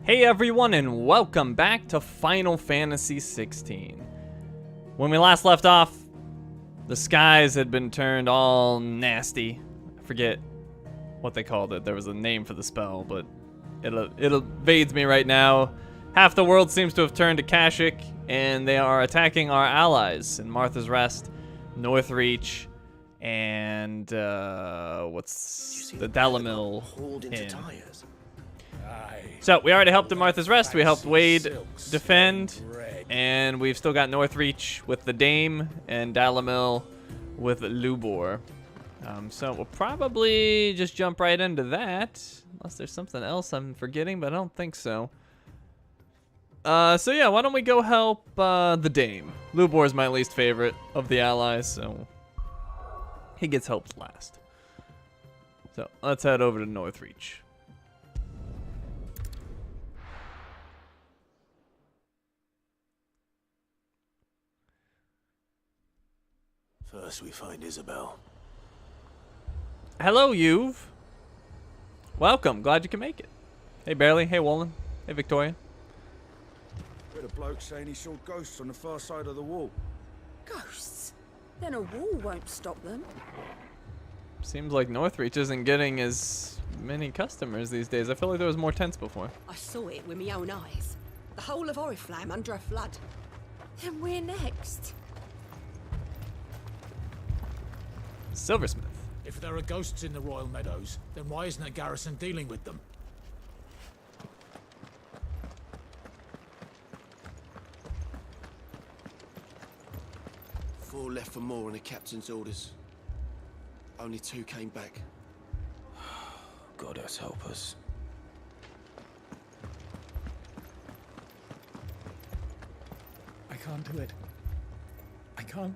Hey everyone, and welcome back to Final Fantasy XVI. When we last left off, the skies had been turned all nasty. I forget what they called it. There was a name for the spell, but it evades me right now. Half the world seems to have turned to Kashyyyk, and they are attacking our allies in Martha's Rest, Northreach, and what's the Dalamil Inn. So we already helped in Martha's Rest. We helped Wade defend, and we've still got Northreach with the Dame and Dalamil with Lubor. So we'll probably just jump right into that, unless there's something else I'm forgetting, but I don't think so. So yeah, why don't we go help the Dame? Lubor is my least favorite of the allies, so he gets helped last. So let's head over to Northreach. First we find Isabel. Hello, Yuve. Welcome. Glad you can make it. Hey, Barely. Hey, Wolin. Hey, Victoria. Heard a bloke saying he saw ghosts on the far side of the wall. Ghosts? Then a wall won't stop them. Seems like Northreach isn't getting as many customers these days. I feel like there was more tents before. I saw it with my own eyes. The whole of Oriflamme under a flood. Then we're next. Silversmith. If there are ghosts in the Royal Meadows, then why isn't a garrison dealing with them? Four left for more on the captain's orders. Only 2 came back. Goddess help us. I can't do it. I can't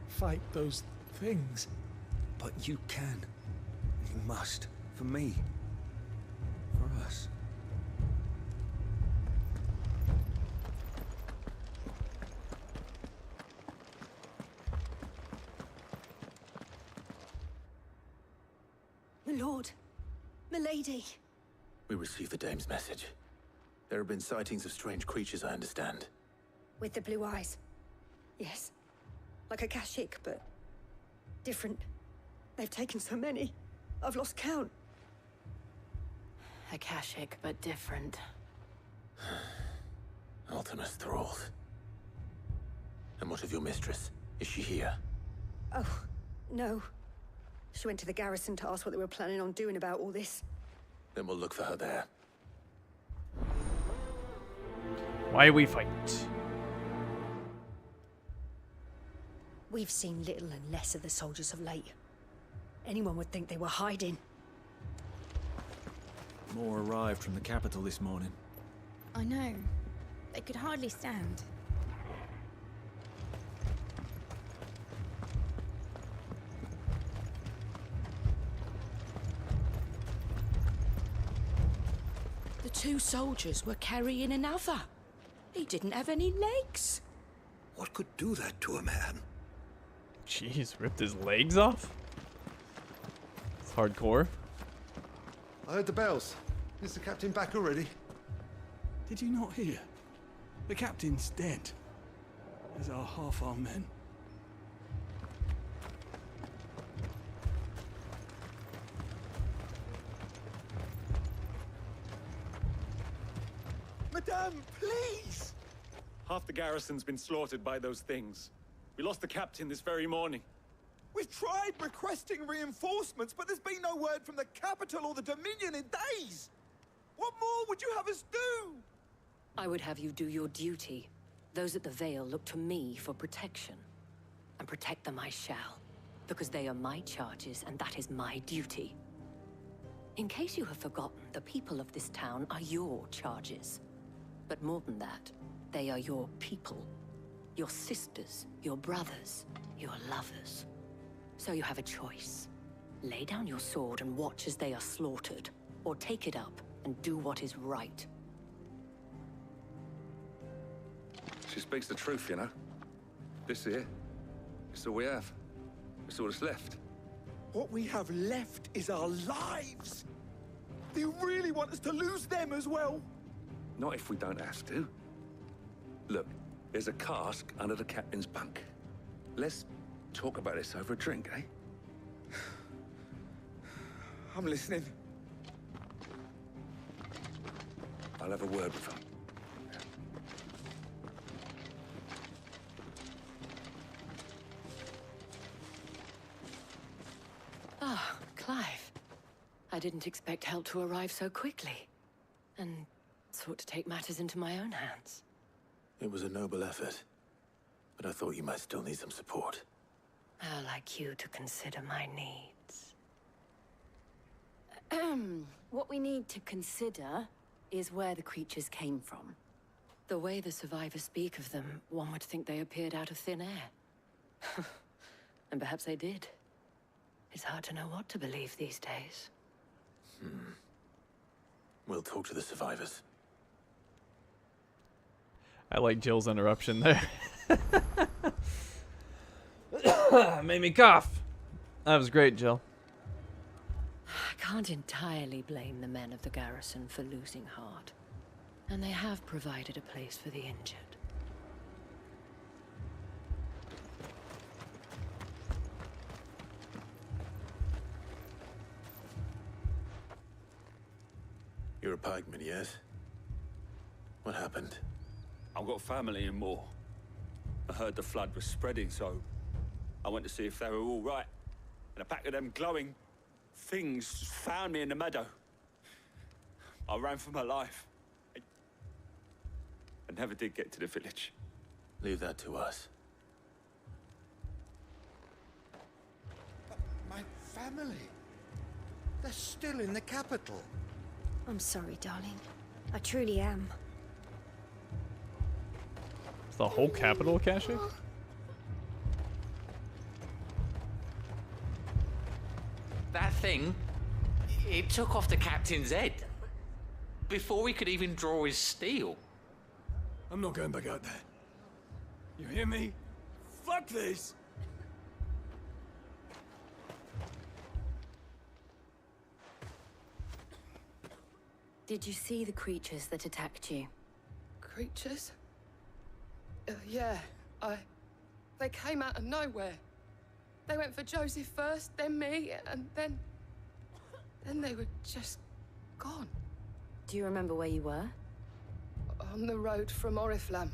fight those things. But you can. You must. For me. For us. My lord. Milady. We received the Dame's message. There have been sightings of strange creatures, I understand. With the blue eyes. Yes. Like a Kashyyyk, but different. They've taken so many. I've lost count. A Kashyyyk, but different. Ultimus thralls. And what of your mistress? Is she here? Oh, no. She went to the garrison to ask what they were planning on doing about all this. Then we'll look for her there. Why we fight? We've seen little and less of the soldiers of late. Anyone would think they were hiding. More arrived from the capital this morning. I know. They could hardly stand. The 2 soldiers were carrying another. He didn't have any legs. What could do that to a man? Jeez, ripped his legs off? It's hardcore. I heard the bells. Is the captain back already? Did you not hear? The captain's dead. As are half our men. Madame, please! Half the garrison's been slaughtered by those things. We lost the captain this very morning. We've tried requesting reinforcements, but there's been no word from the capital or the Dominion in days! What more would you have us do? I would have you do your duty. Those at the Vale look to me for protection. And protect them I shall, because they are my charges and that is my duty. In case you have forgotten, the people of this town are your charges. But more than that, they are your people. Your sisters, your brothers, your lovers. So you have a choice. Lay down your sword and watch as they are slaughtered, or take it up and do what is right. She speaks the truth, you know. This here, it's all we have. It's all that's left. What we have left is our lives! Do you really want us to lose them as well? Not if we don't have to. Look, there's a cask under the captain's bunk. Let's talk about this over a drink, eh? I'm listening. I'll have a word with him. Ah, Clive. I didn't expect help to arrive so quickly. And sought to take matters into my own hands. It was a noble effort, but I thought you might still need some support. I'd like you to consider my needs. What we need to consider is where the creatures came from. The way the survivors speak of them, one would think they appeared out of thin air. And perhaps they did. It's hard to know what to believe these days. We'll talk to the survivors. I like Jill's interruption there. Made me cough. That was great, Jill. I can't entirely blame the men of the garrison for losing heart. And they have provided a place for the injured. You're a pikeman, yes? What happened? I've got family in Moor. I heard the flood was spreading, so I went to see if they were all right. And a pack of them glowing things found me in the meadow. I ran for my life. I never did get to the village. Leave that to us. My family. They're still in the capital. I'm sorry, darling. I truly am. Is the whole capital a cache? That thing, it took off the captain's head before he could even draw his steel. I'm not going back out there. You hear me? Fuck this! Did you see the creatures that attacked you? Creatures? Yeah, They came out of nowhere. They went for Joseph first, then me, and then they were just gone. Do you remember where you were? On the road from Oriflamme.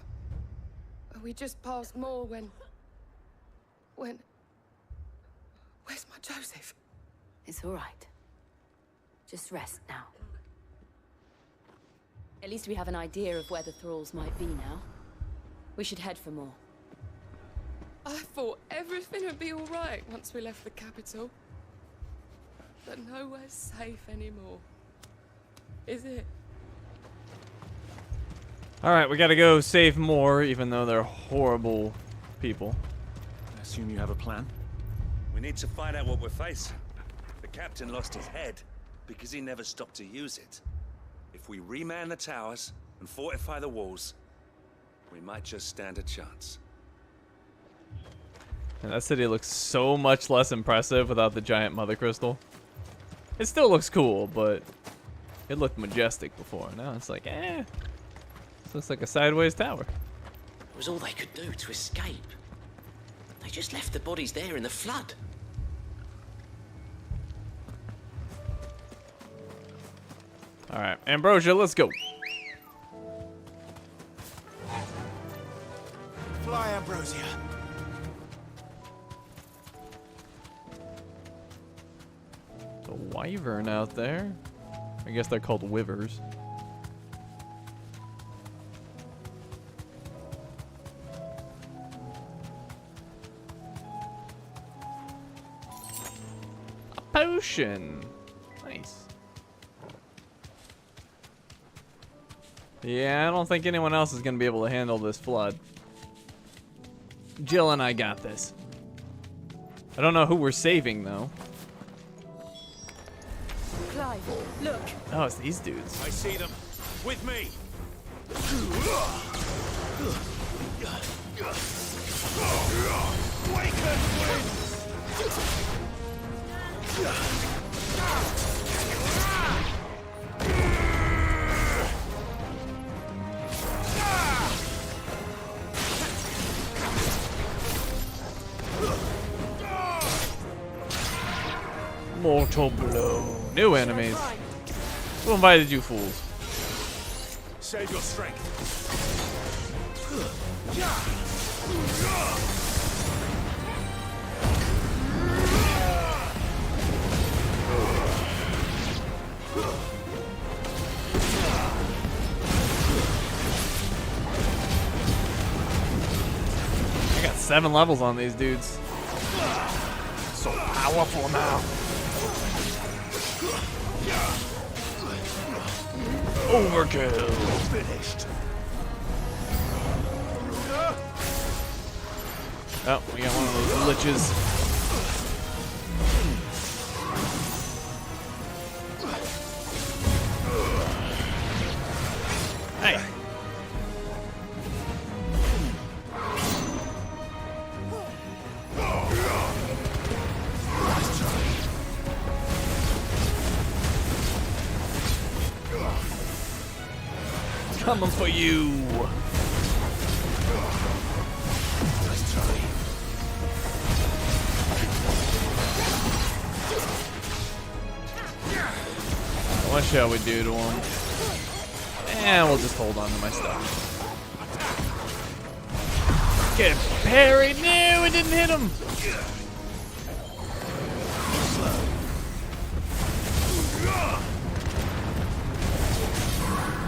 We just passed Moor when... Where's my Joseph? It's all right. Just rest now. At least we have an idea of where the thralls might be now. We should head for more. I thought everything would be all right once we left the capital. But nowhere's safe anymore. Is it? Alright, we gotta go save more, even though they're horrible people. I assume you have a plan? We need to find out what we're facing. The captain lost his head because he never stopped to use it. If we reman the towers and fortify the walls, we might just stand a chance. And that city looks so much less impressive without the giant mother crystal. It still looks cool, but it looked majestic before. Now it's like, this looks like a sideways tower. It was all they could do to escape. They just left the bodies there in the flood. Alright, Ambrosia, let's go. Fly, Ambrosia. The wyvern out there. I guess they're called wivers. A potion. Nice. Yeah, I don't think anyone else is going to be able to handle this flood. Jill and I got this. I don't know who we're saving, though. Clive, look. Oh, it's these dudes. I see them. With me. Fatal blow. New enemies. Who invited you fools? Save your strength. I got 7 levels on these dudes. So powerful now. Overkill. Finished. Oh, we got one of those liches. Hey. Coming for you. Nice try. What shall we do to him? And we'll just hold on to my stuff. Get parried. No, it didn't hit him.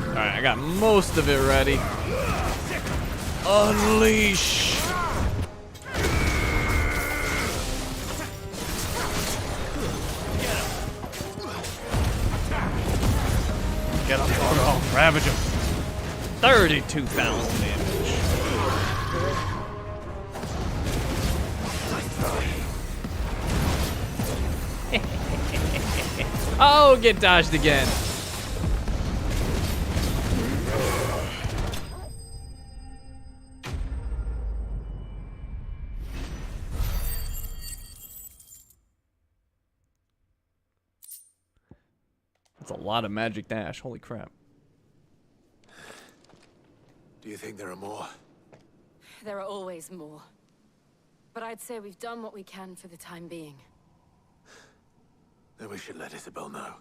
Alright, I got most of it ready. Unleash! Get him, Gorgo. Ravage him. 32,000 damage. Oh, get dodged again. That's a lot of magic dash. Holy crap. Do you think there are more? There are always more. But I'd say we've done what we can for the time being. Then we should let Isabel know.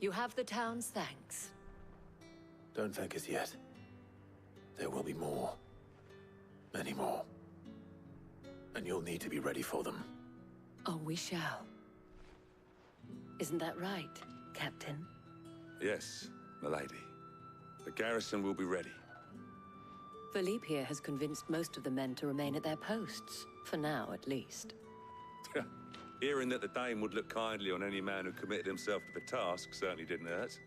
You have the town's thanks. Don't thank us yet. There will be more. Many more. And you'll need to be ready for them. Oh, we shall. Isn't that right, Captain? Yes, milady. The garrison will be ready. Philippe here has convinced most of the men to remain at their posts. For now, at least. Hearing that the Dane would look kindly on any man who committed himself to the task certainly didn't hurt.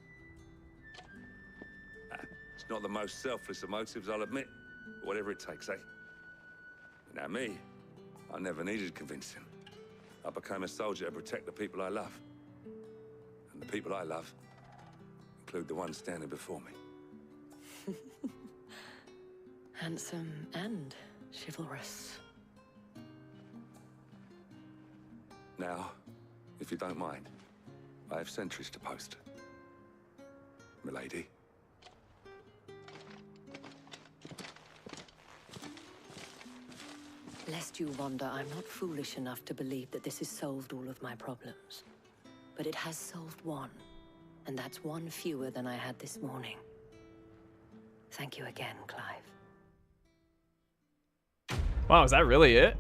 It's not the most selfless of motives, I'll admit. But whatever it takes, eh? Now me, I never needed convincing. I became a soldier to protect the people I love. And the people I love include the ones standing before me. Handsome and chivalrous. Now, if you don't mind, I have sentries to post. Milady. Lest you wonder, I'm not foolish enough to believe that this has solved all of my problems. But it has solved one, and that's one fewer than I had this morning. Thank you again, Clive. Wow, is that really it?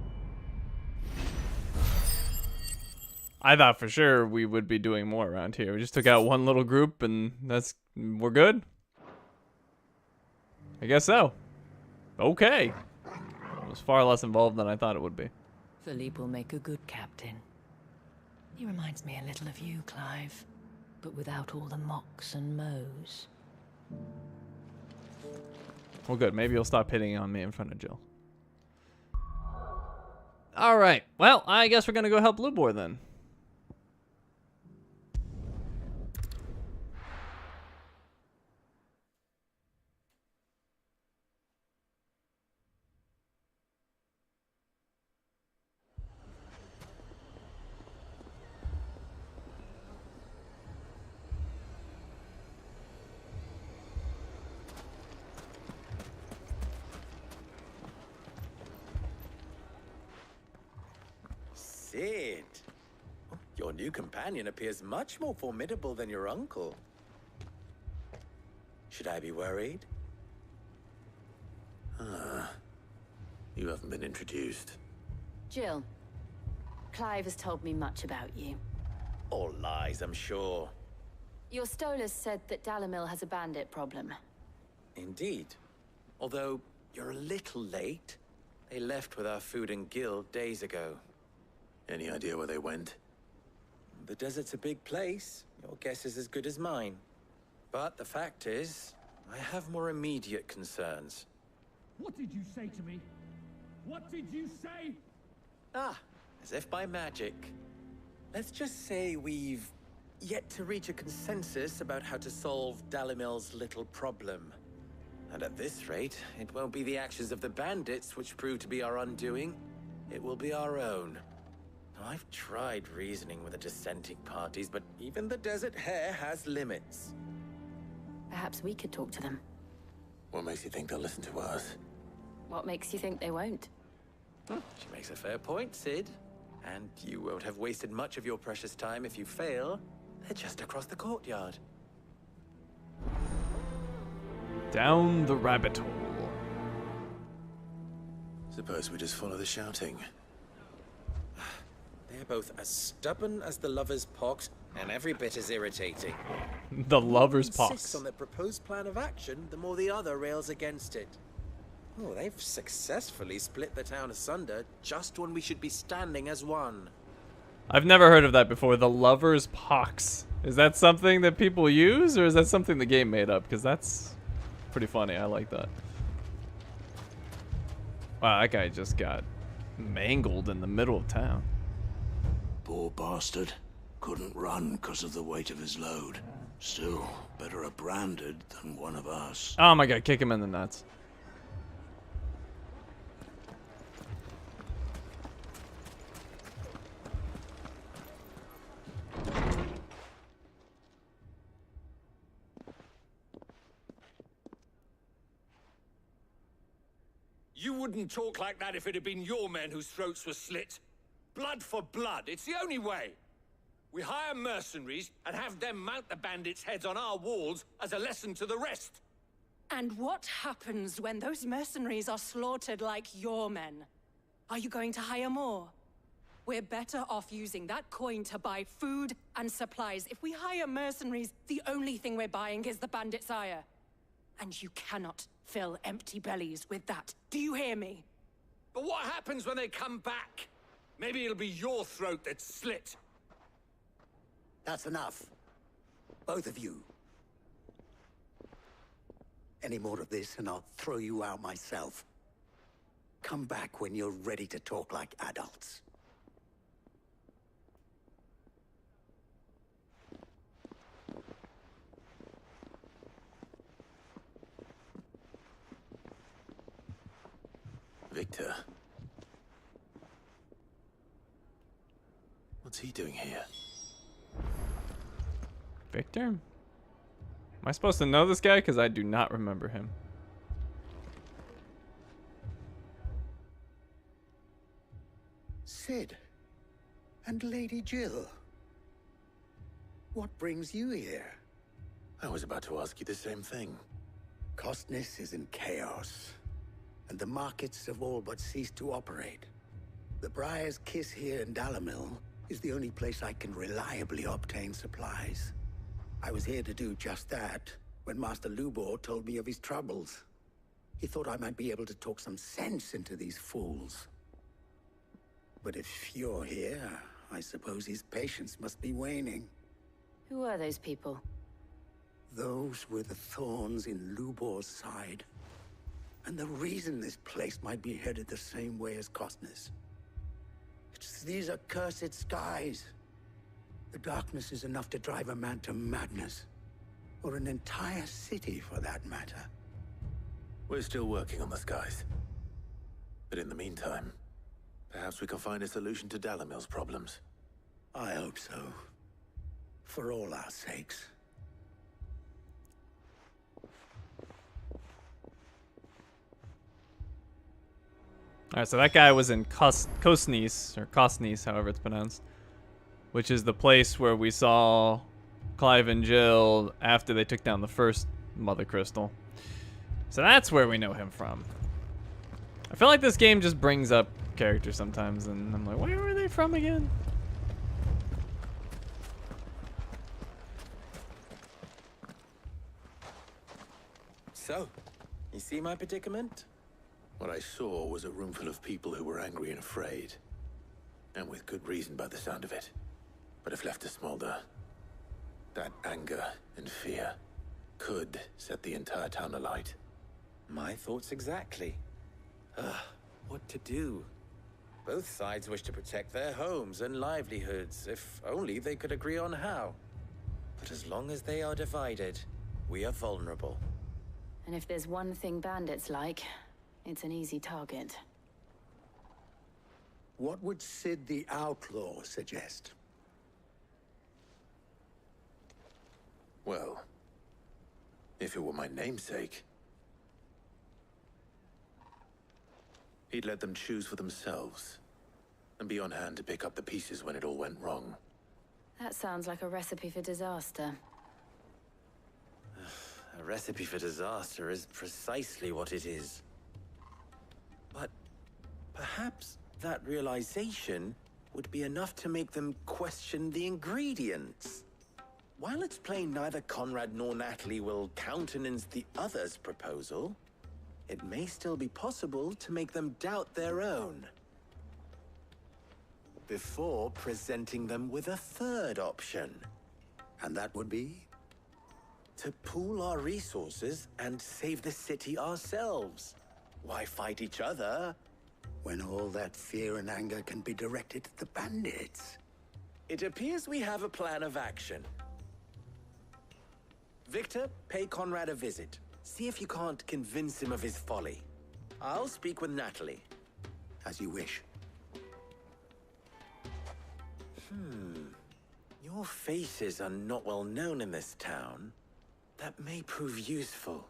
I thought for sure we would be doing more around here. We just took out one little group and we're good? I guess so. Okay. It was far less involved than I thought it would be. Philippe will make a good captain. He reminds me a little of you, Clive, but without all the mocks and mows. Well, good. Maybe you'll stop hitting on me in front of Jill. All right. Well, I guess we're going to go help Blue Boar then. Sid. Your new companion appears much more formidable than your uncle. Should I be worried? You haven't been introduced. Jill, Clive has told me much about you. All lies, I'm sure. Your Stolas said that Dalamil has a bandit problem. Indeed. Although, you're a little late. They left with our food and guild days ago. Any idea where they went? The desert's a big place. Your guess is as good as mine. But the fact is, I have more immediate concerns. What did you say to me? What did you say? Ah, as if by magic. Let's just say we've yet to reach a consensus about how to solve Dalamil's little problem. And at this rate, it won't be the actions of the bandits which prove to be our undoing. It will be our own. Now, I've tried reasoning with the dissenting parties, but even the Desert Hare has limits. Perhaps we could talk to them. What makes you think they'll listen to us? What makes you think they won't? She makes a fair point, Sid. And you won't have wasted much of your precious time if you fail. They're just across the courtyard. Down the rabbit hole. Suppose we just follow the shouting. They're both as stubborn as the lover's pox, and every bit as irritating. The lover's Insists pox. on their proposed plan of action, the more the other rails against it. Oh, they've successfully split the town asunder just when we should be standing as one. I've never heard of that before. The lover's pox. Is that something that people use, or is that something the game made up? Because that's pretty funny. I like that. Wow, that guy just got mangled in the middle of town. Poor bastard. Couldn't run because of the weight of his load. Still, better a branded than one of us. Oh my god, kick him in the nuts. You wouldn't talk like that if it had been your men whose throats were slit. Blood for blood, it's the only way. We hire mercenaries and have them mount the bandits' heads on our walls as a lesson to the rest. And what happens when those mercenaries are slaughtered like your men? Are you going to hire more? We're better off using that coin to buy food and supplies. If we hire mercenaries, the only thing we're buying is the bandits' ire. And you cannot fill empty bellies with that. Do you hear me? But what happens when they come back? Maybe it'll be your throat that's slit. That's enough. Both of you. Any more of this and I'll throw you out myself. Come back when you're ready to talk like adults. Victor. What's he doing here? Victor? Am I supposed to know this guy? Because I do not remember him. Sid. And Lady Jill. What brings you here? I was about to ask you the same thing. Costness is in chaos, and the markets have all but ceased to operate. The Briar's Kiss here in Dalamil is the only place I can reliably obtain supplies. I was here to do just that when Master Lubor told me of his troubles. He thought I might be able to talk some sense into these fools. But if you're here, I suppose his patience must be waning. Who are those people? Those were the thorns in Lubor's side. And the reason this place might be headed the same way as Costness. It's these accursed skies. The darkness is enough to drive a man to madness. Or an entire city, for that matter. We're still working on the skies. But in the meantime, perhaps we can find a solution to Dalamil's problems. I hope so. For all our sakes. Alright, so that guy was in Kosnis, or Kosnis, however it's pronounced, which is the place where we saw Clive and Jill after they took down the first Mother Crystal. So that's where we know him from. I feel like this game just brings up characters sometimes, and I'm like, where were they from again? So, you see my predicament? What I saw was a room full of people who were angry and afraid. And with good reason by the sound of it. But if left to smolder, that anger and fear could set the entire town alight. My thoughts exactly. What to do? Both sides wish to protect their homes and livelihoods, if only they could agree on how. But as long as they are divided, we are vulnerable. And if there's one thing bandits like, it's an easy target. What would Sid the Outlaw suggest? Well, if it were my namesake, he'd let them choose for themselves and be on hand to pick up the pieces when it all went wrong. That sounds like a recipe for disaster. A recipe for disaster is precisely what it is. But perhaps that realization would be enough to make them question the ingredients. While it's plain neither Conrad nor Natalie will countenance the other's proposal, it may still be possible to make them doubt their own. Before presenting them with a third option. And that would be? To pool our resources and save the city ourselves. Why fight each other? When all that fear and anger can be directed at the bandits. It appears we have a plan of action. Victor, pay Conrad a visit. See if you can't convince him of his folly. I'll speak with Natalie. As you wish. Your faces are not well known in this town. That may prove useful.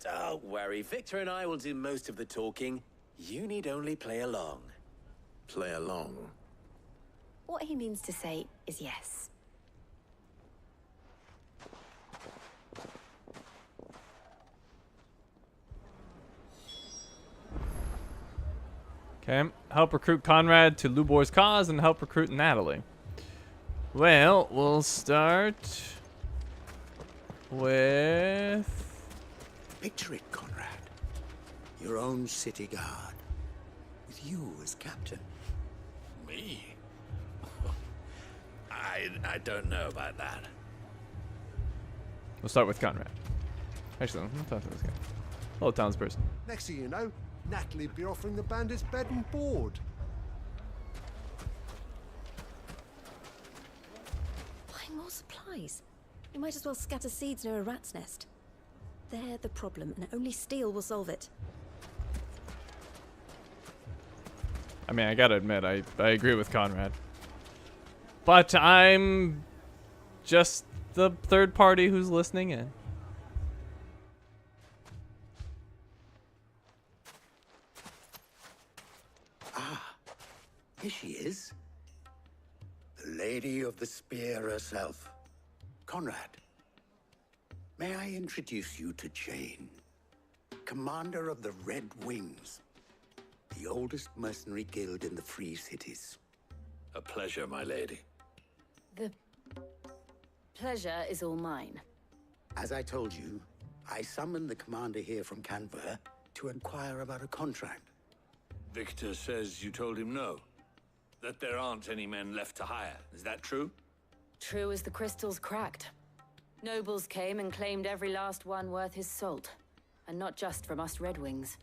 Don't worry, Victor and I will do most of the talking. You need only play along. Play along? What he means to say is yes. Okay, help recruit Conrad to Lubor's cause and help recruit Natalie. Well, we'll start with... Picture it, Conrad. Your own city guard. With you as captain. Me? I don't know about that. We'll start with Conrad. Actually, let's talk to this guy. Hello, townsperson. Next thing you know, Natalie'd be offering the bandits bed and board. Buying more supplies? You might as well scatter seeds near a rat's nest. They're the problem, and only steel will solve it. I mean, I gotta admit, I agree with Conrad. But I'm just the third party who's listening in. Here she is. The Lady of the Spear herself. Conrad, may I introduce you to Jane, commander of the Red Wings, the oldest mercenary guild in the Free Cities. A pleasure, my lady. The pleasure is all mine. As I told you, I summoned the commander here from Canberra to inquire about a contract. Victor says you told him no. That there aren't any men left to hire. Is that true? True as the crystals cracked. Nobles came and claimed every last one worth his salt. And not just from us Red Wings.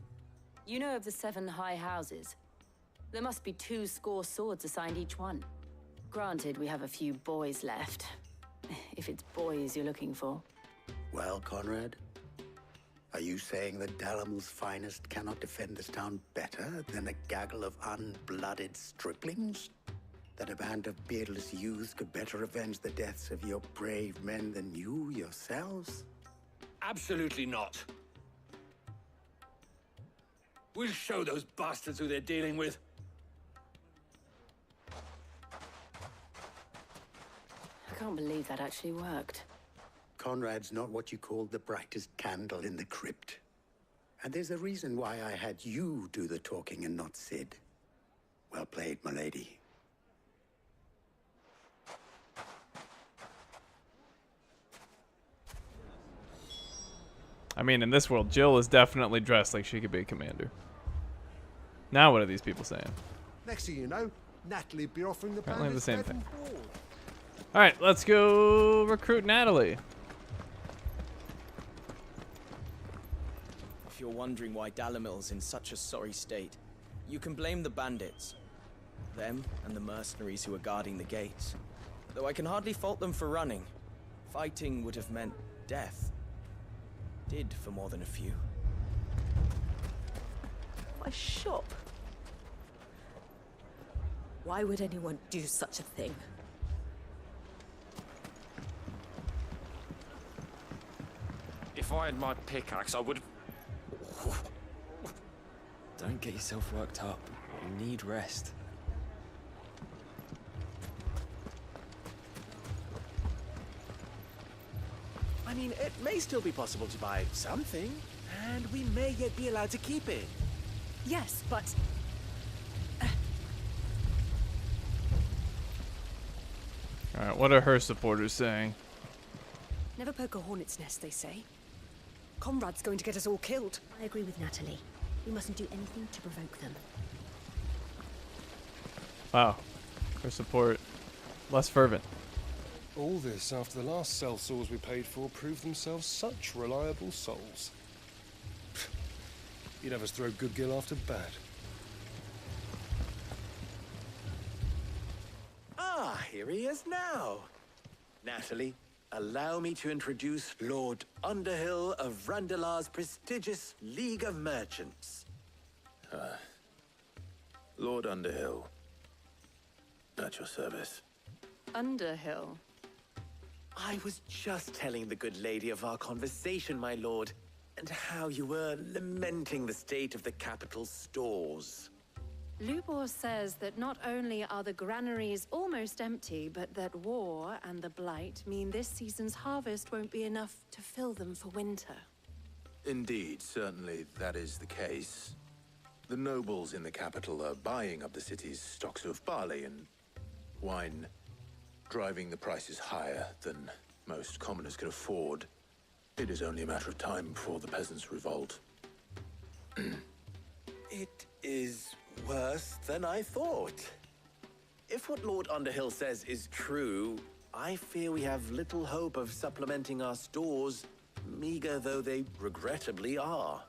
You know of the 7 high houses. There must be 2 swords assigned each one. Granted, we have a few boys left. If it's boys you're looking for. Well, Conrad, are you saying that Dalamel's finest cannot defend this town better than a gaggle of unblooded striplings? That a band of beardless youths could better avenge the deaths of your brave men than you yourselves? Absolutely not. We'll show those bastards who they're dealing with. I can't believe that actually worked. Conrad's not what you call the brightest candle in the crypt. And there's a reason why I had you do the talking and not Sid. Well played, my lady. I mean, in this world, Jill is definitely dressed like she could be a commander. Now what are these people saying? Next thing you know, Natalie be offering the Apparently the bandits same bed thing. and board. Alright, let's go recruit Natalie. If you're wondering why Dalimil's in such a sorry state, you can blame the bandits. Them and the mercenaries who are guarding the gates. Though I can hardly fault them for running. Fighting would have meant death. Did for more than a few. My shop? Why would anyone do such a thing? If I had my pickaxe, I would have... Don't get yourself worked up. You need rest. I mean, it may still be possible to buy something, and we may yet be allowed to keep it. Yes, but... Alright, what are her supporters saying? Never poke a hornet's nest, they say. Conrad's going to get us all killed. I agree with Natalie. We mustn't do anything to provoke them. Wow. Her support less fervent. All this after the last sellswords we paid for proved themselves such reliable souls. You'd have us throw good gil after bad. Ah, here he is now. Natalie, allow me to introduce Lord Underhill of Randalar's prestigious League of Merchants. Lord Underhill. At your service. Underhill? I was just telling the good lady of our conversation, my lord, and how you were lamenting the state of the capital's stores. Lubor says that not only are the granaries almost empty, but that war and the blight mean this season's harvest won't be enough to fill them for winter. Indeed, certainly that is the case. The nobles in the capital are buying up the city's stocks of barley and wine, driving the prices higher than most commoners can afford. It is only a matter of time before the peasants revolt. It is worse than I thought. If what Lord Underhill says is true, I fear we have little hope of supplementing our stores, meager though they regrettably are.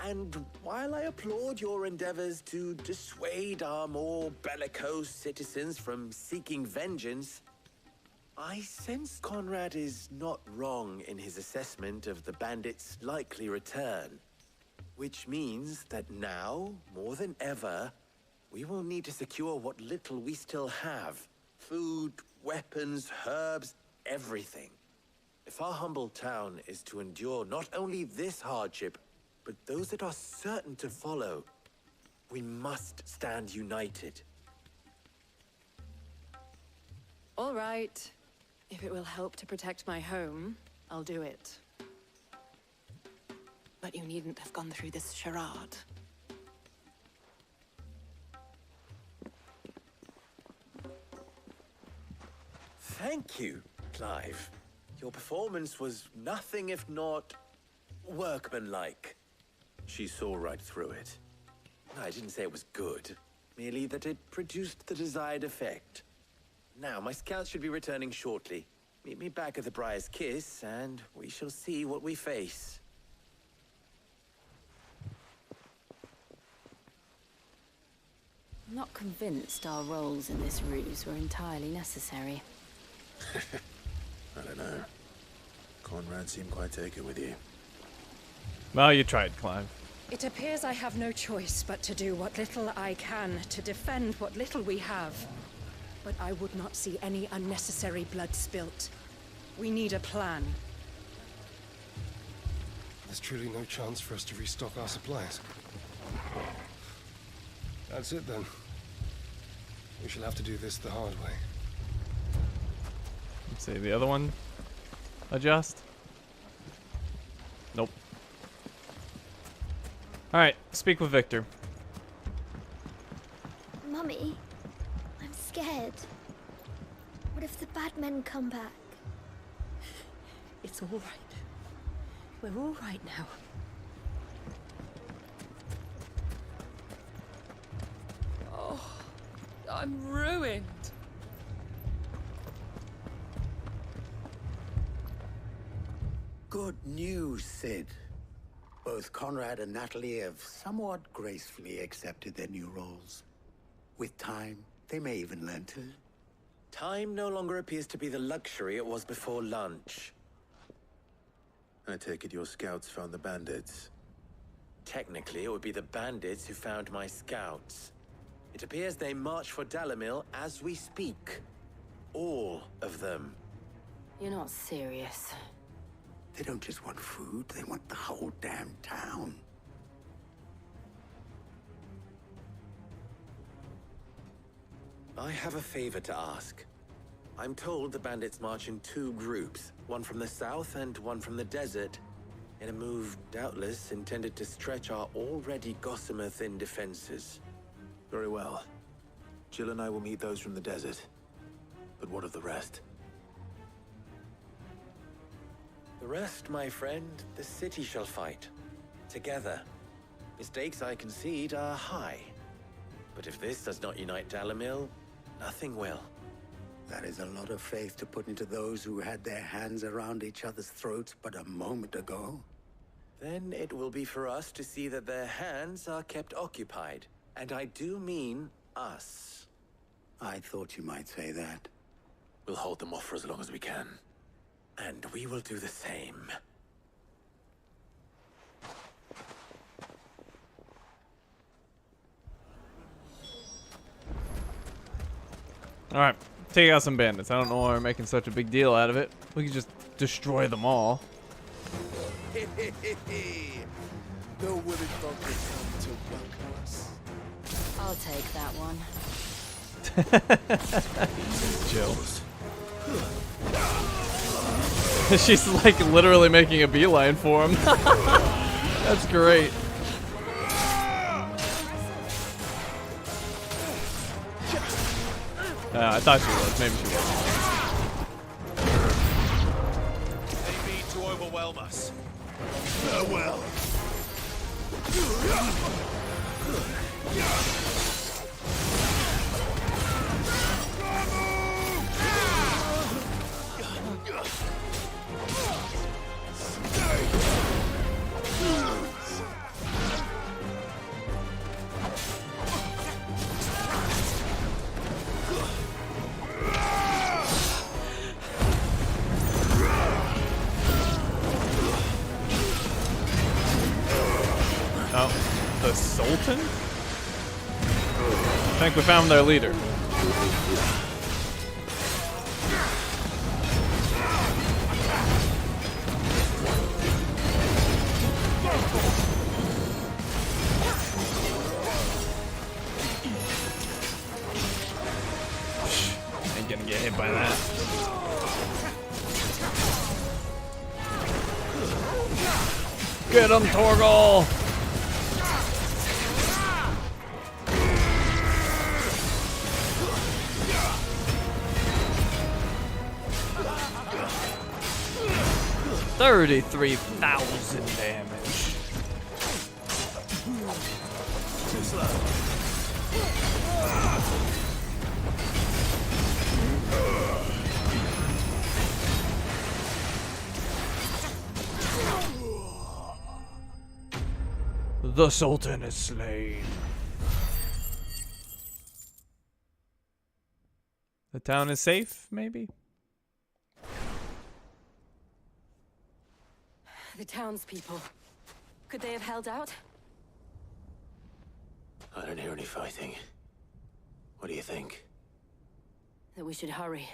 And while I applaud your endeavors to dissuade our more bellicose citizens from seeking vengeance, I sense Conrad is not wrong in his assessment of the bandits' likely return. Which means that now, more than ever, we will need to secure what little we still have. Food, weapons, herbs, everything. If our humble town is to endure not only this hardship, but those that are certain to follow, we must stand united. All right. If it will help to protect my home, I'll do it. But you needn't have gone through this charade. Thank you, Clive. Your performance was nothing if not workmanlike. She saw right through it. I didn't say it was good, merely that it produced the desired effect. Now, my scouts should be returning shortly. Meet me back at the Briar's Kiss, and we shall see what we face. I'm not convinced our roles in this ruse were entirely necessary. I don't know. Conrad seemed quite taken with you. Well, you tried, Clive. It appears I have no choice but to do what little I can to defend what little we have. But I would not see any unnecessary blood spilt. We need a plan. There's truly no chance for us to restock our supplies. That's it then. We shall have to do this the hard way. Let's see, the other one adjust? Nope. Alright, speak with Victor. Mummy, I'm scared. What if the bad men come back? It's all right. We're all right now. Oh, I'm ruined. Good news, Sid. Both Conrad and Natalie have somewhat gracefully accepted their new roles. With time, they may even learn to. Time no longer appears to be the luxury it was before lunch. I take it your scouts found the bandits. Technically, it would be the bandits who found my scouts. It appears they march for Dalimil as we speak. All of them. You're not serious. They don't just want food, they want the whole damn town. I have a favor to ask. I'm told the bandits march in two groups, one from the south and one from the desert, in a move doubtless intended to stretch our already gossamer-thin defenses. Very well. Jill and I will meet those from the desert. But what of the rest? The rest, my friend, the city shall fight. Together. Mistakes, I concede, are high. But if this does not unite Dalimil, nothing will. That is a lot of faith to put into those who had their hands around each other's throats but a moment ago. Then it will be for us to see that their hands are kept occupied. And I do mean us. I thought you might say that. We'll hold them off for as long as we can. And we will do the same. Alright, take out some bandits. I don't know why we're making such a big deal out of it. We could just destroy them all. The wooden folk have come to welcome us. I'll take that one. Jill. She's like literally making a beeline for him. That's great. I thought she was. Maybe she wasn't. They mean to overwhelm us. Farewell. Oh, the Sultan? I think we found their leader. Ain't gonna get hit by that. Get him, Torgal! $33,000 damage. Too slow. The Sultan is slain. The town is safe, maybe? The townspeople. Could they have held out? I don't hear any fighting. What do you think? That we should hurry.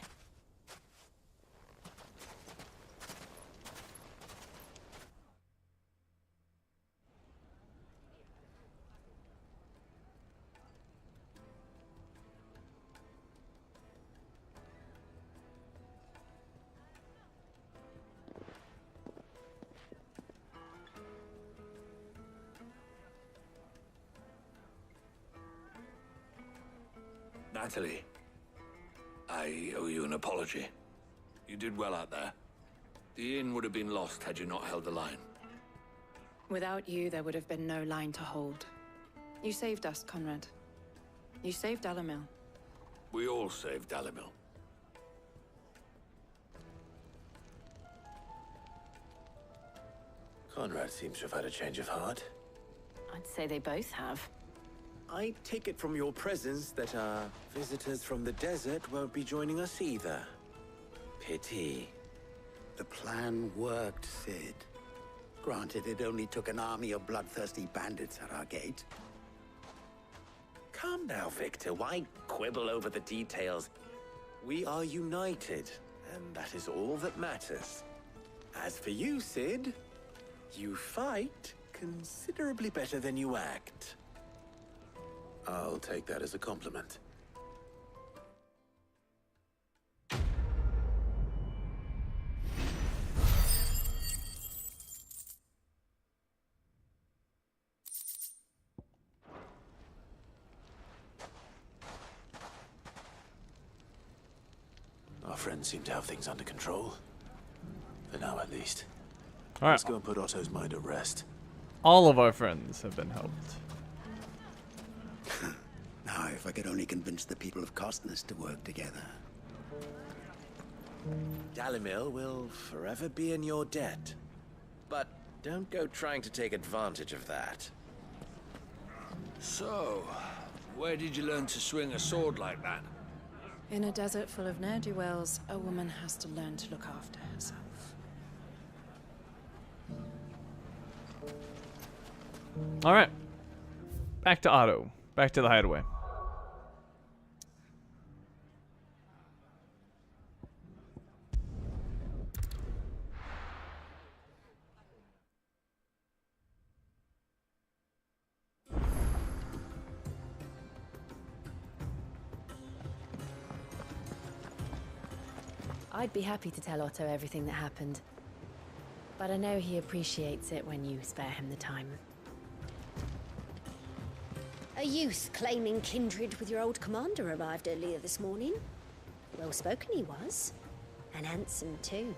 Natalie, I owe you an apology. You did well out there. The inn would have been lost had you not held the line. Without you, there would have been no line to hold. You saved us, Conrad. You saved Dalimil. We all saved Dalimil. Conrad seems to have had a change of heart. I'd say they both have. I take it from your presence that our visitors from the desert won't be joining us either. Pity. The plan worked, Sid. Granted, it only took an army of bloodthirsty bandits at our gate. Calm now, Victor. Why quibble over the details? We are united, and that is all that matters. As for you, Sid, you fight considerably better than you act. I'll take that as a compliment. Our friends seem to have things under control. For now, at least. All right. Let's go and put Otto's mind at rest. All of our friends have been helped. Now, if I could only convince the people of Costness to work together. Dalimil will forever be in your debt. But don't go trying to take advantage of that. So, where did you learn to swing a sword like that? In a desert full of ne'er-do-wells, a woman has to learn to look after herself. All right. Back to Otto. Back to the hideaway. I'd be happy to tell Otto everything that happened. But I know he appreciates it when you spare him the time. A youth claiming kindred with your old commander arrived earlier this morning. Well spoken he was. And handsome too.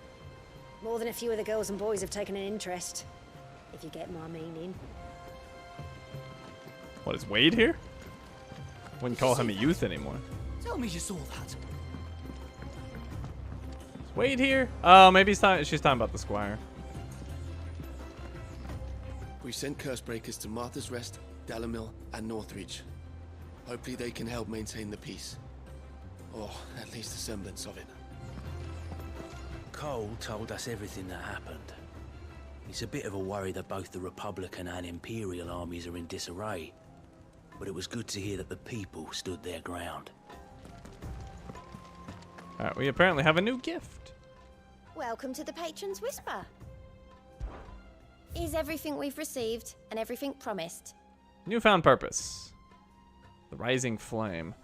More than a few of the girls and boys have taken an interest. If you get my meaning. What, is Wade here? Wouldn't call him a youth anymore. Tell me you saw that. Is Wade here? Oh, maybe she's talking about the squire. We sent Cursebreakers to Martha's Rest, Dalimil, and Northreach. Hopefully they can help maintain the peace. Or at least a semblance of it. Cole told us everything that happened. It's a bit of a worry that both the Republican and Imperial armies are in disarray. But it was good to hear that the people stood their ground. Alright, we apparently have a new gift. Welcome to the Patron's Whisper. Is everything we've received and everything promised? Newfound purpose. The rising flame.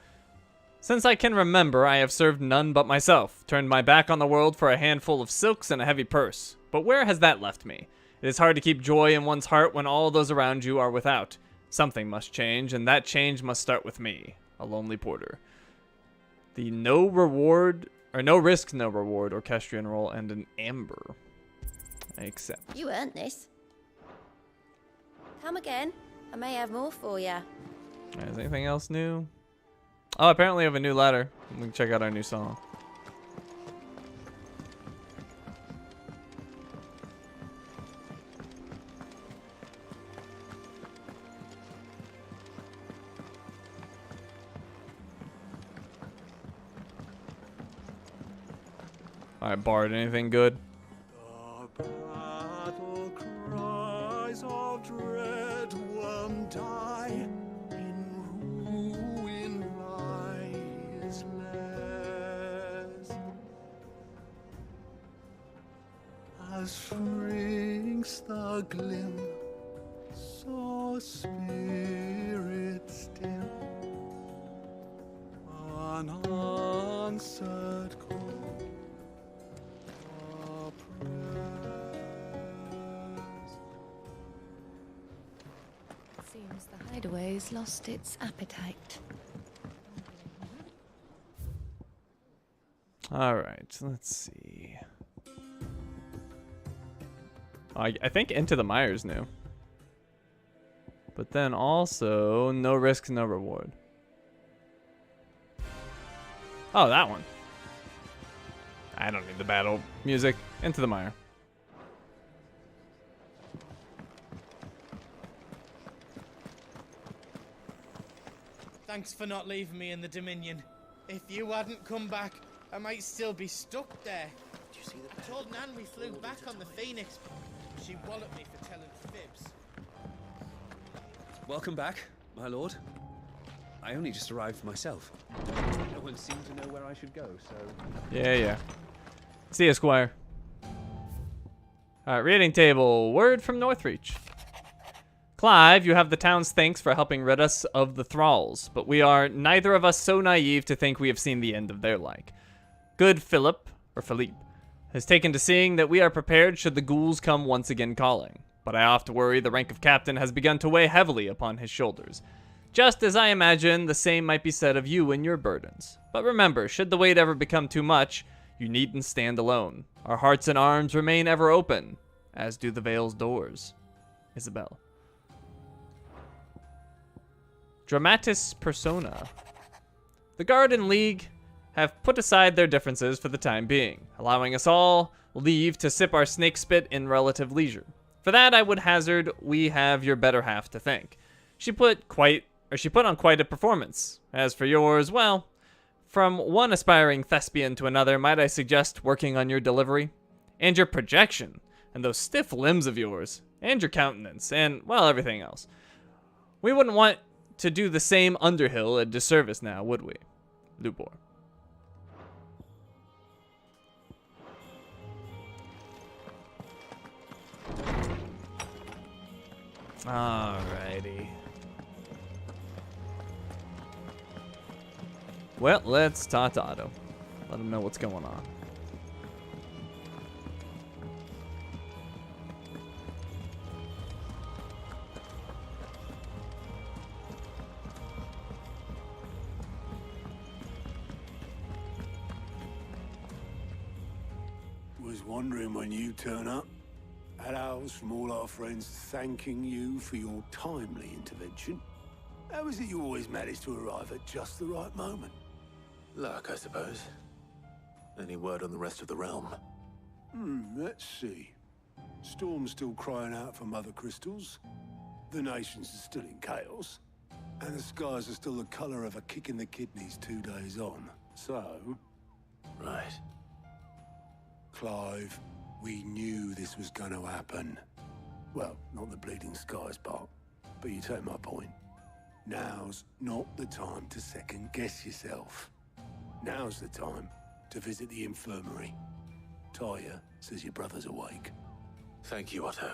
Since I can remember, I have served none but myself, turned my back on the world for a handful of silks and a heavy purse. But where has that left me? It is hard to keep joy in one's heart when all those around you are without. Something must change, and that change must start with me, a lonely porter. The no risk, no reward orchestrion roll and an amber. I accept. You earned this. Come again. I may have more for you. Is anything else new? Oh, apparently we have a new letter. We can check out our new song. Alright, Bard, anything good? Battle cries of dread, one die, in ruin lies less. As shrinks the glim, so spirits dim, unanswered call. Seems the hideaway's lost its appetite. Alright, let's see. I think Into the Mire's new. But then also, no risk, no reward. Oh, that one. I don't need the battle music. Into the Mire. Thanks for not leaving me in the Dominion. If you hadn't come back, I might still be stuck there. Did you see the I told Nan we flew back on the Phoenix. She walloped me for telling fibs. Welcome back, my lord. I only just arrived myself. No one seemed to know where I should go, so... Yeah. See ya, Squire. Alright, reading table. Word from Northreach. Clive, you have the town's thanks for helping rid us of the thralls, but we are neither of us so naive to think we have seen the end of their like. Good Philip, has taken to seeing that we are prepared should the ghouls come once again calling, but I oft worry the rank of captain has begun to weigh heavily upon his shoulders. Just as I imagine the same might be said of you and your burdens. But remember, should the weight ever become too much, you needn't stand alone. Our hearts and arms remain ever open, as do the Vale's doors. Isabel. Dramatis persona. The Garden League have put aside their differences for the time being, allowing us all leave to sip our snake spit in relative leisure. For that, I would hazard we have your better half to thank. She put on quite a performance. As for yours, well, from one aspiring thespian to another, might I suggest working on your delivery? And your projection, and those stiff limbs of yours, and your countenance, and, well, everything else. We wouldn't want to do the same Underhill a disservice now, would we? Lubor. Alrighty. Well, let's talk to Otto. Let him know what's going on. Was wondering when you turn up. Had owls from all our friends thanking you for your timely intervention. How is it you always manage to arrive at just the right moment? Luck, I suppose. Any word on the rest of the realm? Let's see. Storm's still crying out for mother crystals. The nations are still in chaos. And the skies are still the color of a kick in the kidneys 2 days on. So... Right. Clive, we knew this was going to happen. Well, not the bleeding skies part, but you take my point. Now's not the time to second guess yourself. Now's the time to visit the infirmary. Talia says your brother's awake. Thank you, Otto.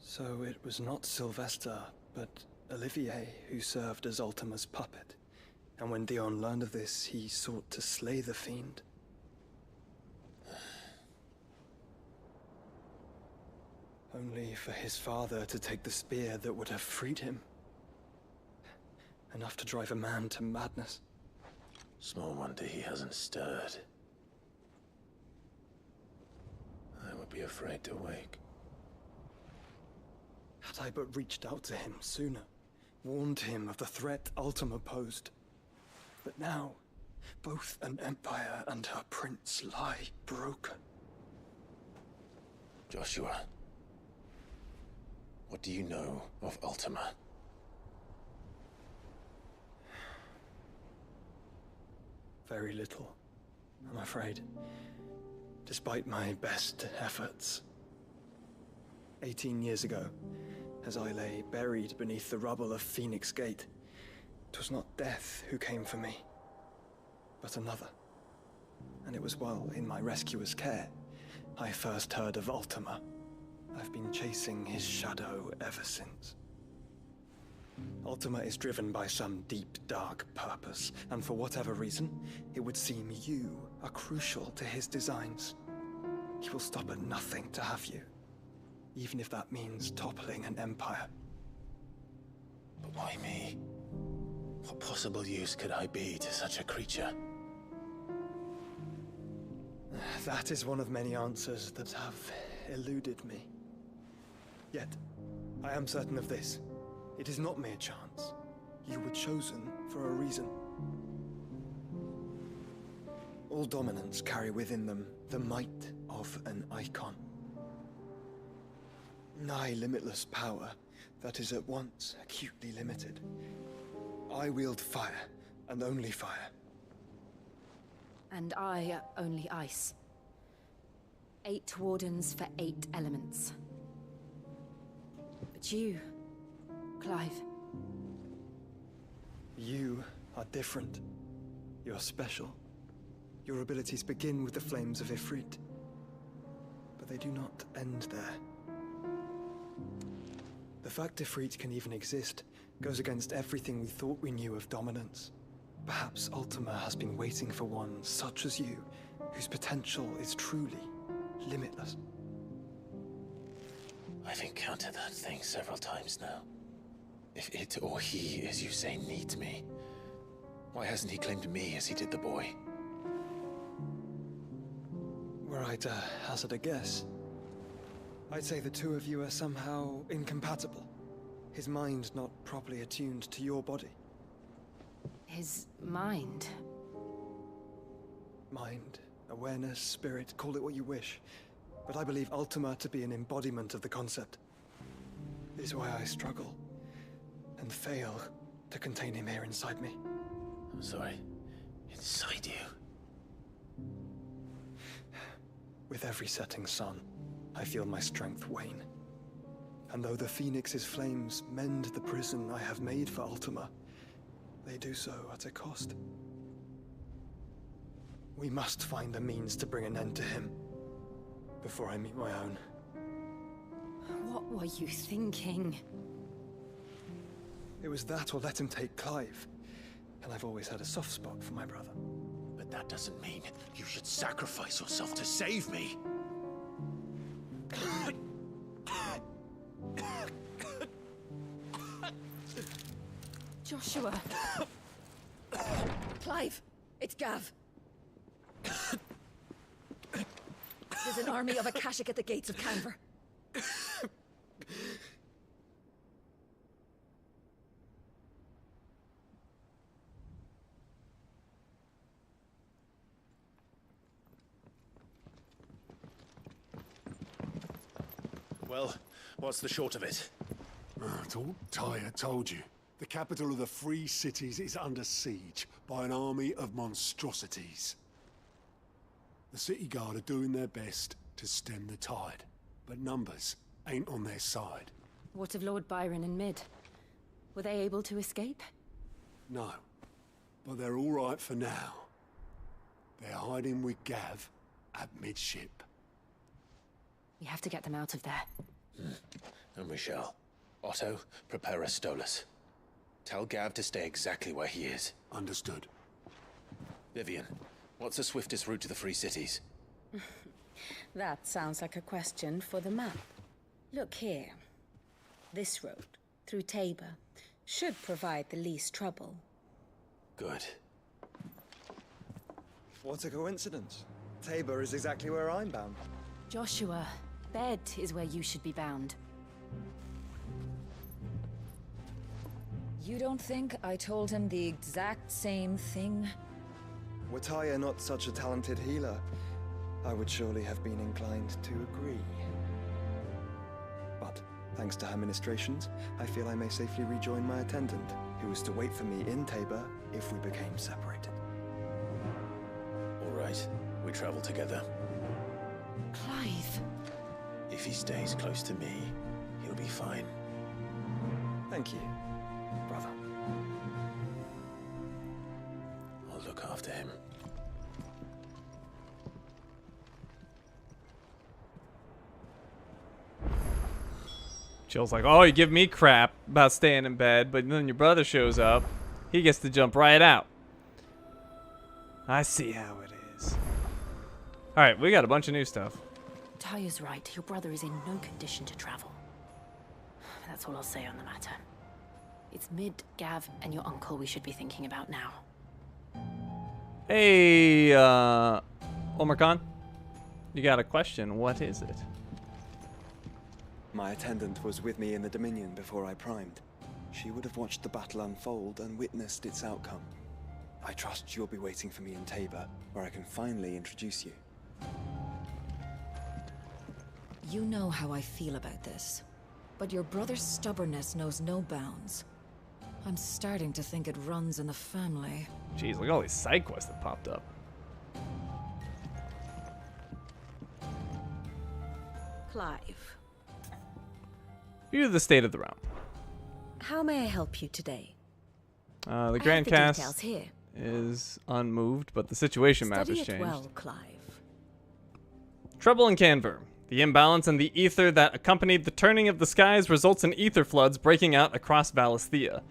So it was not Sylvester, but Olivier who served as Ultima's puppet. And when Dion learned of this, he sought to slay the fiend. Only for his father to take the spear that would have freed him. Enough to drive a man to madness. Small wonder he hasn't stirred. I would be afraid to wake. Had I but reached out to him sooner, warned him of the threat Ultima posed. But now, both an empire and her prince lie broken. Joshua, what do you know of Ultima? Very little, I'm afraid. Despite my best efforts. 18 years ago, as I lay buried beneath the rubble of Phoenix Gate, 'twas not death who came for me, but another. And it was while in my rescuer's care, I first heard of Ultima. I've been chasing his shadow ever since. Ultima is driven by some deep, dark purpose, and for whatever reason, it would seem you are crucial to his designs. He will stop at nothing to have you, even if that means toppling an empire. But why me? What possible use could I be to such a creature? That is one of many answers that have eluded me. Yet, I am certain of this. It is not mere chance. You were chosen for a reason. All dominants carry within them the might of an icon. Nigh limitless power that is at once acutely limited. I wield fire, and only fire. And I only ice. 8 wardens for 8 elements. But you, Clive. You are different. You're special. Your abilities begin with the flames of Ifrit. But they do not end there. The fact Ifrit can even exist goes against everything we thought we knew of dominance. Perhaps Ultima has been waiting for one such as you, whose potential is truly limitless. I've encountered that thing several times now. If it or he, as you say, needs me, why hasn't he claimed me as he did the boy? Were I to hazard a guess, I'd say the two of you are somehow incompatible. His mind not properly attuned to your body. His mind? Mind, awareness, spirit, call it what you wish. But I believe Ultima to be an embodiment of the concept. It is why I struggle and fail to contain him here inside me. I'm sorry. Inside you? With every setting sun, I feel my strength wane. And though the Phoenix's flames mend the prison I have made for Ultima, they do so at a cost. We must find a means to bring an end to him before I meet my own. What were you thinking? It was that or let him take Clive. And I've always had a soft spot for my brother. But that doesn't mean you should sacrifice yourself to save me. Joshua. Clive, it's Gav. There's an army of Akashic at the gates of Canver. Well, what's the short of it? It's all Tyre told you. The capital of the Free Cities is under siege by an army of monstrosities. The city guard are doing their best to stem the tide, but numbers ain't on their side. What of Lord Byron and Mid? Were they able to escape? No, but they're all right for now. They're hiding with Gav at midship. We have to get them out of there. And we shall. Otto, prepare a Stolas. Tell Gav to stay exactly where he is. Understood. Vivian, what's the swiftest route to the Free Cities? That sounds like a question for the map. Look here. This road, through Tabor, should provide the least trouble. Good. What a coincidence. Tabor is exactly where I'm bound. Joshua, bed is where you should be bound. You don't think I told him the exact same thing? Were Tyre not such a talented healer, I would surely have been inclined to agree. But, thanks to her ministrations, I feel I may safely rejoin my attendant, who was to wait for me in Tabor if we became separated. All right, we travel together. Clive. If he stays close to me, he'll be fine. Thank you, brother. I'll look after him. Jill's like, oh, you give me crap about staying in bed, but then your brother shows up. He gets to jump right out. I see how it is. All right, we got a bunch of new stuff. Tya's right. Your brother is in no condition to travel. That's all I'll say on the matter. It's Mid, Gav, and your uncle we should be thinking about now. Hey, Omar Khan, you got a question. What is it? My attendant was with me in the Dominion before I primed. She would have watched the battle unfold and witnessed its outcome. I trust you'll be waiting for me in Tabor, where I can finally introduce you. You know how I feel about this, but your brother's stubbornness knows no bounds. I'm starting to think it runs in the family. Jeez, look at all these side quests that popped up. Clive, View the state of the realm. how may I help you today? The Grand Cast details here. is unmoved, but the situation map Study has it changed. well, Clive. Trouble in Canver. The imbalance in the ether that accompanied the turning of the skies results in ether floods breaking out across Valisthea.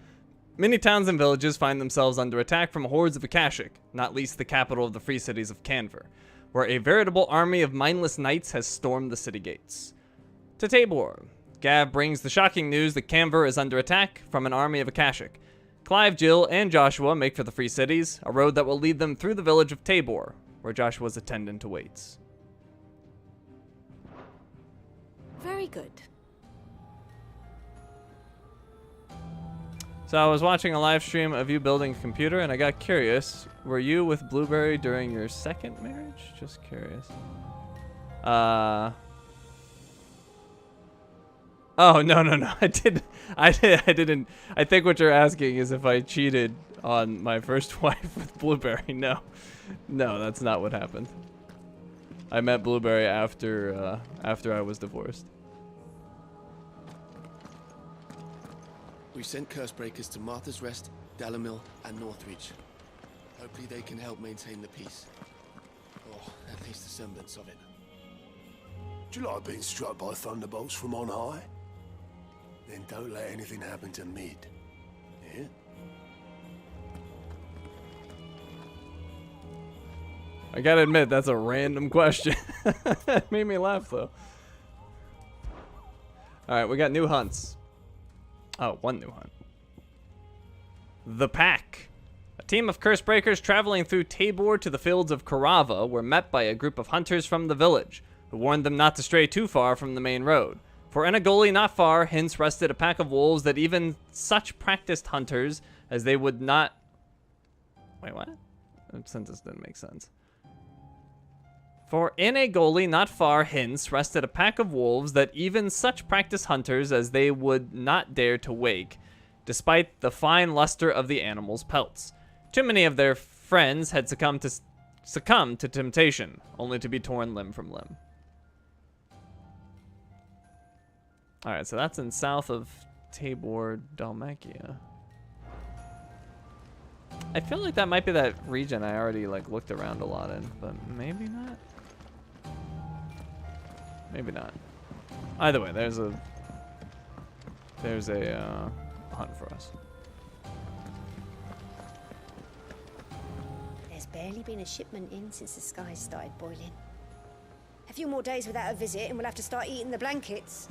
Many towns and villages find themselves under attack from hordes of Akashic, not least the capital of the free cities of Canver, where a veritable army of mindless knights has stormed the city gates. To Tabor, Gav brings the shocking news that Canver is under attack from an army of Akashic. Clive, Jill, and Joshua make for the free cities, a road that will lead them through the village of Tabor, where Joshua's attendant awaits. Very good. So I was watching a live stream of you building a computer, and I got curious. Were you with Blueberry during your second marriage? Just curious. Oh, no. I didn't. I think what you're asking is if I cheated on my first wife with Blueberry. No, that's not what happened. I met Blueberry after I was divorced. We've sent Cursebreakers to Martha's Rest, Dalamil, and Northreach. Hopefully they can help maintain the peace. Or at least a semblance of it. Do you like being struck by thunderbolts from on high? Then don't let anything happen to Mid. Yeah? I gotta admit, that's a random question. It made me laugh, though. Alright, we got new hunts. Oh, one new hunt. The Pack. A team of Cursebreakers traveling through Tabor to the fields of Karava were met by a group of hunters from the village, who warned them not to stray too far from the main road. For in a gully not far, hence rested a pack of wolves that even such practiced hunters as they would not... Wait, what? That sentence didn't make sense. For in a gully not far hence rested a pack of wolves that even such practiced hunters as they would not dare to wake, despite the fine luster of the animals' pelts. Too many of their friends had succumbed to temptation, only to be torn limb from limb. Alright, so that's in south of Tabor, Dalmacia. I feel like that might be that region I already looked around a lot in, but maybe not. Maybe not. Either way, there's a hunt for us. There's barely been a shipment in since the skies started boiling. A few more days without a visit and we'll have to start eating the blankets.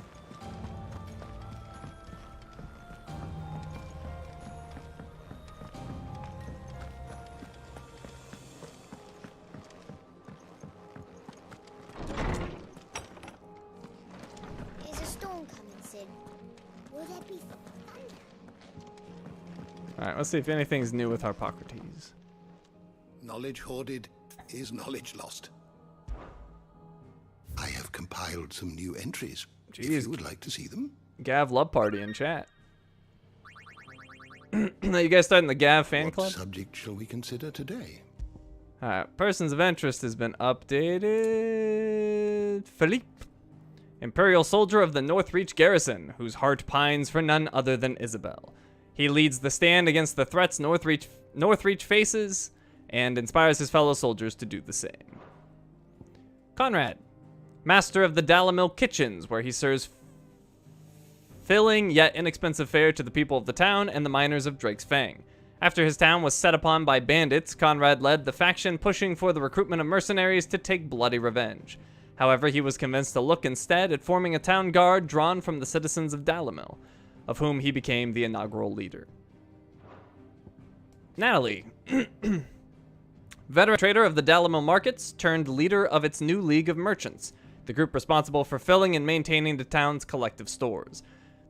Alright, let's see if anything's new with Harpocrates. Knowledge hoarded is knowledge lost. I have compiled some new entries. If you would like to see them. Gav Love Party in chat. You guys starting the Gav fan club? What subject shall we consider today? Alright, persons of interest has been updated. Philippe. Imperial soldier of the Northreach garrison, whose heart pines for none other than Isabel. He leads the stand against the threats Northreach faces and inspires his fellow soldiers to do the same. Conrad, master of the Dalamil kitchens, where he serves fulfilling yet inexpensive fare to the people of the town and the miners of Drake's Fang. After his town was set upon by bandits, Conrad led the faction pushing for the recruitment of mercenaries to take bloody revenge. However, he was convinced to look instead at forming a town guard drawn from the citizens of Dalimil, of whom he became the inaugural leader. Natalie, veteran trader of the Dalimil markets, turned leader of its new League of Merchants, the group responsible for filling and maintaining the town's collective stores.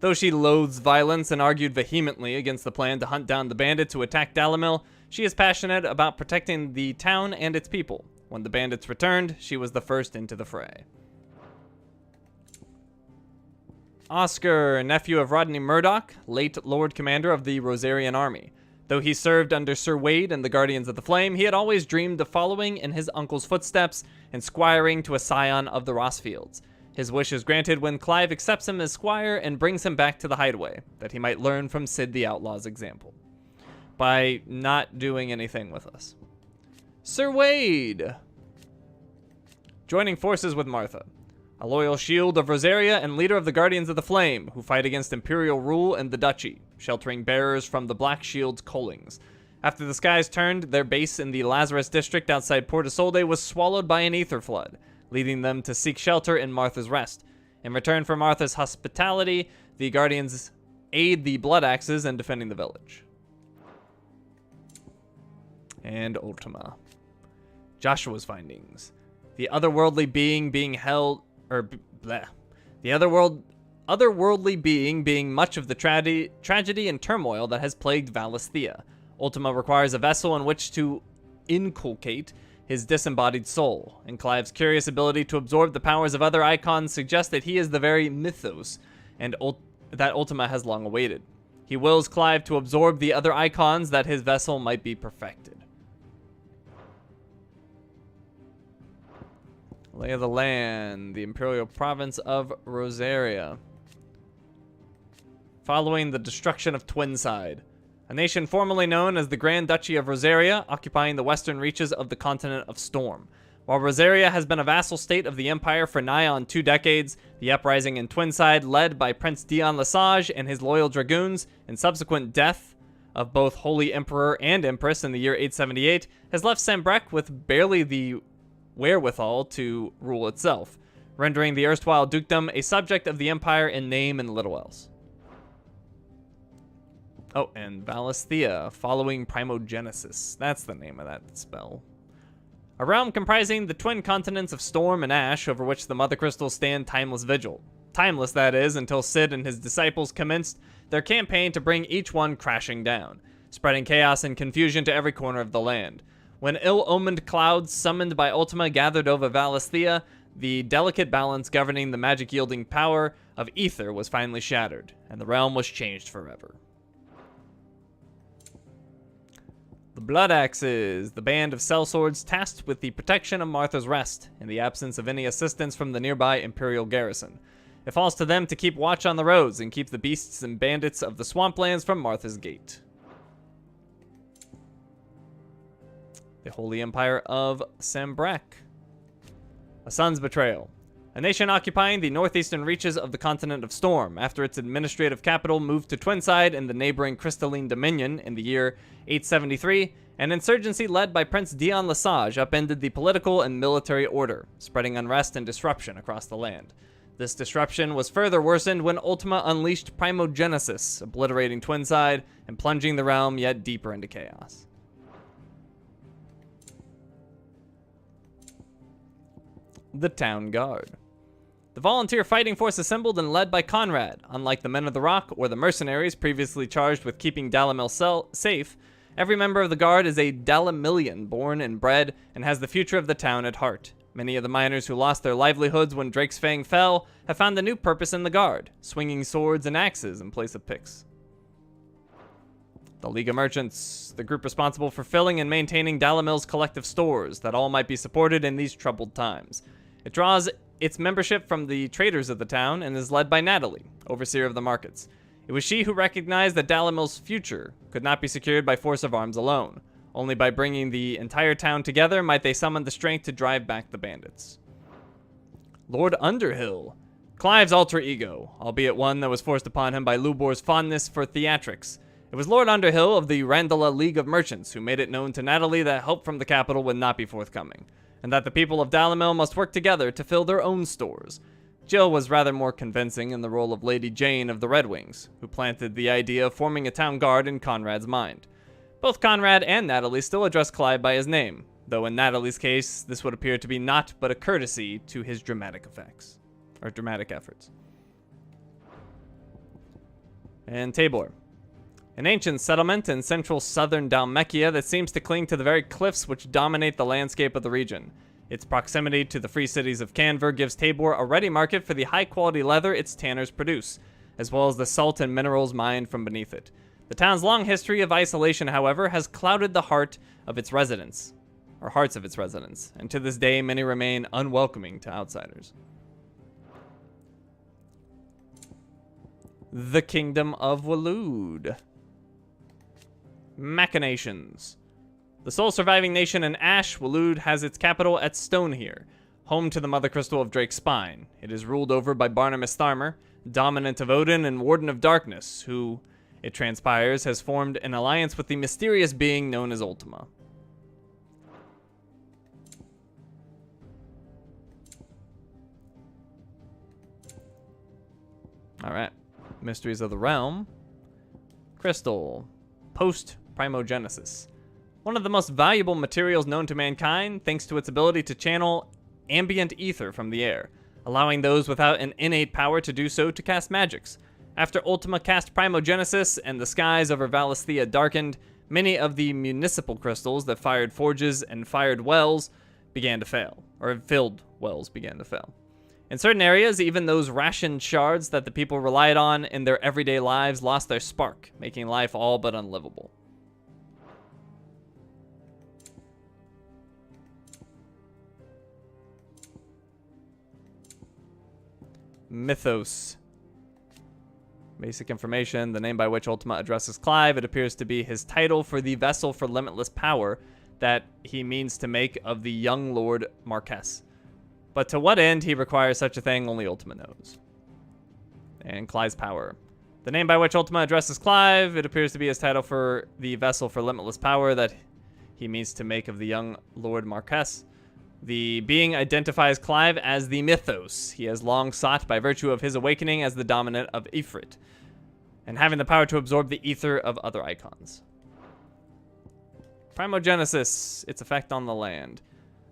Though she loathes violence and argued vehemently against the plan to hunt down the bandits who attacked Dalimil, she is passionate about protecting the town and its people. When the bandits returned, she was the first into the fray. Oscar, nephew of Rodney Murdoch, late Lord Commander of the Rosarian Army. Though he served under Sir Wade and the Guardians of the Flame, he had always dreamed of following in his uncle's footsteps and squiring to a scion of the Rossfields. His wish is granted when Clive accepts him as squire and brings him back to the Hideaway, that he might learn from Sid the Outlaw's example, by not doing anything with us. Sir Wade! Joining forces with Martha, a loyal shield of Rosaria and leader of the Guardians of the Flame, who fight against Imperial rule and the Duchy, sheltering bearers from the Black Shield's Collings. After the skies turned, their base in the Lazarus district outside Port Isolde was swallowed by an ether flood, leading them to seek shelter in Martha's Rest. In return for Martha's hospitality, the Guardians aid the Blood Axes in defending the village. And Ultima. Joshua's findings. The otherworldly being being held, the otherworldly being being much of the tragedy and turmoil that has plagued Valisthea. Ultima requires a vessel in which to inculcate his disembodied soul, and Clive's curious ability to absorb the powers of other icons suggests that he is the very mythos and that Ultima has long awaited. He wills Clive to absorb the other icons that his vessel might be perfected. Lay of the land, the Imperial Province of Rosaria. Following the destruction of Twinside, a nation formerly known as the Grand Duchy of Rosaria, occupying the western reaches of the continent of Storm. While Rosaria has been a vassal state of the Empire for nigh on 2 decades, the uprising in Twinside, led by Prince Dion Lesage and his loyal dragoons, and subsequent death of both Holy Emperor and Empress in the year 878, has left Sambrec with barely the wherewithal to rule itself, rendering the erstwhile dukedom a subject of the Empire in name and little else. Oh, and Valisthea, following Primogenesis. That's the name of that spell. A realm comprising the twin continents of Storm and Ash, over which the Mother Crystals stand timeless vigil. Timeless, that is, until Sid and his disciples commenced their campaign to bring each one crashing down, spreading chaos and confusion to every corner of the land. When ill-omened clouds summoned by Ultima gathered over Valisthea, the delicate balance governing the magic-yielding power of Ether was finally shattered, and the realm was changed forever. The Blood Axes, the band of sellswords tasked with the protection of Martha's Rest, in the absence of any assistance from the nearby Imperial garrison. It falls to them to keep watch on the roads and keep the beasts and bandits of the swamplands from Martha's Gate. The Holy Empire of Sambrec. A son's betrayal. A nation occupying the northeastern reaches of the continent of Storm after its administrative capital moved to Twinside in the neighboring Crystalline Dominion in the year 873, an insurgency led by Prince Dion Lesage upended the political and military order, spreading unrest and disruption across the land. This disruption was further worsened when Ultima unleashed Primogenesis, obliterating Twinside and plunging the realm yet deeper into chaos. The Town Guard. The volunteer fighting force assembled and led by Conrad. Unlike the Men of the Rock or the mercenaries previously charged with keeping Dalimil safe, every member of the Guard is a Dalimilian born and bred and has the future of the town at heart. Many of the miners who lost their livelihoods when Drake's Fang fell have found a new purpose in the Guard, swinging swords and axes in place of picks. The League of Merchants, the group responsible for filling and maintaining Dalimil's collective stores, that all might be supported in these troubled times. It draws its membership from the traders of the town and is led by Natalie, overseer of the markets. It was she who recognized that Dalimil's future could not be secured by force of arms alone. Only by bringing the entire town together might they summon the strength to drive back the bandits. Lord Underhill, Clive's alter ego, albeit one that was forced upon him by Lubor's fondness for theatrics. It was Lord Underhill of the Randala League of Merchants who made it known to Natalie that help from the capital would not be forthcoming, and that the people of Dalimil must work together to fill their own stores. Jill was rather more convincing in the role of Lady Jane of the Red Wings, who planted the idea of forming a town guard in Conrad's mind. Both Conrad and Natalie still address Clive by his name, though in Natalie's case, this would appear to be not but a courtesy to his dramatic efforts. And Tabor. An ancient settlement in central southern Dalmekia that seems to cling to the very cliffs which dominate the landscape of the region. Its proximity to the free cities of Canver gives Tabor a ready market for the high-quality leather its tanners produce, as well as the salt and minerals mined from beneath it. The town's long history of isolation, however, has clouded the hearts of its residents, and to this day many remain unwelcoming to outsiders. The Kingdom of Waloed. Machinations. The sole surviving nation in Ash, Waloed has its capital at Stonehere, home to the Mother Crystal of Drake's Spine. It is ruled over by Barnabas Tharmer, dominant of Odin and Warden of Darkness, who, it transpires, has formed an alliance with the mysterious being known as Ultima. Alright. Mysteries of the Realm. Crystal. Post-primogenesis. One of the most valuable materials known to mankind, thanks to its ability to channel ambient ether from the air, allowing those without an innate power to do so to cast magics. After Ultima cast primogenesis and the skies over Valisthea darkened, many of the municipal crystals that fired forges and fired wells began to fail, or filled wells began to fail. In certain areas, even those rationed shards that the people relied on in their everyday lives lost their spark, making life all but unlivable. Mythos. Basic information, the name by which Ultima addresses Clive. It appears to be his title for the vessel for limitless power that he means to make of the young Lord Marquess. But to what end he requires such a thing, only Ultima knows. And Clive's power. The name by which Ultima addresses Clive, it appears to be his title for the vessel for limitless power that he means to make of the young Lord Marquess. The being identifies Clive as the Mythos he has long sought by virtue of his awakening as the dominant of Ifrit, and having the power to absorb the ether of other icons. Primogenesis, its effect on the land.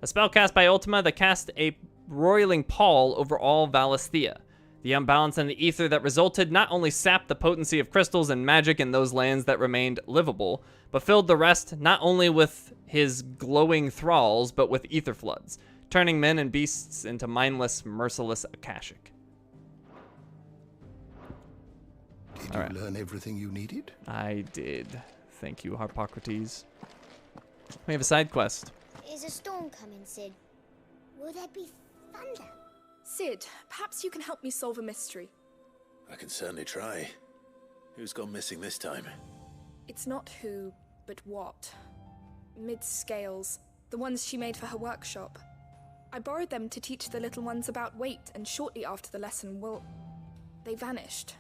A spell cast by Ultima that cast a roiling pall over all Valisthea. The unbalance in the ether that resulted not only sapped the potency of crystals and magic in those lands that remained livable, but filled the rest not only with his glowing thralls, but with ether floods, turning men and beasts into mindless, merciless Akashic. Did you learn everything you needed? I did. Thank you, Harpocrates. We have a side quest. Is a storm coming, Sid? Will there be thunder? Sid, perhaps you can help me solve a mystery. I can certainly try. Who's gone missing this time? It's not who, but what. Mid's scales, the ones she made for her workshop. I borrowed them to teach the little ones about weight, and shortly after the lesson, well, they vanished.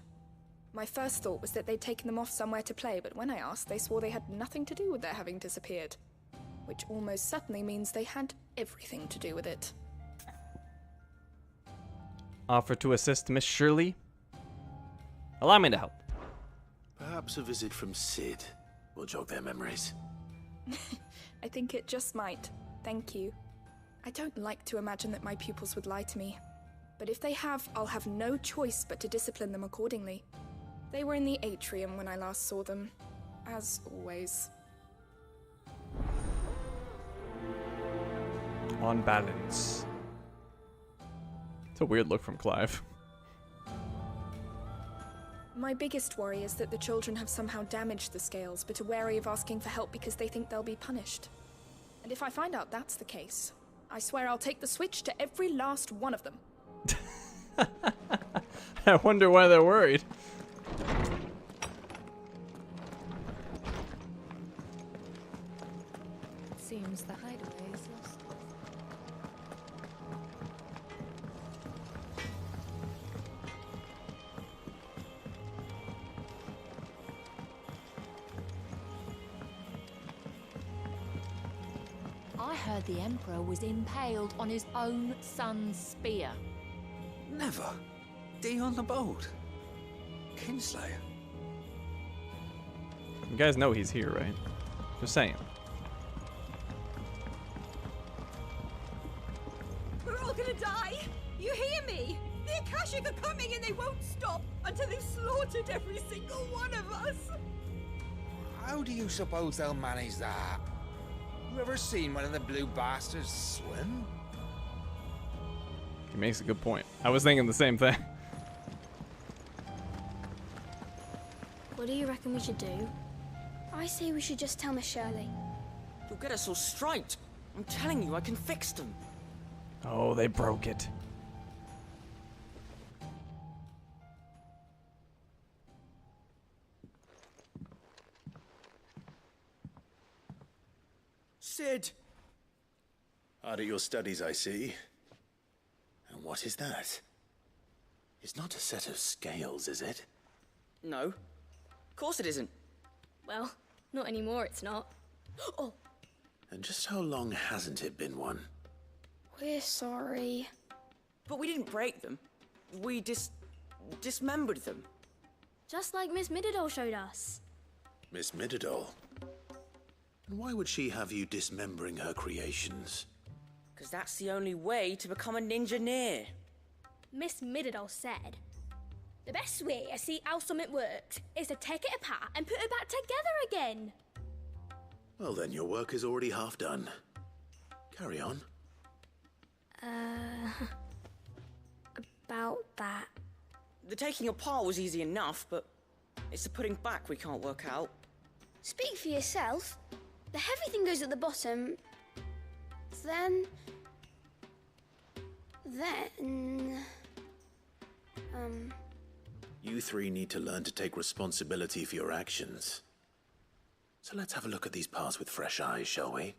My first thought was that they'd taken them off somewhere to play, but when I asked, they swore they had nothing to do with their having disappeared. Which almost certainly means they had everything to do with it. Offer to assist Miss Shirley? Allow me to help. Perhaps a visit from Sid will jog their memories. I think it just might. Thank you. I don't like to imagine that my pupils would lie to me. But if they have, I'll have no choice but to discipline them accordingly. They were in the atrium when I last saw them. As always. On balance. It's a weird look from Clive. My biggest worry is that the children have somehow damaged the scales, but are wary of asking for help because they think they'll be punished. And if I find out that's the case, I swear I'll take the switch to every last one of them. I wonder why they're worried. Seems the hideaway is lost. I heard the Emperor was impaled on his own son's spear. Never. D on the boat. Kinslayer. You guys know he's here, right? Just saying. We're all gonna die! You hear me? The Akashic are coming and they won't stop until they've slaughtered every single one of us! How do you suppose they'll manage that? You ever seen one of the blue bastards swim? He makes a good point. I was thinking the same thing. What do you reckon we should do? I say we should just tell Miss Shirley. You'll get us all striped. I'm telling you, I can fix them. Oh, they broke it. Sid! Hard at your studies, I see. And what is that? It's not a set of scales, is it? No. Of course it isn't. Well, not anymore, it's not. Oh, And just how long hasn't it been one? we're sorry. But we didn't break them. We dismembered them. Just like Miss Mididol showed us. Miss Mididol? And why would she have you dismembering her creations? Because that's the only way to become a ninja-near. Miss Mididol said, the best way to see how something works is to take it apart and put it back together again. Well then, your work is already half done. Carry on. About that. The taking apart was easy enough, but it's the putting back we can't work out. Speak for yourself. The heavy thing goes at the bottom. Then... You three need to learn to take responsibility for your actions. So let's have a look at these parts with fresh eyes, shall we?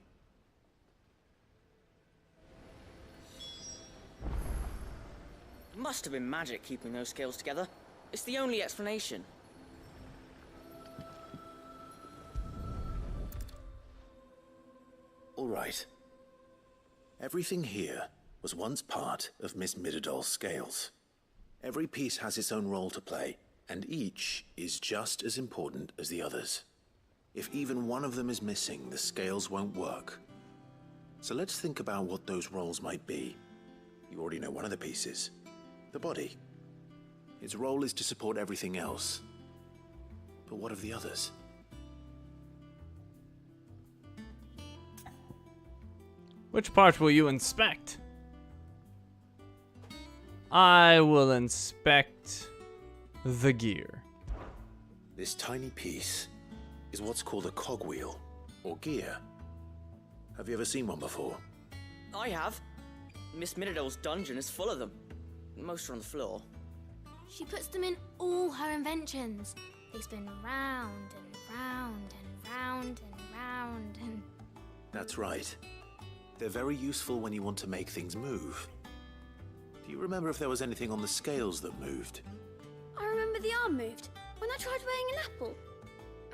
Must have been magic keeping those scales together. It's the only explanation. All right. Everything here was once part of Miss Mididol's scales. Every piece has its own role to play, and each is just as important as the others. If even one of them is missing, the scales won't work. So let's think about what those roles might be. You already know one of the pieces. The body. Its role is to support everything else. But what of the others? Which part will you inspect? I will inspect the gear. This tiny piece is what's called a cogwheel, or gear. Have you ever seen one before? I have. Miss Mididol's dungeon is full of them. Most are on the floor. She puts them in all her inventions. They spin round and round and round and round and... That's right. They're very useful when you want to make things move. Do you remember if there was anything on the scales that moved? I remember the arm moved when I tried weighing an apple.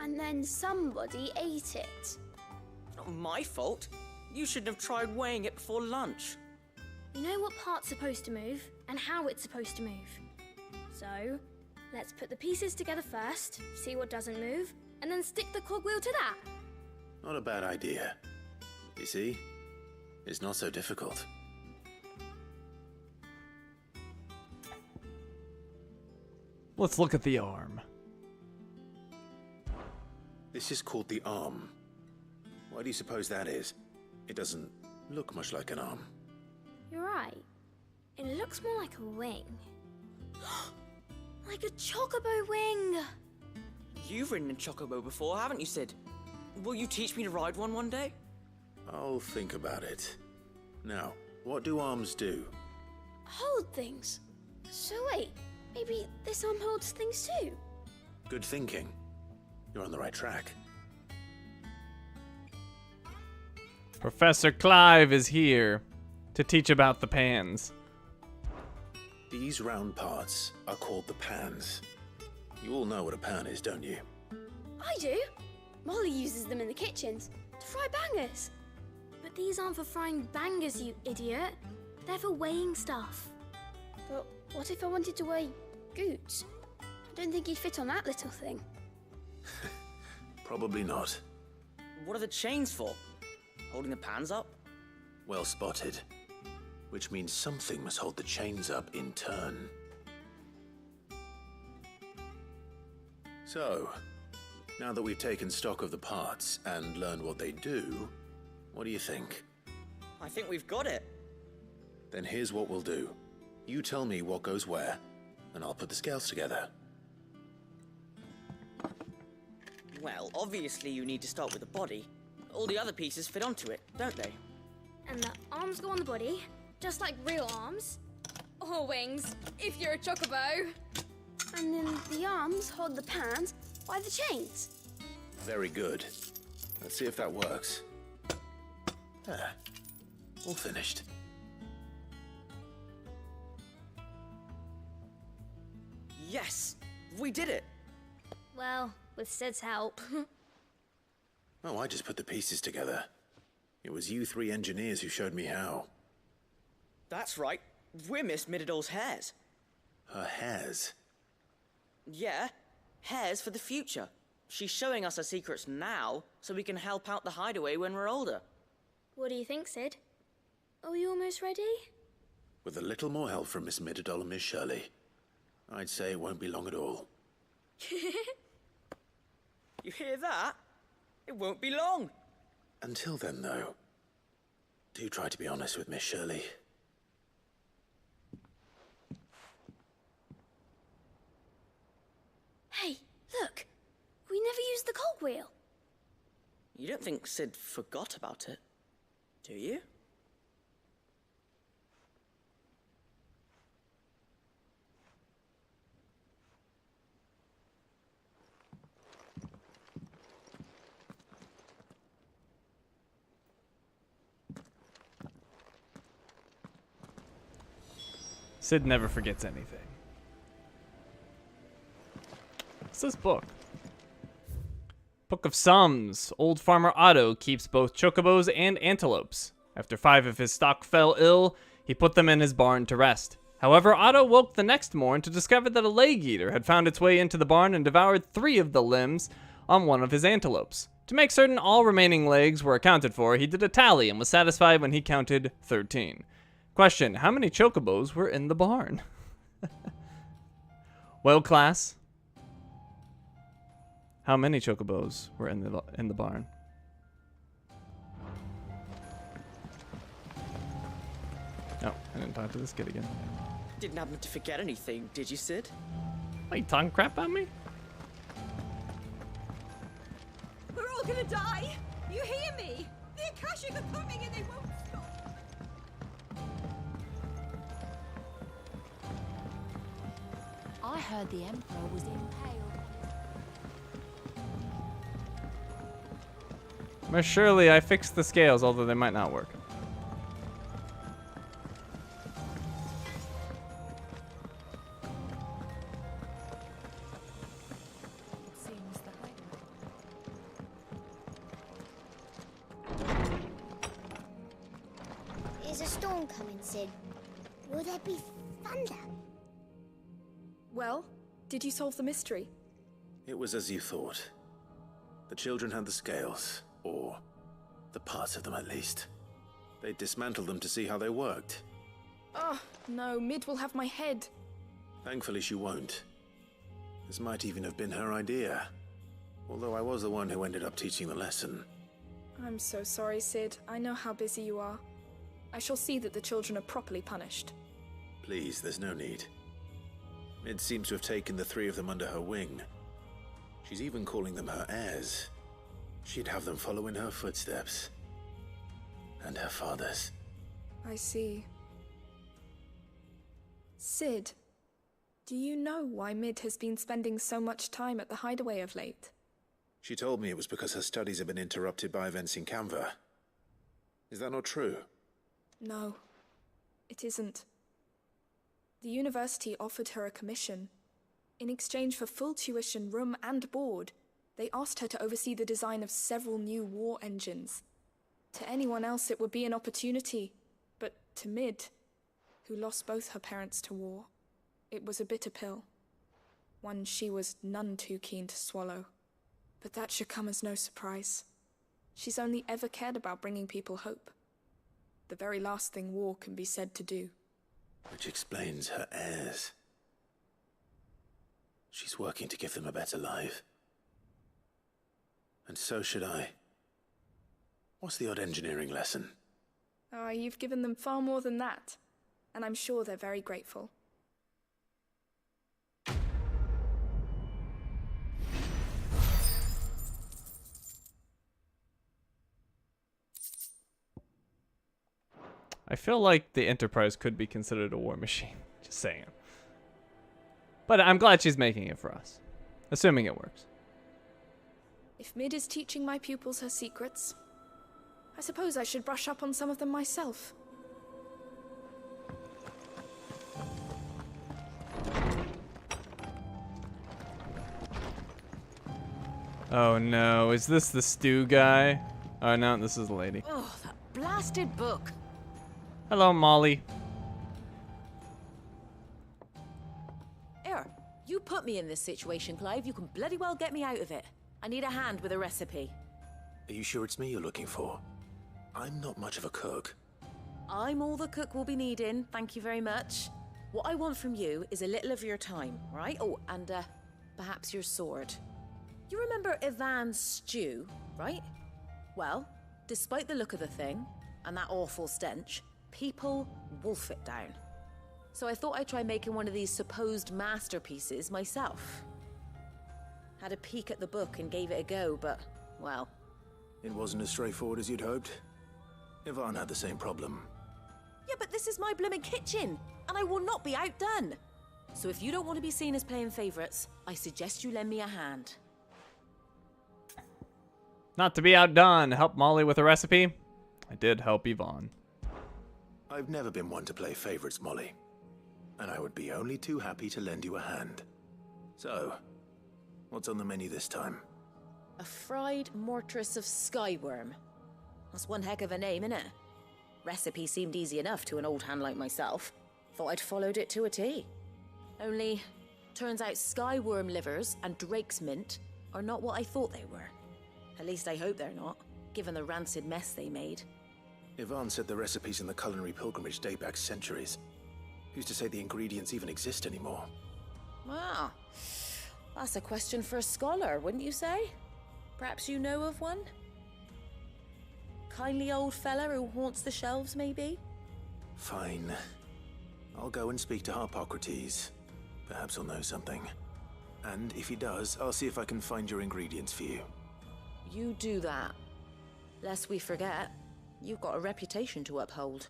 And then somebody ate it. Not my fault. You shouldn't have tried weighing it before lunch. You know what part's supposed to move and how it's supposed to move. So, let's put the pieces together first, see what doesn't move, and then stick the cogwheel to that. Not a bad idea. You see? It's not so difficult. Let's look at the arm. This is called the arm. Why do you suppose that is? It doesn't look much like an arm. You're right. It looks more like a wing. Like a chocobo wing! You've ridden a chocobo before, haven't you, Sid? Will you teach me to ride one day? I'll think about it. Now, what do arms do? Hold things. So wait, maybe this arm holds things too? Good thinking. You're on the right track. Professor Clive is here to teach about the pans. These round parts are called the pans. You all know what a pan is, don't you? I do. Molly uses them in the kitchens to fry bangers. But these aren't for frying bangers, you idiot. They're for weighing stuff. But what if I wanted to weigh goods? I don't think he'd fit on that little thing. Probably not. What are the chains for? Holding the pans up? Well spotted. Which means something must hold the chains up in turn. So, now that we've taken stock of the parts and learned what they do, what do you think? I think we've got it. Then here's what we'll do. You tell me what goes where, and I'll put the scales together. Well, obviously you need to start with the body. All the other pieces fit onto it, don't they? And the arms go on the body, just like real arms. Or wings, if you're a chocobo. And then the arms hold the pans by the chains. Very good. Let's see if that works. There. All finished. Yes! We did it! Well, with Sid's help. Oh, I just put the pieces together. It was you three engineers who showed me how. That's right. We're Miss Midadol's hairs. Her hairs? Yeah, hairs for the future. She's showing us her secrets now, so we can help out the hideaway when we're older. What do you think, Sid? Are we almost ready? With a little more help from Miss Midadol and Miss Shirley, I'd say it won't be long at all. You hear that? It won't be long. Until then, though, do try to be honest with Miss Shirley. Hey, look! We never used the cogwheel. You don't think Sid forgot about it, do you? Sid never forgets anything. What's this book? Book of Sums. Old farmer Otto keeps both chocobos and antelopes. After 5 of his stock fell ill, he put them in his barn to rest. However, Otto woke the next morn to discover that a leg eater had found its way into the barn and devoured 3 of the limbs on one of his antelopes. To make certain all remaining legs were accounted for, he did a tally and was satisfied when he counted 13. Question, how many chocobos were in the barn? Well, class, how many chocobos were in the barn? Oh, I didn't talk to this kid again. Didn't happen to forget anything, did you, Sid? Are you talking crap about me? We're all gonna die! You hear me? The Akashic are coming and they won't stop! I heard the Emperor was impaled. Miss Shirley, I fixed the scales, although they might not work. Is a storm coming, Sid? Will there be thunder? Well, did you solve the mystery? It was as you thought. The children had the scales, or the parts of them at least. They dismantled them to see how they worked. Oh, no, Mid will have my head. Thankfully she won't. This might even have been her idea. Although I was the one who ended up teaching the lesson. I'm so sorry, Sid. I know how busy you are. I shall see that the children are properly punished. Please, there's no need. Mid seems to have taken the 3 of them under her wing. She's even calling them her heirs. She'd have them follow in her footsteps. And her father's. I see. Sid, do you know why Mid has been spending so much time at the hideaway of late? She told me it was because her studies have been interrupted by events in Canva. Is that not true? No, it isn't. The university offered her a commission. In exchange for full tuition, room and board, they asked her to oversee the design of several new war engines. To anyone else, it would be an opportunity. But to Mid, who lost both her parents to war, it was a bitter pill. One she was none too keen to swallow. But that should come as no surprise. She's only ever cared about bringing people hope. The very last thing war can be said to do. Which explains her heirs. She's working to give them a better life. And so should I. What's the odd engineering lesson? Ah, you've given them far more than that. And I'm sure they're very grateful. I feel like the Enterprise could be considered a war machine. Just saying. But I'm glad she's making it for us. Assuming it works. If Mid is teaching my pupils her secrets, I suppose I should brush up on some of them myself. Oh no, is this the stew guy? Oh no, this is the lady. Oh, that blasted book. Hello, Molly. Here, you put me in this situation, Clive. You can bloody well get me out of it. I need a hand with a recipe. Are you sure it's me you're looking for? I'm not much of a cook. I'm all the cook will be needing, thank you very much. What I want from you is a little of your time, right? Oh, and perhaps your sword. You remember Ivan's stew, right? Well, despite the look of the thing, and that awful stench, people wolf it down. So I thought I'd try making one of these supposed masterpieces myself. Had a peek at the book and gave it a go, but, well... It wasn't as straightforward as you'd hoped. Ivan had the same problem. Yeah, but this is my blooming kitchen, and I will not be outdone. So if you don't want to be seen as playing favorites, I suggest you lend me a hand. Not to be outdone, help Molly with a recipe. I did help Yvonne. I've never been one to play favorites, Molly. And I would be only too happy to lend you a hand. So, what's on the menu this time? A fried mortress of skyworm. That's one heck of a name, innit? Recipe seemed easy enough to an old hand like myself. Thought I'd followed it to a T. Only, turns out skyworm livers and drake's mint are not what I thought they were. At least I hope they're not, given the rancid mess they made. Ivan said the recipes in the culinary pilgrimage date back centuries. Who's to say the ingredients even exist anymore? Ah, that's a question for a scholar, wouldn't you say? Perhaps you know of one? Kindly old fella who haunts the shelves, maybe? Fine. I'll go and speak to Harpocrates. Perhaps he'll know something. And if he does, I'll see if I can find your ingredients for you. You do that. Lest we forget, you've got a reputation to uphold.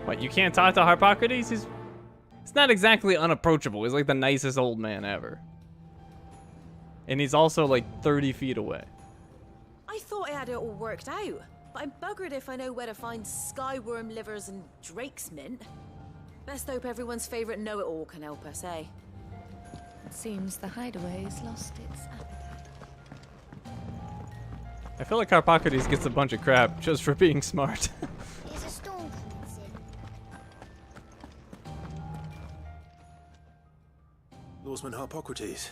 What, you can't talk to Harpocrates? He's not exactly unapproachable. He's like the nicest old man ever. And he's also like 30 feet away. I thought I had it all worked out, but I'm buggered if I know where to find skyworm livers and drake's mint. Best hope everyone's favorite know-it-all can help us, eh? It seems the hideaway's lost its appetite. I feel like Harpocrates gets a bunch of crap just for being smart. There's a storm coming, Sid. Lawsman Harpocrates.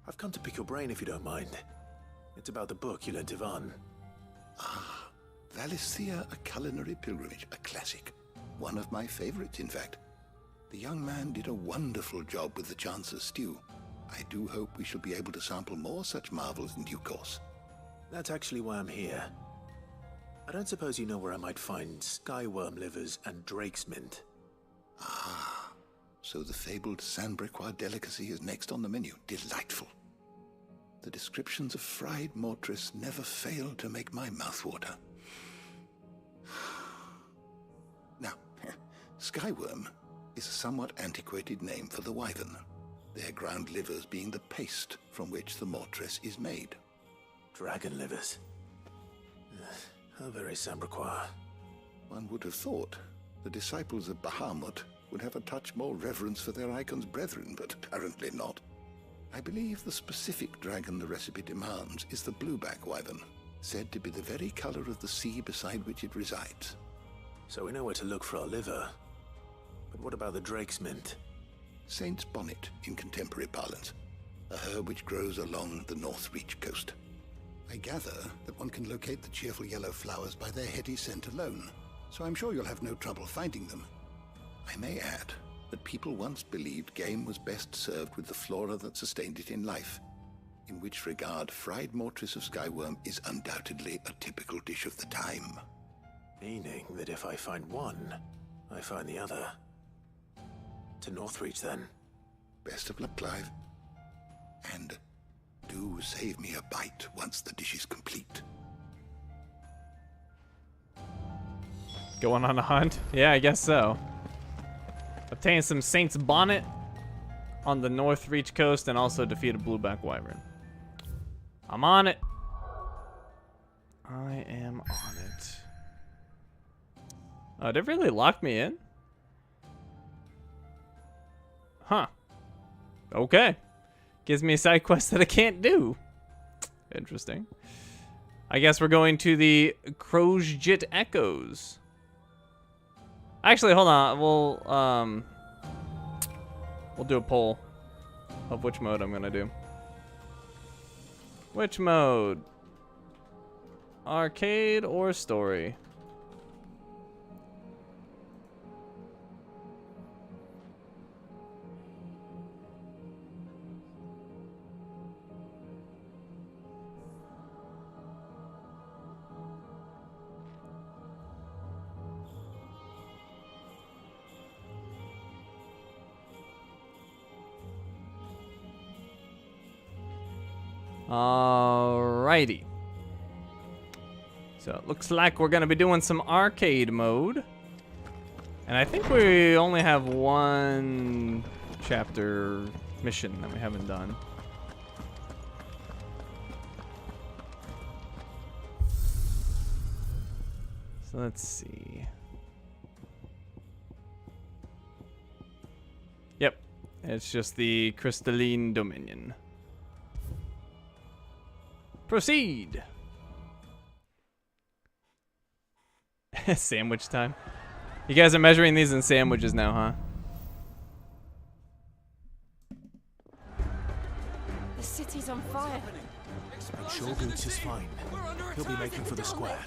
I've come to pick your brain if you don't mind. It's about the book you lent Ivan. Ah, Valisthea, a culinary pilgrimage, a classic. One of my favorites, in fact. The young man did a wonderful job with the Chance's stew. I do hope we shall be able to sample more such marvels in due course. That's actually why I'm here. I don't suppose you know where I might find skyworm livers and drake's mint. Ah, so the fabled Sandbrequois delicacy is next on the menu. Delightful. The descriptions of fried mortress never fail to make my mouth water. Now, skyworm is a somewhat antiquated name for the wyvern, their ground livers being the paste from which the mortress is made. Dragon livers. How very Sandbrequois. One would have thought the disciples of Bahamut would have a touch more reverence for their icon's brethren, but apparently not. I believe the specific dragon the recipe demands is the blueback wyvern, said to be the very color of the sea beside which it resides. So we know where to look for our liver. But what about the drake's mint? Saint's bonnet in contemporary parlance, a herb which grows along the Northreach coast. I gather that one can locate the cheerful yellow flowers by their heady scent alone, so I'm sure you'll have no trouble finding them. I may add that people once believed game was best served with the flora that sustained it in life, in which regard fried mortress of skyworm is undoubtedly a typical dish of the time. Meaning that if I find one, I find the other. To Northreach, then. Best of luck, Clive. And do save me a bite once the dish is complete. Going on a hunt? Yeah, I guess so. Obtain some Saint's Bonnet on the Northreach coast and also defeat a blueback wyvern. I'm on it. I am on it. Oh, did it really lock me in? Huh. Okay. Gives me a side quest that I can't do. Interesting. I guess we're going to the Crojit Echoes. Actually, hold on. We'll do a poll of which mode I'm gonna do. Which mode? Arcade or story? Alrighty. So it looks like we're gonna be doing some arcade mode. And I think we only have one chapter mission that we haven't done. So let's see. Yep. It's just the Crystalline Dominion. Proceed. Sandwich time. You guys are measuring these in sandwiches now, huh? The city's on fire. I'm sure Goots is fine. He'll be making for the square.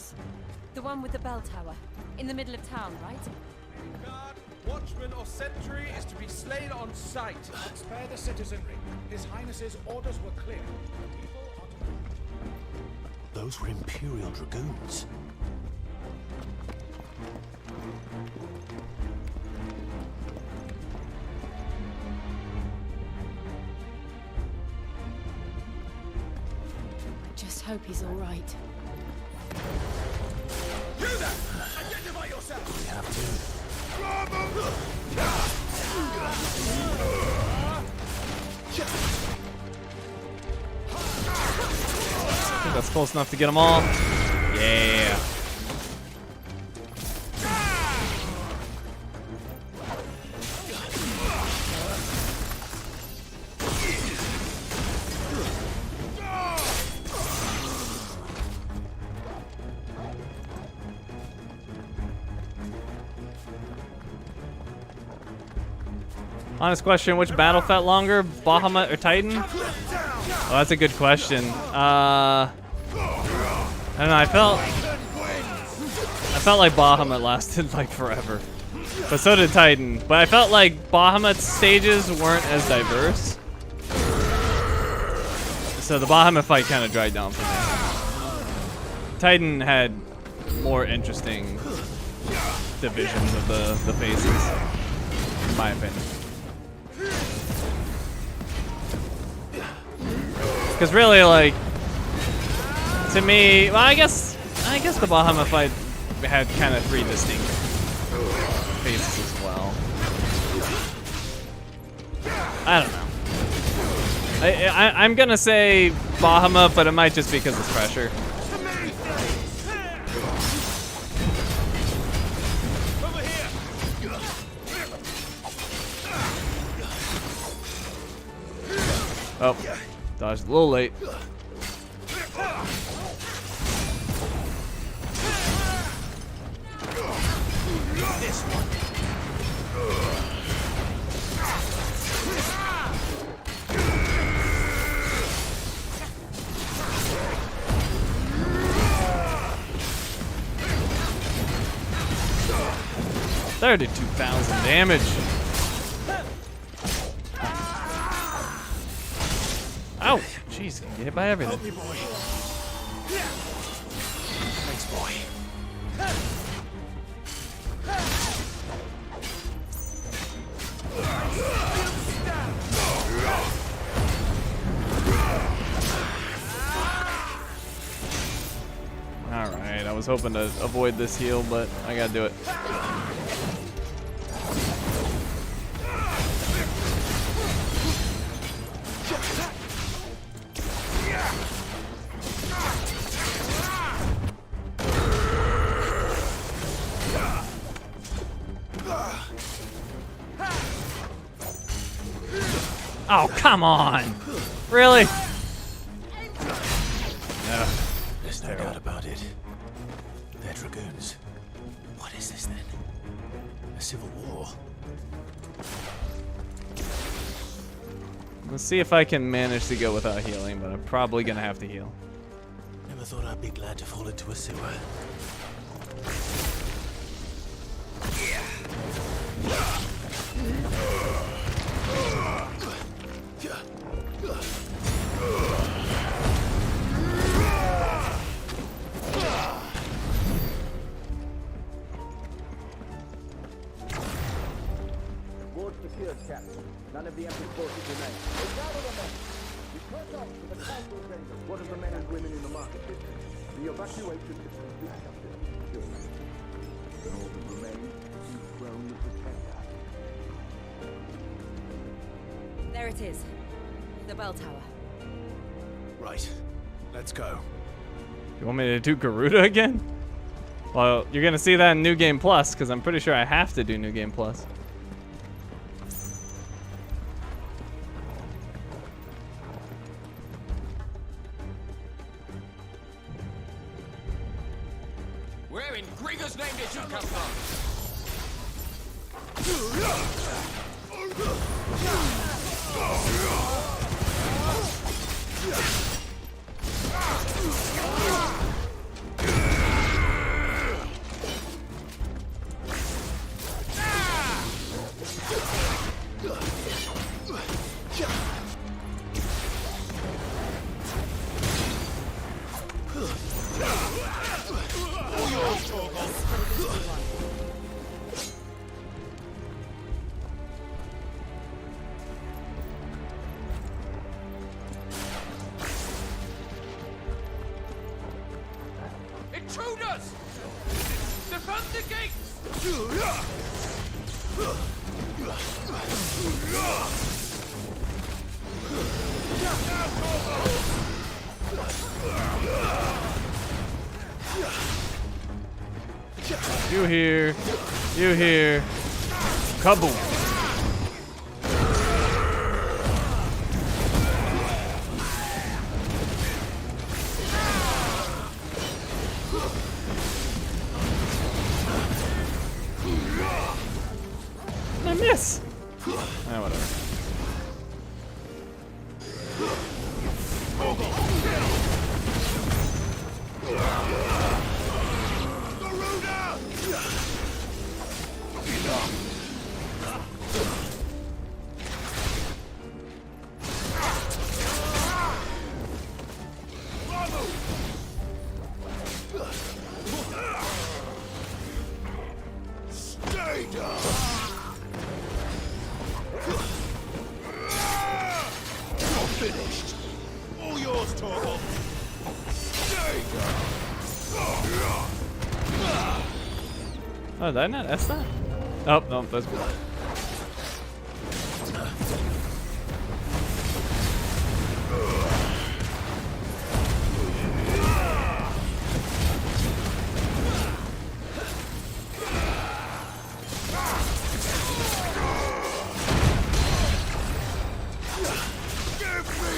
The one with the bell tower. In the middle of town, right? Guard, watchman or sentry is to be slain on sight. Spare the citizenry. His Highness's orders were clear. Those were Imperial Dragoons. Just hope he's all right. Do that! Identify yourself! We have to. I think that's close enough to get them all. Yeah. Honest question, which battle felt longer, Bahamut or Titan? Oh, that's a good question. I don't know, I felt like Bahamut lasted like forever. But so did Titan. But I felt like Bahamut's stages weren't as diverse. So the Bahamut fight kind of dried down for me. Titan had more interesting divisions of the phases, in my opinion. Because really, like, to me, well, I guess the Bahamut fight had kind of 3 distinct phases as well. I don't know. I'm gonna say Bahamut, but it might just be because it's fresher. Oh, dodged a little late. This one. $32,000 damage. Ow! Jeez, get hit by everything. Help me, boy. Thanks, boy. Alright, I was hoping to avoid this heal, but I gotta do it. Oh, come on! Really? No. There's no doubt about it. They're dragoons. What is this then? A civil war? Let's see if I can manage to go without healing, but I'm probably gonna have to heal. Never thought I'd be glad to fall into a sewer. Board secured, Captain. None of the empty forces remain. Gather the men. We cut off to the council chamber. What of the men and women in the market district? The evacuation is complete. Then all that remains is the throne of the Templar. There it is. The bell tower. Right. Let's go. You want me to do Garuda again? Well, you're gonna see that in New Game Plus, because I'm pretty sure I have to do New Game Plus. Where in Grieger's name did you come from? Intruders! Defend the gates! You here. You here. Kaboom. I miss. Ah, whatever. Stay down. You're finished. All yours, Tabor. Stay down. Oh, did I not S that? Oh, no, that's good. Give me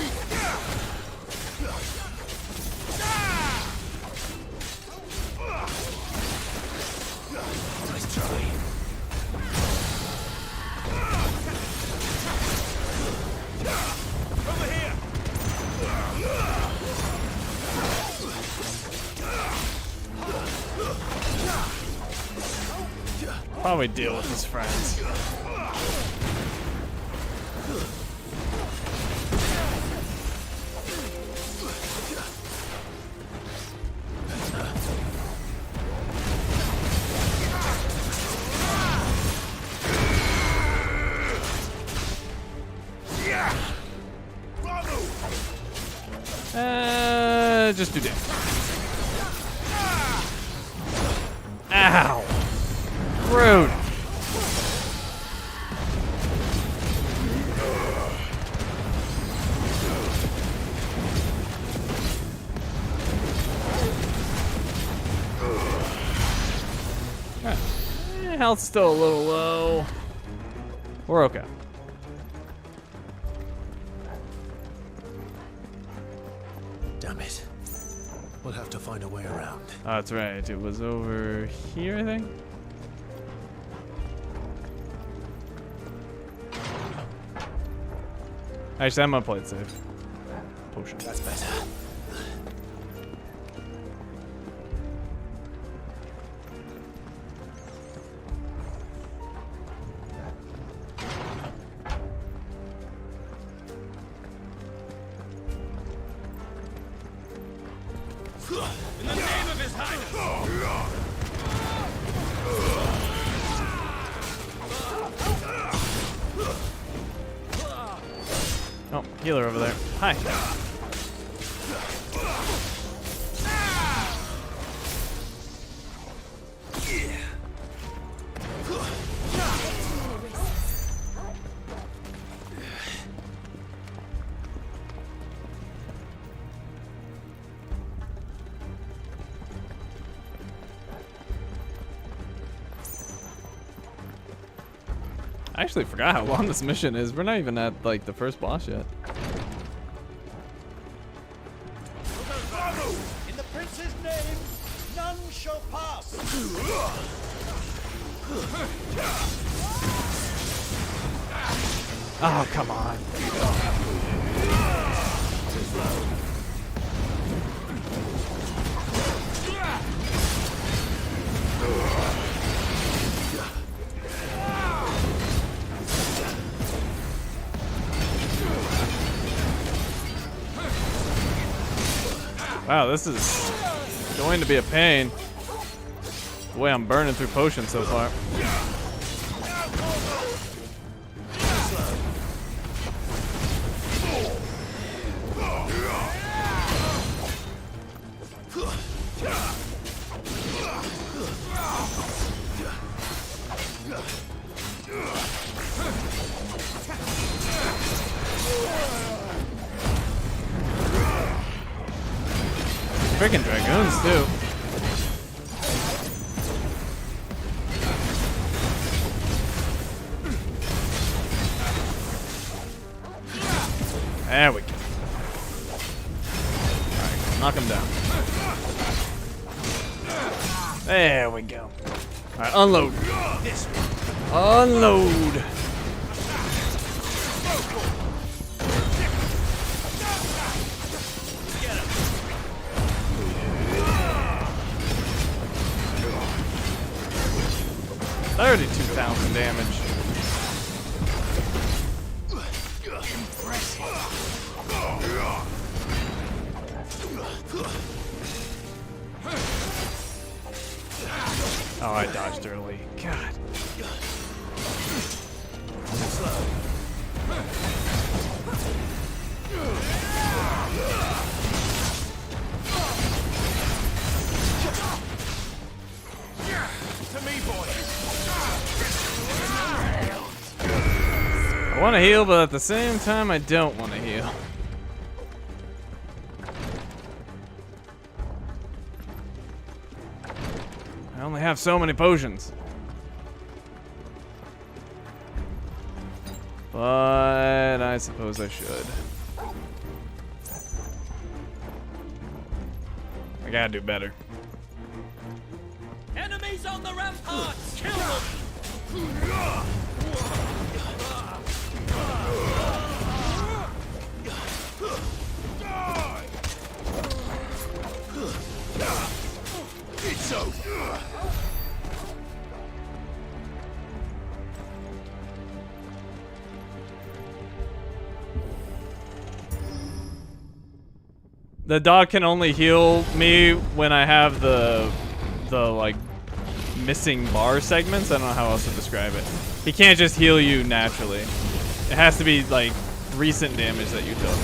Probably deal with his friends. Just do damage. Ow! Rude. Health's still a little low. We're okay. Damn it. We'll have to find a way around. Oh, that's right. It was over here, I think. Actually, I'm gonna play it safe. Potion. That's better. In the name of His Highness! Oh, healer over there. Hi. I actually forgot how long this mission is. We're not even at like the first boss yet. In the prince's name, none shall pass. Oh, come on. Wow, this is going to be a pain. The way I'm burning through potions so far. Freaking dragoons too. There we go. Alright, knock him down. There we go. Alright, unload. Unload. $32,000 damage. Oh, I dodged early. God. To me, boys. I want to heal, but at the same time, I don't want to heal. I only have so many potions. But I suppose I should. I gotta do better. Enemies on the ramparts! Kill them! The dog can only heal me when I have the like missing bar segments. I don't know how else to describe it. He can't just heal you naturally. It has to be like recent damage that you took.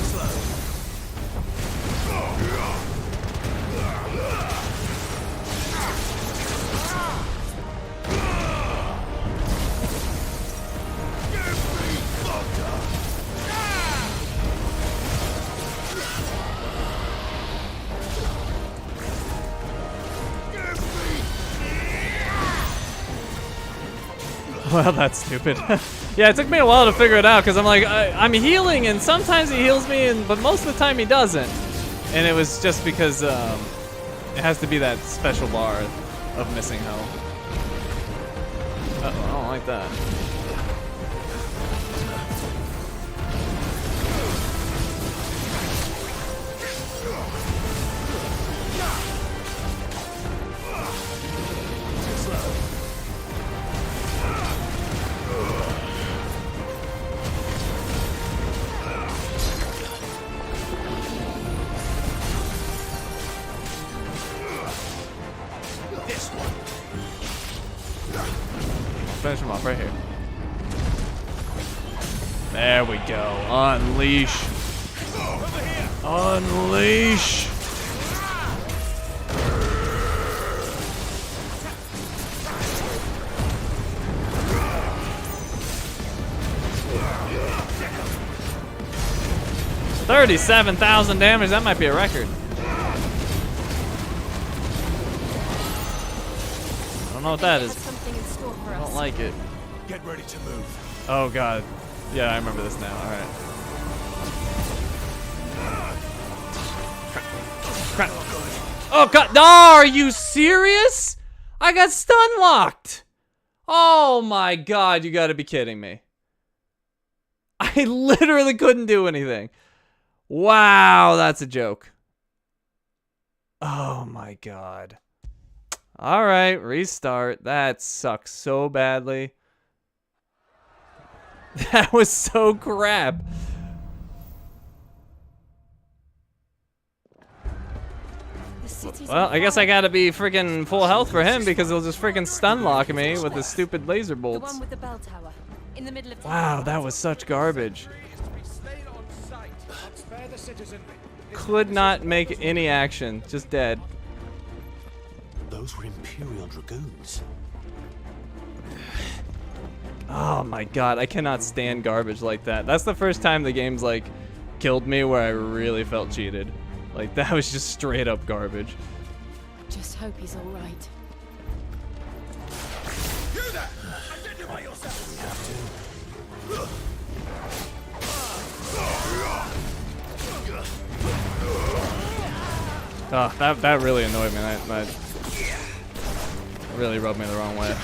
Well, that's stupid. Yeah, it took me a while to figure it out because I'm like, I'm healing and sometimes he heals me, but most of the time he doesn't. And it was just because it has to be that special bar of missing health. Uh-oh, I don't like that. Finish him off right here. There we go. Unleash. Unleash. $37,000 damage. That might be a record. I don't know what that is. I don't like it. Get ready to move. Oh god. Yeah, I remember this now. Alright. Crap. Oh god. No, are you serious? I got stun locked. Oh my god, you gotta be kidding me. I literally couldn't do anything. Wow, that's a joke. Oh my god. Alright, restart. That sucks so badly. That was so crap. Well, I guess I gotta be freaking full health for him because he'll just freaking stun lock me with his stupid laser bolts. The one with the bell tower, in the middle of town. Wow, that was such garbage. Could not make any action. Just dead. Those were Imperial Dragoons. Oh my god, I cannot stand garbage like that. That's the first time the game's like killed me where I really felt cheated. Like that was just straight up garbage. Just hope he's all right. You there! Identify yourself! Oh, that really annoyed me. That really rubbed me the wrong way.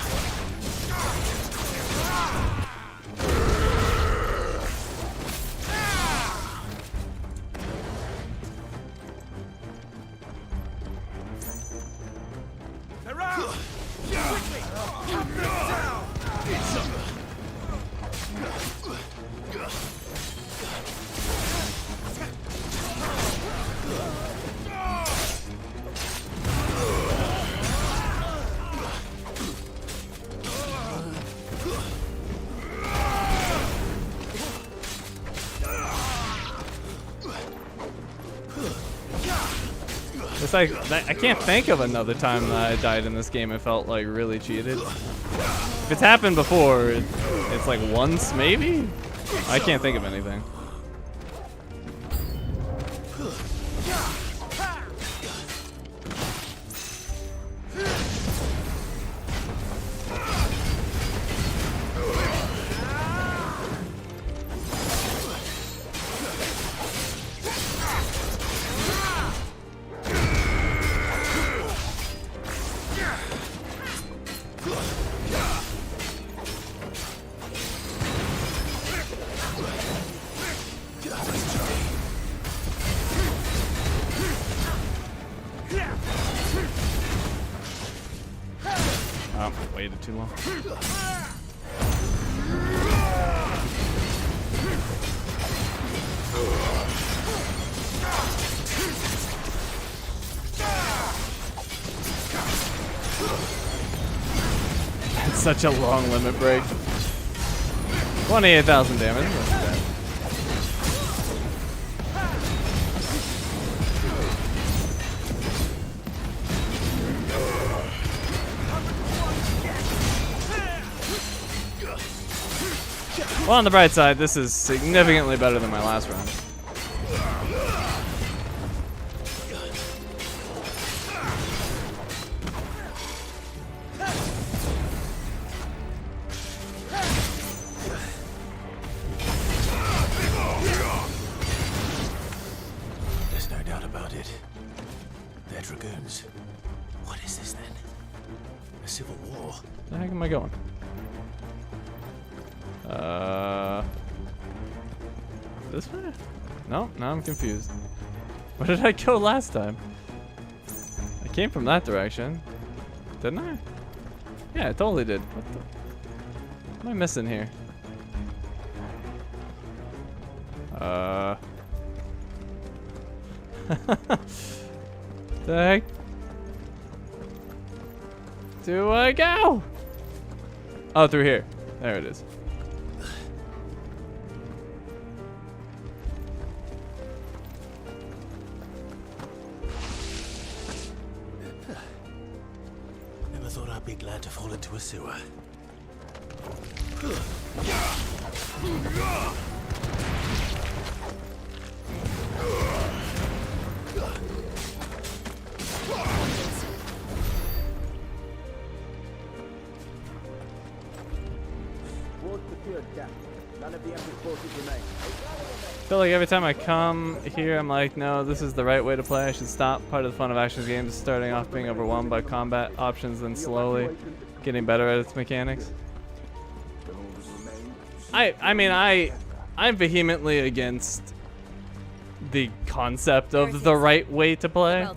It's like, I can't think of another time that I died in this game and felt like really cheated. If it's happened before, it's like once maybe? I can't think of anything. Oh, waited too long. It's such a long limit break. 28,000 damage. That's bad. Well, on the bright side, this is significantly better than my last round. There's no doubt about it. They're dragoons. What is this then? A civil war? Where the heck am I going? This way? No, now I'm confused. Where did I go last time? I came from that direction. Didn't I? Yeah, I totally did. What am I missing here? The heck do I go? Oh, through here. There it is. Never thought I'd be glad to fall into a sewer. None of the Emperor's forces remain. I feel like every time I come here, I'm like, no, this is the right way to play. I should stop. Part of the fun of action games is starting off being overwhelmed by combat options, then slowly getting better at its mechanics. I'm vehemently against the concept of the right way to play.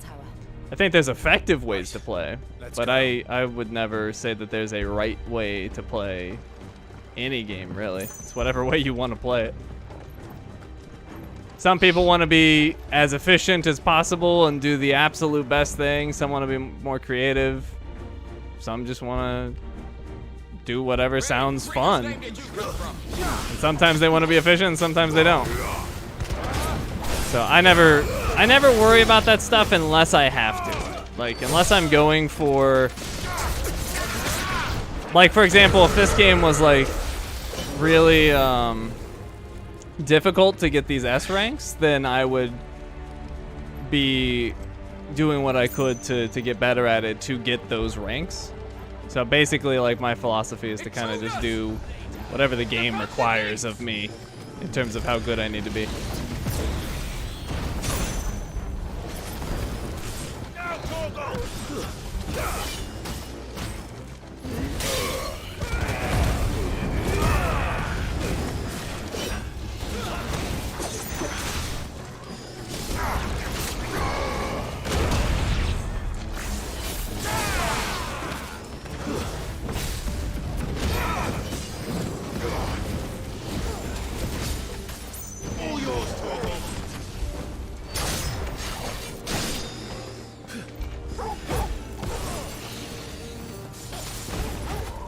I think there's effective ways to play, but I would never say that there's a right way to play any game, really. It's whatever way you want to play it. Some people want to be as efficient as possible and do the absolute best thing. Some want to be more creative. Some just want to do whatever sounds fun. And sometimes they want to be efficient and sometimes they don't. So I never worry about that stuff unless I have to. Like, unless I'm going for, like, for example, if this game was like really difficult to get these S ranks, then I would be doing what I could to get better at it to get those ranks. So basically, like, my philosophy is to kind of just do whatever the game requires of me in terms of how good I need to be.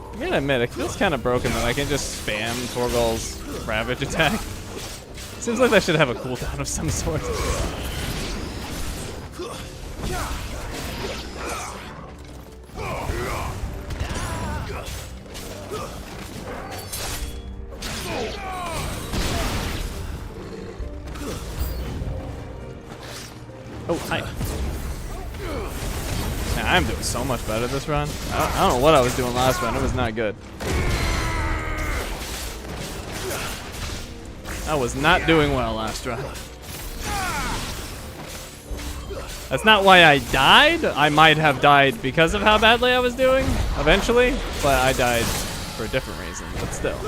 I gotta admit, it feels kind of broken that I can just spam Torgal's Ravage attack. Seems like that should have a cooldown of some sort. Oh, hi. Man, I'm doing so much better this run. I don't know what I was doing last run. It was not good. I was not doing well last run. That's not why I died. I might have died because of how badly I was doing eventually, but I died for a different reason, but still.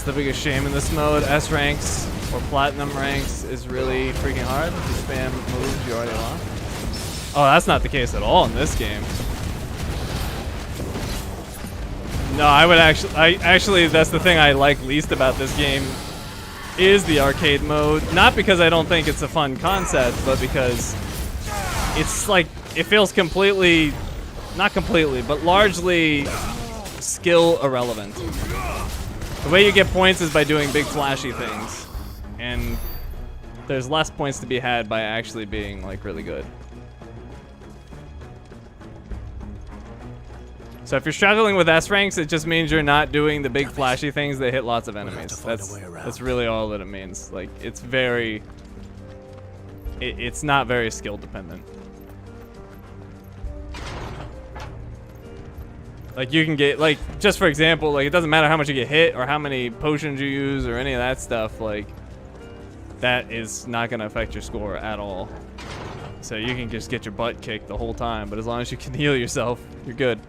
the biggest shame in this mode. S ranks or platinum ranks is really freaking hard. If you spam moves, you already lost. Oh, that's not the case at all in this game. No, actually that's the thing I like least about this game is the arcade mode. Not because I don't think it's a fun concept, but because it's like, it feels completely, not completely, but largely skill irrelevant. The way you get points is by doing big flashy things. And there's less points to be had by actually being like really good. So if you're struggling with S ranks, it just means you're not doing the big flashy things that hit lots of enemies. That's really all that it means. Like, it's very, it's not very skill dependent. Like, you can get, like, just for example, like, it doesn't matter how much you get hit or how many potions you use or any of that stuff. Like, that is not going to affect your score at all. So you can just get your butt kicked the whole time, but as long as you can heal yourself, you're good.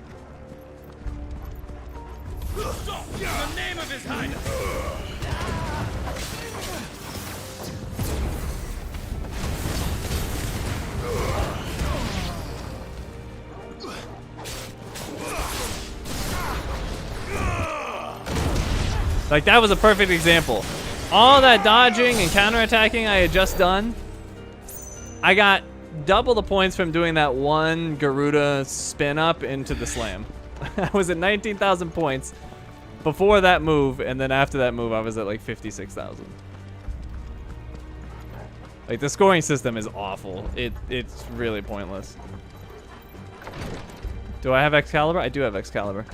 Stop! In the name of His Highness! Like, that was a perfect example. All that dodging and counterattacking I had just done, I got double the points from doing that one Garuda spin up into the slam. I was at 19,000 points before that move, and then after that move I was at like 56,000. Like, the scoring system is awful. It's really pointless. Do I have Excalibur? I do have Excalibur.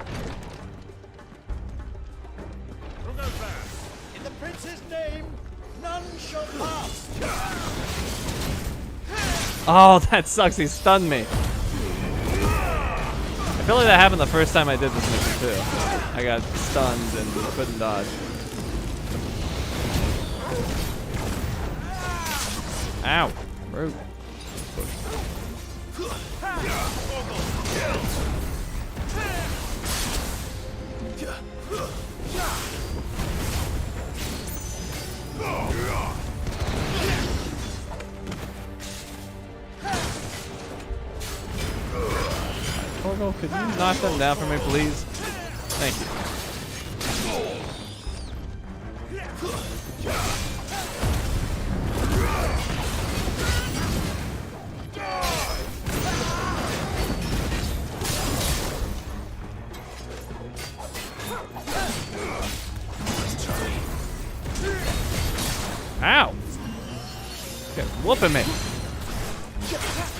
In the prince's name, none shall pass. Oh, that sucks. He stunned me. I feel like that happened the first time I did this mission too. I got stunned and couldn't dodge. Ow. Rude. Torgo, could you knock them down for me, please? Thank you. Ow! Okay, whooping me.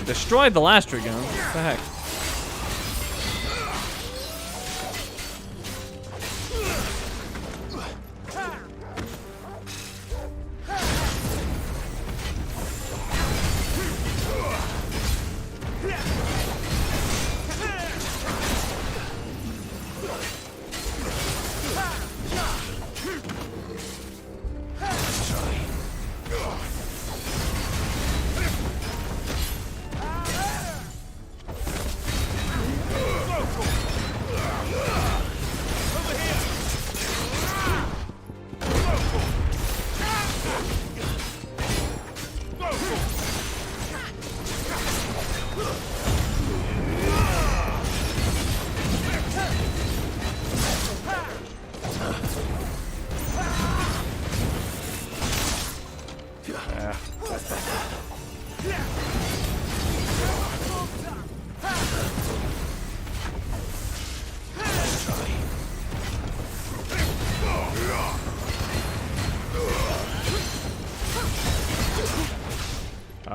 Destroyed the last Dragoon. What the heck?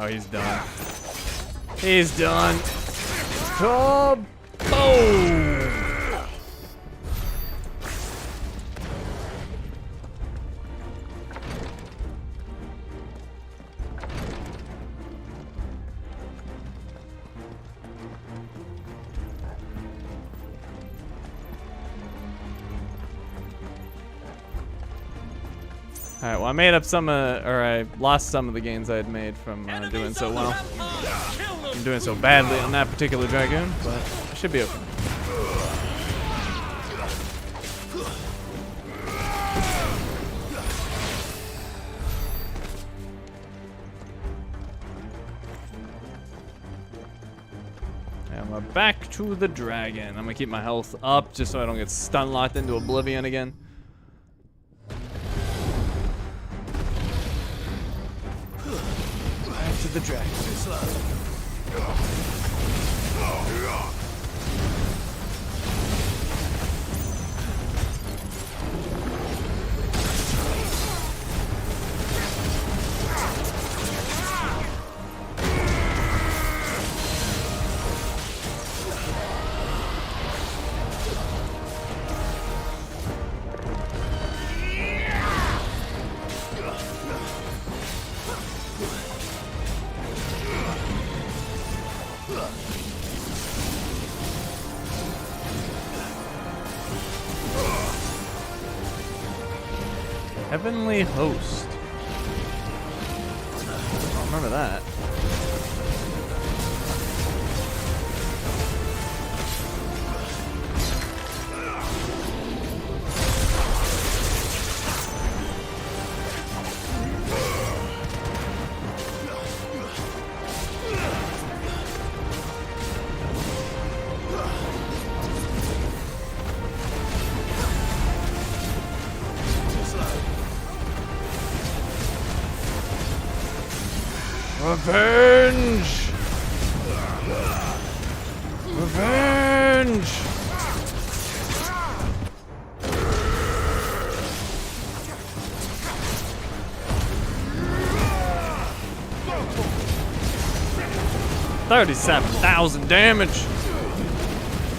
Oh, he's done. He's done. Boom! Alright, well, I made up some, or I lost some of the gains I had made from doing so well. I'm doing so badly on that particular Dragoon, but I should be okay. And we're back to the dragon. I'm gonna keep my health up just so I don't get stun locked into oblivion again. Back to the dragon. Heavenly Host. I don't remember that. Revenge! Revenge! $37,000 damage!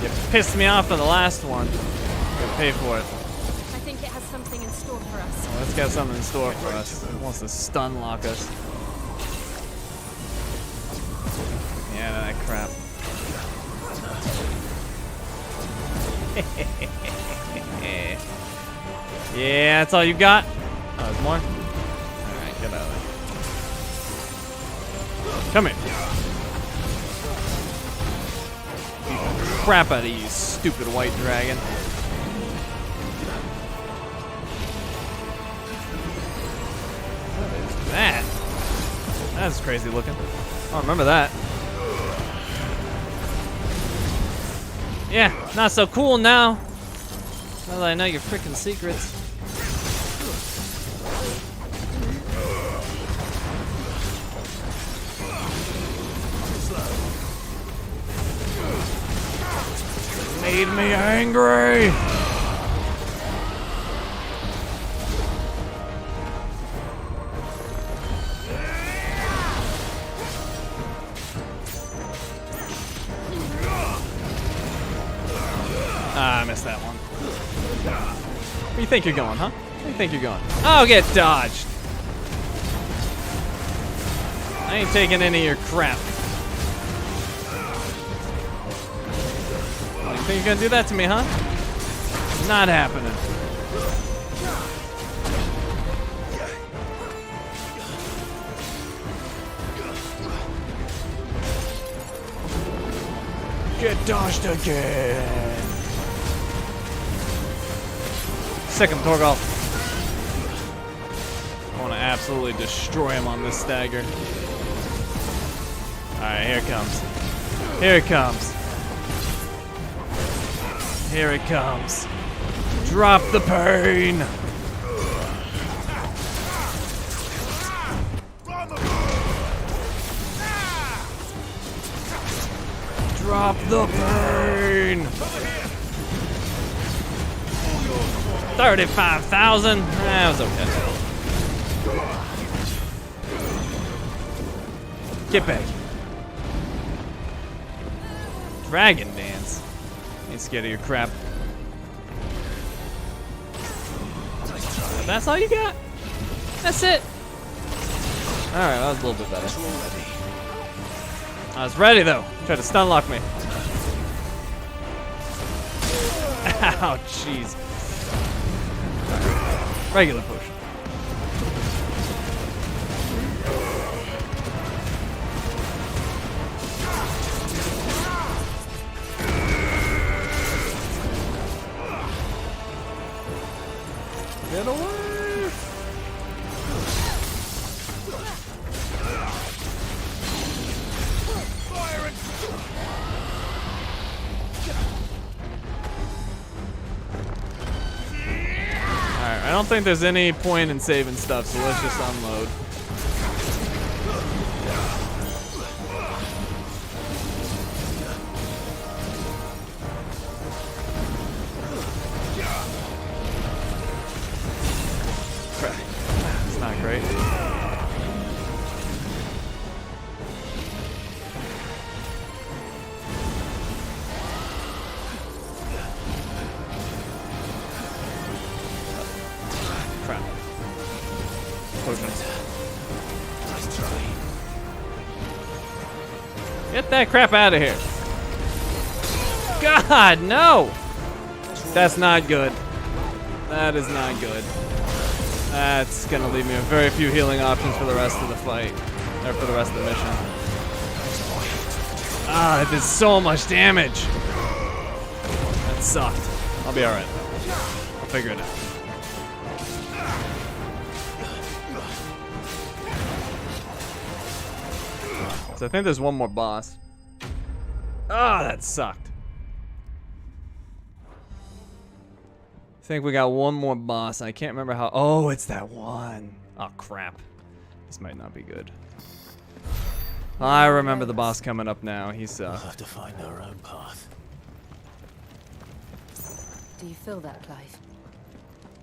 You pissed me off for the last one. You'll pay for it. I think it has something in store for us. Well, let's get something in store for us. It wants to stun lock us. Yeah, that crap. Yeah, that's all you got? Oh, there's more? Alright, get out of there. Come here. Beat the crap out of you, stupid white dragon. What is that? That's crazy looking. I don't remember that. Yeah, not so cool now. Now that I know your freaking secrets. Made me angry. Ah, I missed that one. Where do you think you're going, huh? Where do you think you're going? Oh, get dodged. I ain't taking any of your crap. Oh, you think you're gonna do that to me, huh? Not happening. Get dodged again. Sick him, Torgal. I want to absolutely destroy him on this stagger. Alright, here it comes. Here it comes. Here it comes. Drop the pain. Drop the pain. 35,000. That was okay. Get back. Dragon dance. Ain't scared of your crap. That's all you got? That's it. Alright, that was a little bit better. I was ready though. Tried to stun lock me. Ow, jeez. Regular potion. Get away! I don't think there's any point in saving stuff, so let's just unload. Crap. It's not great. Crap. Potions. Get that crap out of here. God, no! That's not good. That is not good. That's gonna leave me with very few healing options for the rest of the fight. Or for the rest of the mission. Ah, it did so much damage. That sucked. I'll be alright. I'll figure it out. So I think there's one more boss. Ah, that sucked. I think we got one more boss. I can't remember how. Oh, it's that one. Oh, crap. This might not be good. I remember the boss coming up now. He's We'll have to find our own path. Do you feel that, Clive?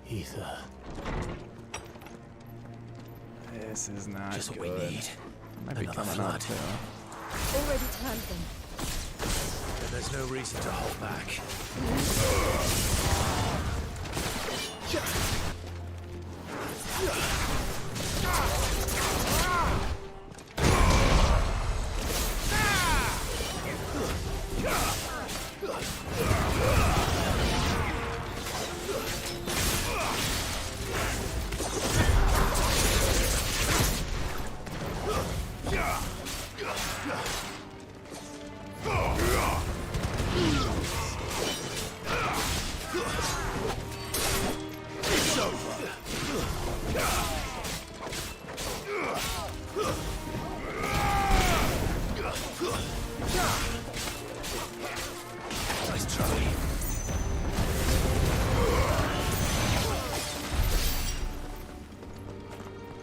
Ether. This is not Just good. what we need. Might be coming up too. Already turned them. Then there's no reason to hold back. Nice try.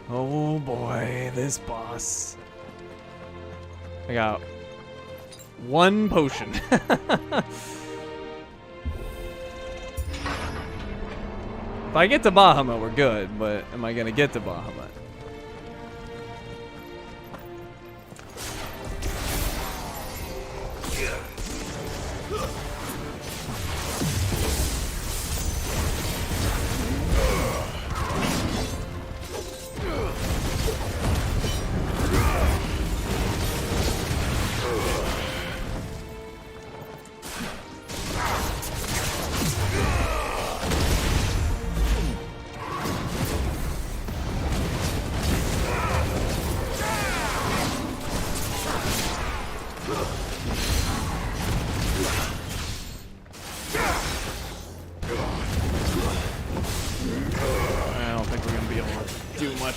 Oh boy, this boss. I got one potion. If I get to Bahamut, we're good, but am I gonna get to Bahamut?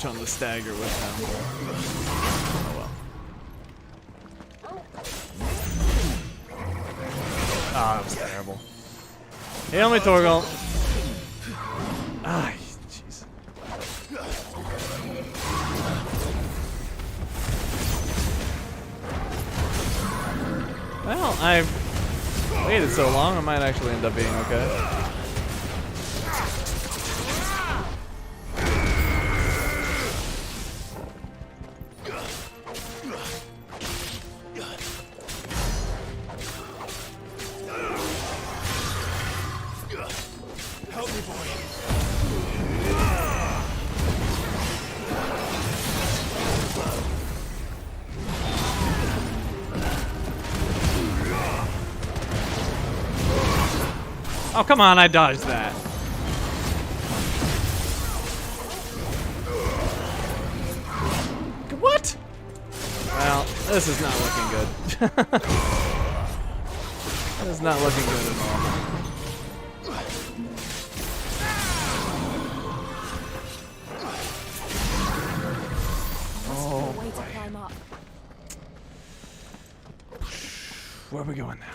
On the stagger with him. Oh well. Ah, that was terrible. Heal me, Torgal. Ah, jeez. Well, I've waited so long, I might actually end up being okay. Oh, come on, I dodged that. What? Well, this is not looking good. This is not looking good at all. Oh, Way to climb up. where are we going now?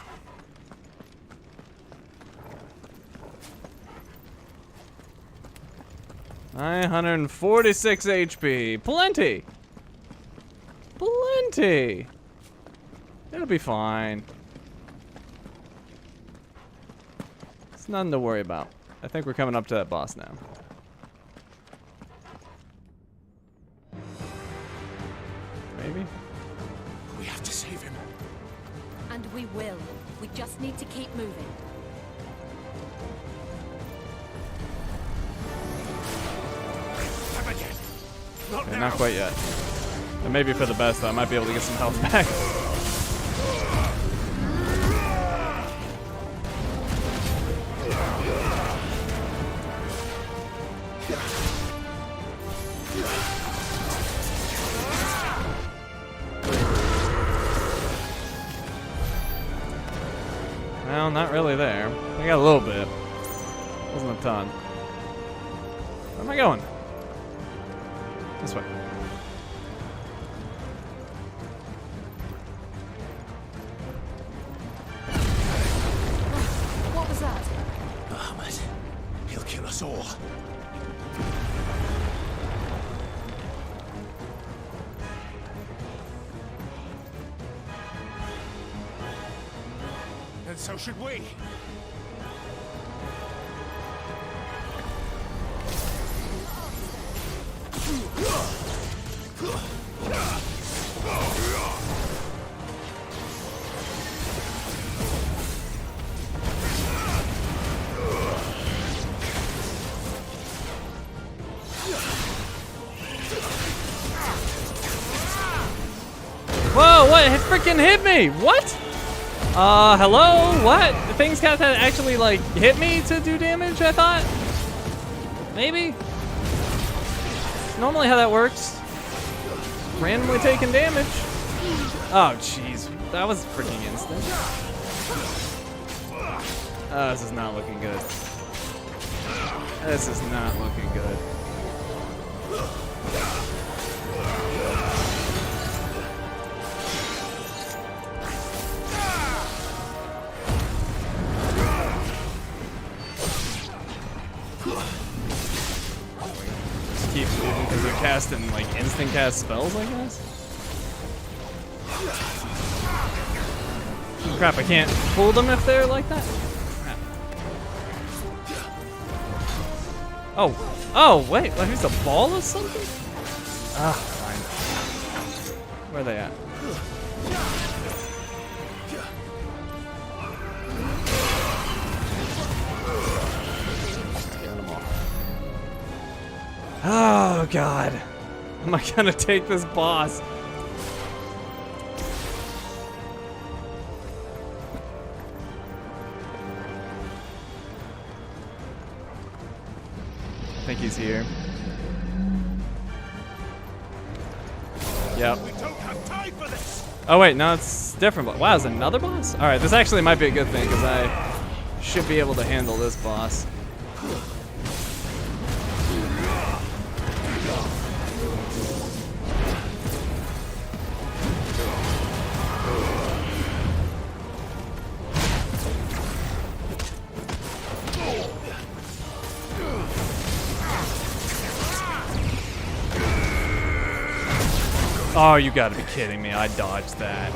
946 HP. Plenty. Plenty. It'll be fine. It's nothing to worry about. I think we're coming up to that boss now. Maybe? We have to save him. And we will. We just need to keep moving. Okay, not quite yet. But maybe for the best, though. I might be able to get some health back. Well, not really there. I got a little bit. Wasn't a ton. Where am I going? This way. What was that? Ahmed, he'll kill us all. And so should we. Whoa, what? It freaking hit me! What? Hello? What? Things got to actually, like, hit me to do damage, I thought? Maybe? Normally how that works. Randomly taking damage. Oh, jeez. That was freaking instant. Oh, this is not looking good. This is not looking good. Keep moving because they're casting like instant cast spells, I guess. Crap, I can't pull them if they're like that. Crap. Oh, wait, like he's a ball or something? Ah, fine. Where are they at? Oh god. Am I gonna take this boss? I think he's here. Yep. Oh wait, no, it's different. Wow, is another boss? Alright, this actually might be a good thing because I should be able to handle this boss. Oh, you gotta be kidding me. I dodged that.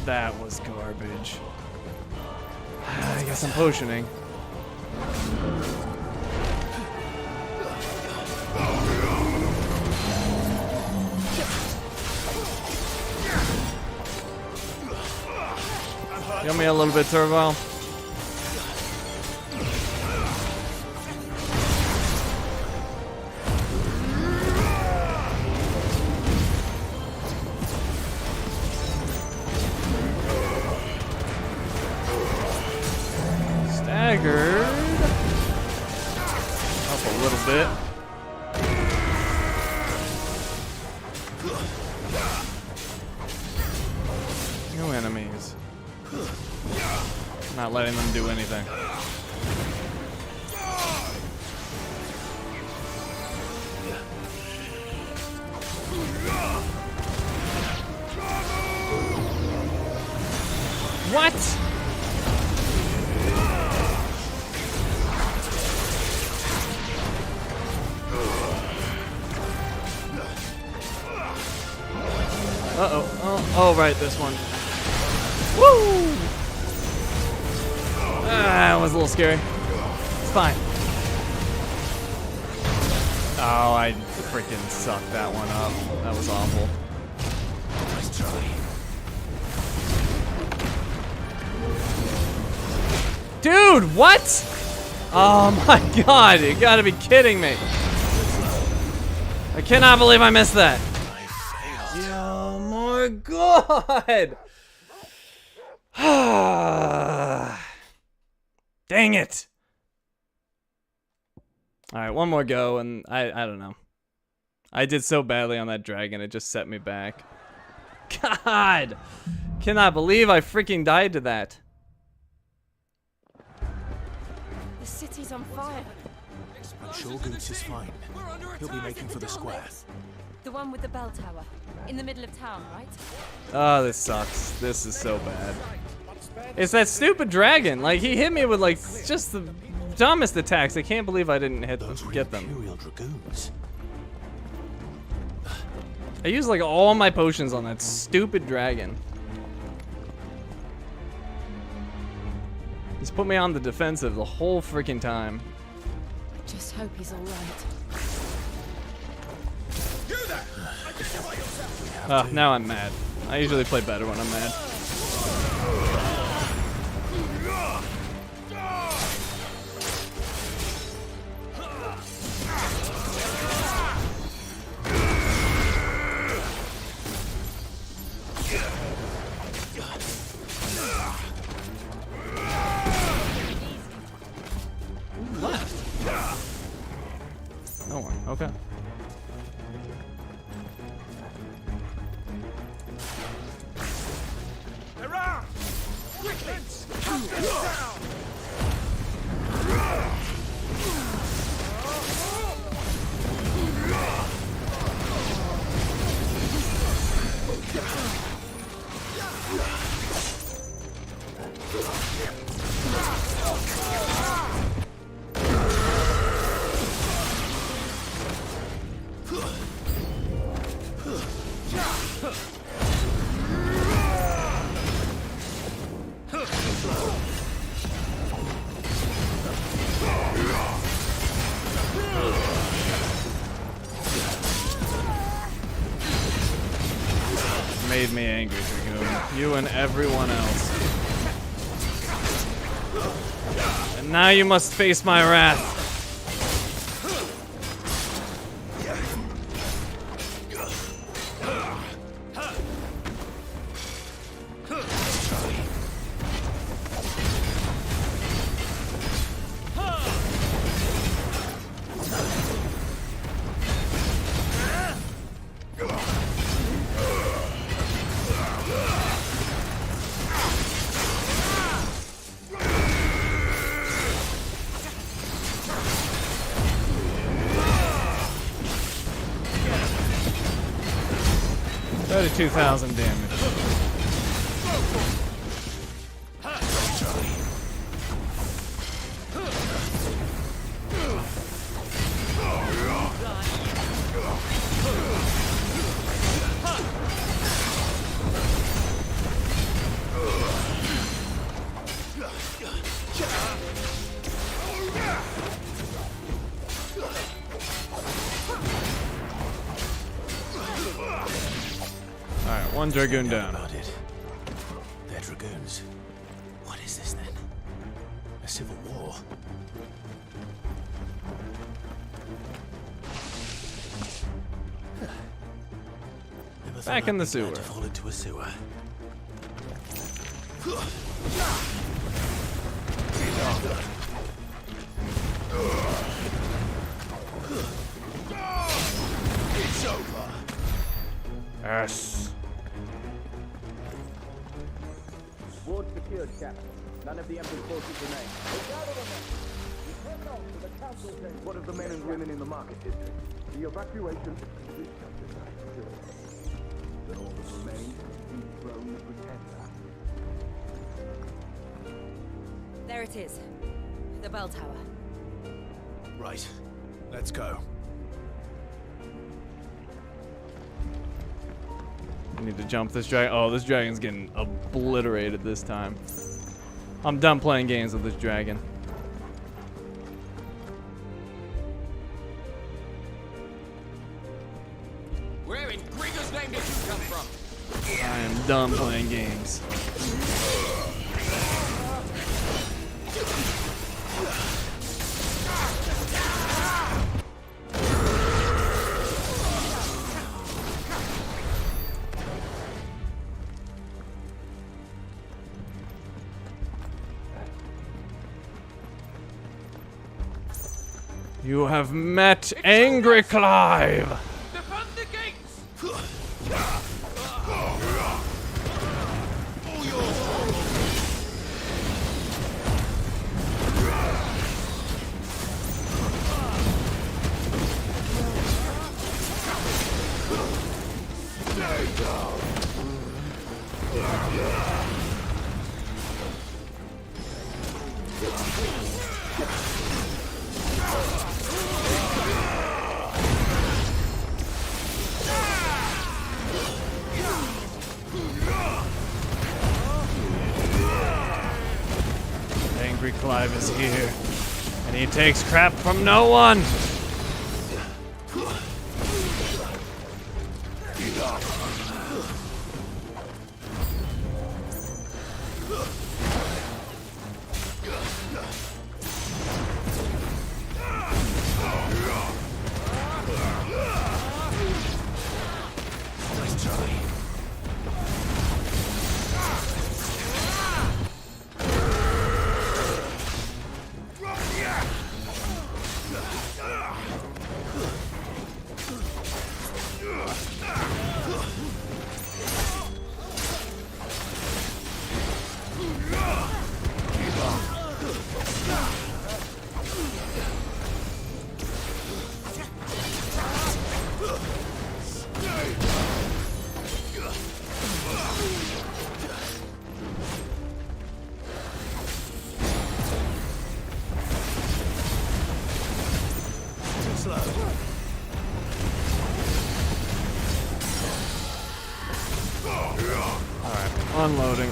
That was garbage. I guess I'm potioning. Give me a little bit, Turbo. Staggered. Up a little bit. No enemies. Not letting them do anything. What? Oh, right, this one. Woo! That was a little scary. It's fine. Oh, I freaking sucked that one up. That was awful. Nice try. Dude, what? Oh my god, you gotta be kidding me. I cannot believe I missed that. Oh my god. Dang it. Alright, one more go, and I don't know. I did so badly on that dragon, it just set me back. God! Cannot believe I freaking died to that. The city's on fire. I'm sure Goots is fine. He'll be making for the square. The one with the bell tower. In the middle of town, right? Oh, this sucks. This is so bad. It's that stupid dragon. Like, he hit me with, like, just the dumbest attacks. I can't believe I didn't get them. Dragoons. I used, like, all my potions on that stupid dragon. He's put me on the defensive the whole freaking time. Just hope he's all right. Now I'm mad. I usually play better when I'm mad. No one. Okay. Around! Quickly! Cut them down! Made me angry, Dragoon. You and everyone else. And now you must face my wrath. $32,000 damage. Alright, one Dragoon down. They're Dragoons. What is this then? A civil war? Back in the sewer. To fall into a sewer. It's over. Yes. Ward secured, Captain. None of the Emperor's forces remain. What of the men and women in the market district? The evacuation is then all that remains is thrown the pretender. There it is. The bell tower. Right. Let's go. need to jump this dragon. Oh, this dragon's getting obliterated this time. I'm done playing games with this dragon. Where in Gringo's name did you come from? I am done playing games. You have met Angry Clive! Defend the gates! Angry Clive is here, and he takes crap from no one! Unloading.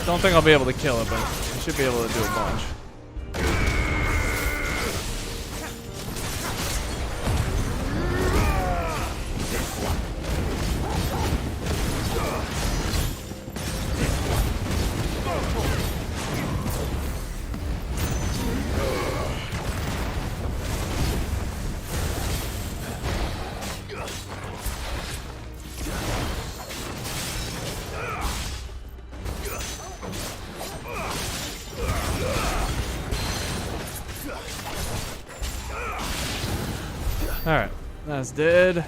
Don't think I'll be able to kill it, but I should be able to do a bunch. Alright, that's dead.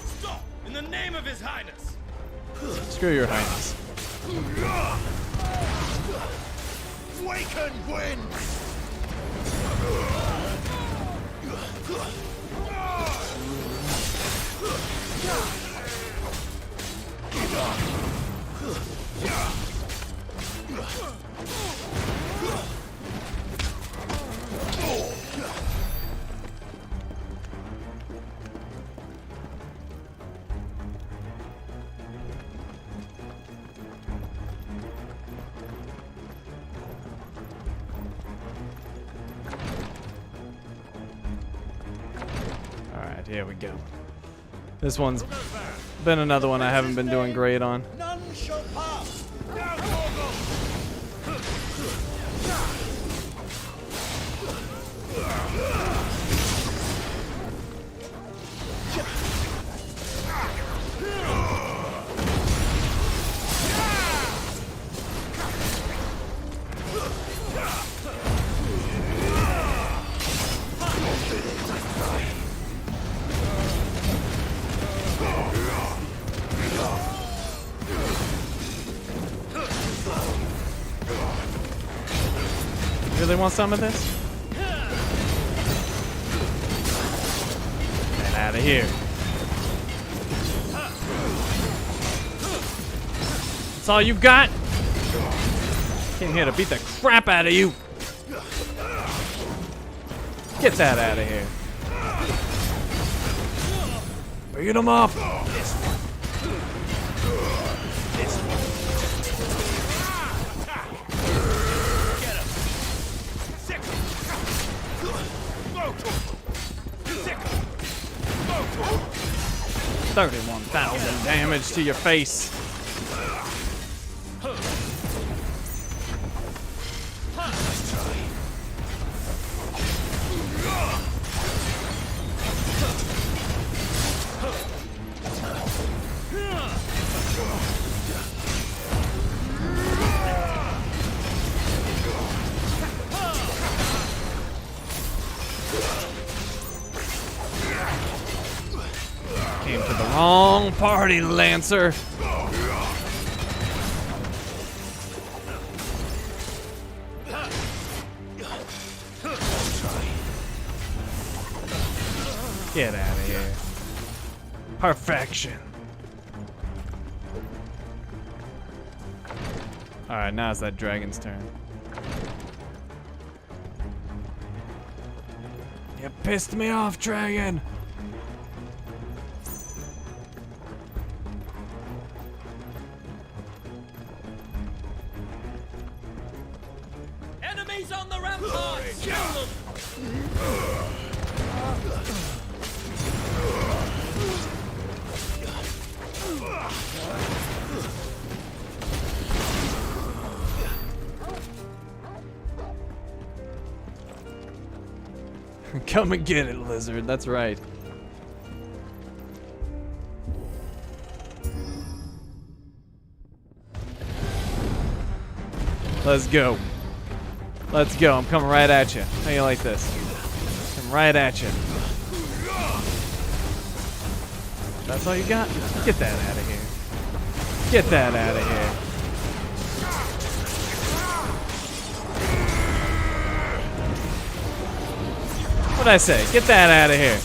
Stop! In the name of His Highness! Screw your highness. Waken wind! Alright, here we go. This one's been another one I haven't been doing great on. None shall pass! Now, Morgul! Really want some of this? out of here. That's all you got? Came here to beat the crap out of you. Get that out of here. Beat him up. $31,000 damage to your face. Came to the wrong party, Lancer. Get out of here. Perfection. Alright, now it's that dragon's turn. You pissed me off, dragon. Enemies on the ramparts! Kill them! Come and get it, lizard. That's right. Let's go. Let's go. I'm coming right at you. How you like this? Come right at you. That's all you got? Get that out of here. Get that out of here. What'd I say? Get that out of here.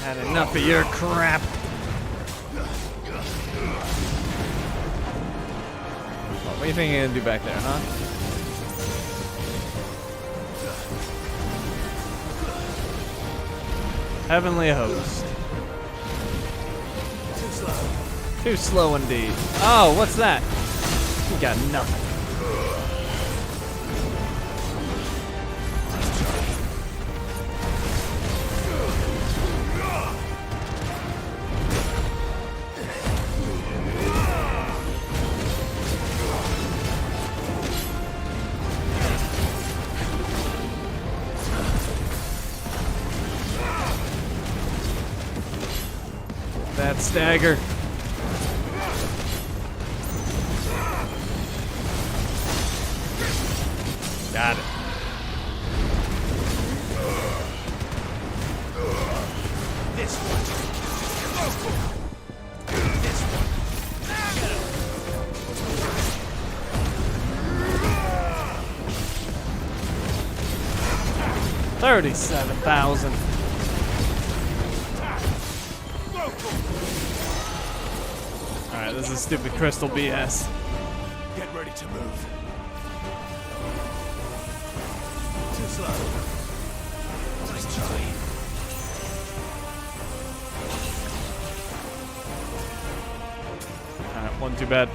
Had enough of your crap. What do you think you're gonna do back there, huh? Heavenly host. Too slow indeed. Oh, what's that? You got nothing. That stagger. Got it. This one. This one. Get him. 37,000. Alright, this is stupid crystal BS. Get ready to move. Too slow. Nice try. Alright, one too bad.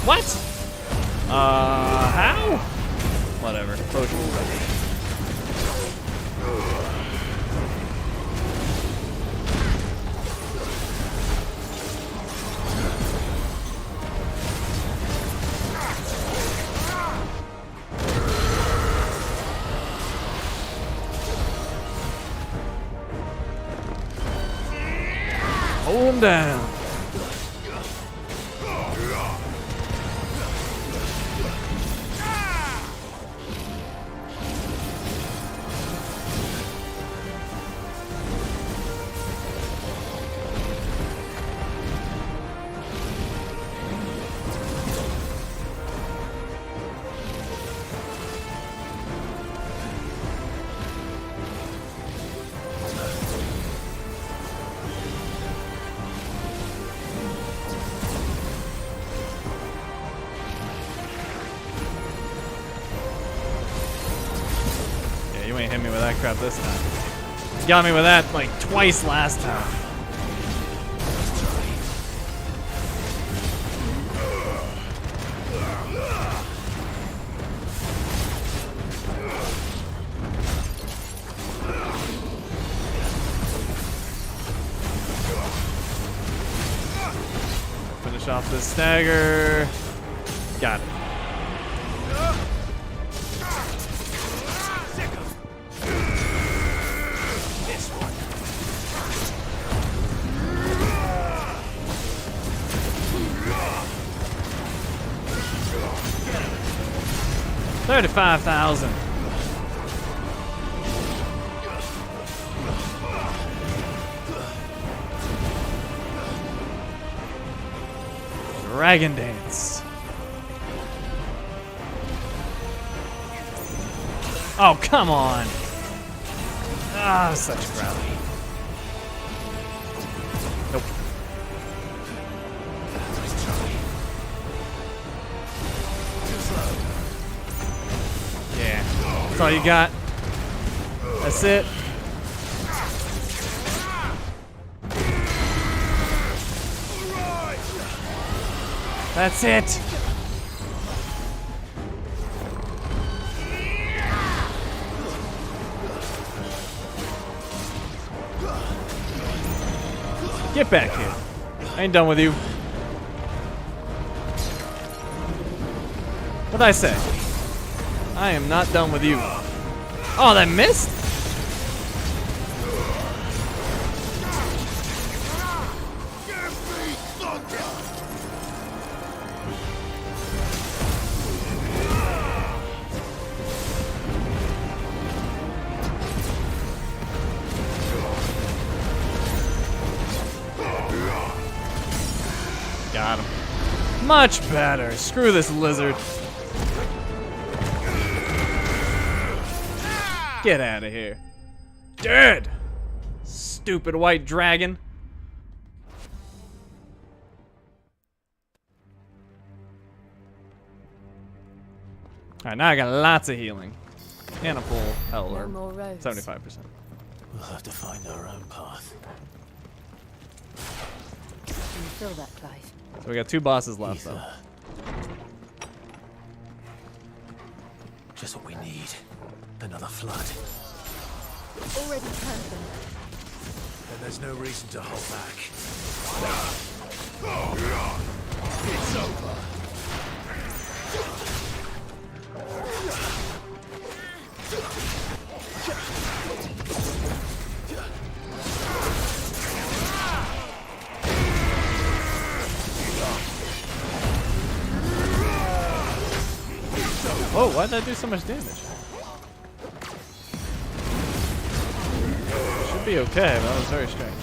What? How? Whatever. Potion. Hold him down. You ain't hit me with that crap this time. You got me with that like twice last time. Finish off this stagger. Got it. $35,000. Dragon Dance. Oh, come on. Ah, such crap. Nope. Yeah. That's all you got. That's it. That's it. Get back here. I ain't done with you. What'd I say? I am not done with you. Oh, that missed? Got him. Much better. Screw this lizard. Get out of here. Dead! Stupid white dragon. Alright, now I got lots of healing. And a full health, or 75%. We'll have to find our own path. Can you feel that, Clive? So we got 2 bosses left, though. Just what we need. Another flood. Already turned them. Then there's no reason to hold back. It's over. Oh, why did that do so much damage? Should be okay, but that was very strange.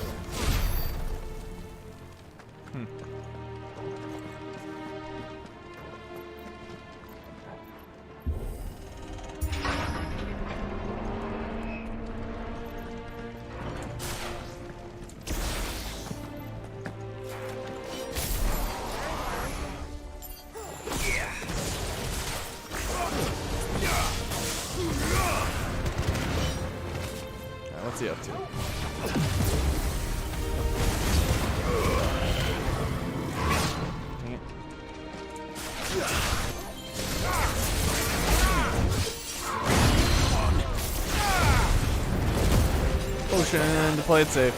What's he up to? Dang it. Potion to play it safe.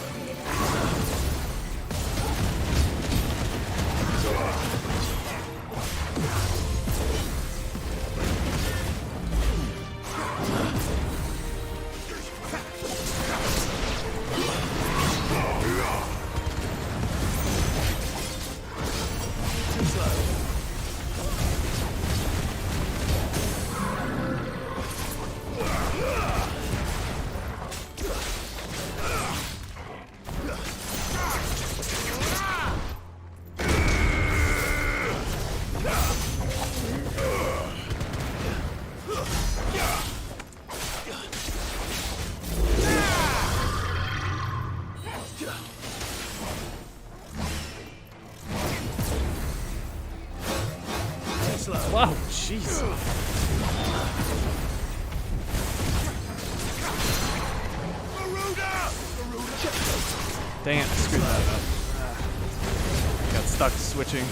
Wow, jeez. Dang it, I screwed that up. Got stuck switching.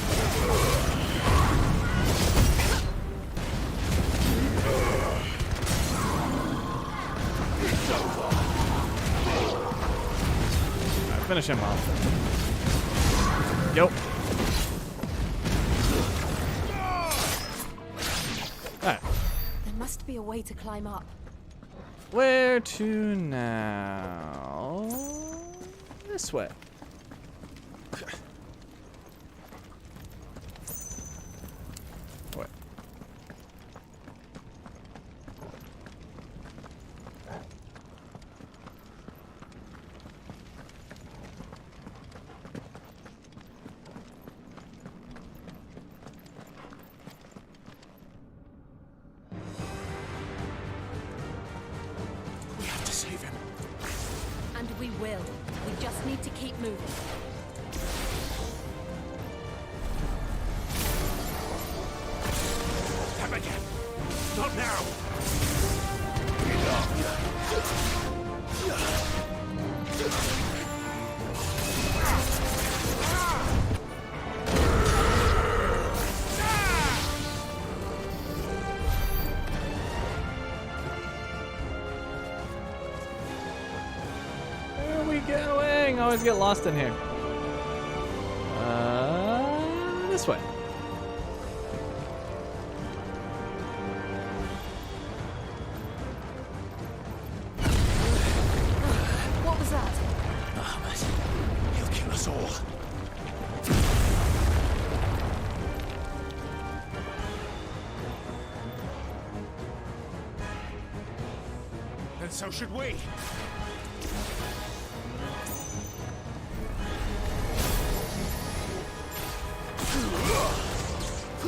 Alright, finish him off. Yo. Alright. There must be a way to climb up. Where to now? This way. What? We have to save him. And we will. We just need to keep moving. Come again. Not now. Where are we going? I always get lost in here. This way. What was that? Ahmed, he'll kill us all. And so should we.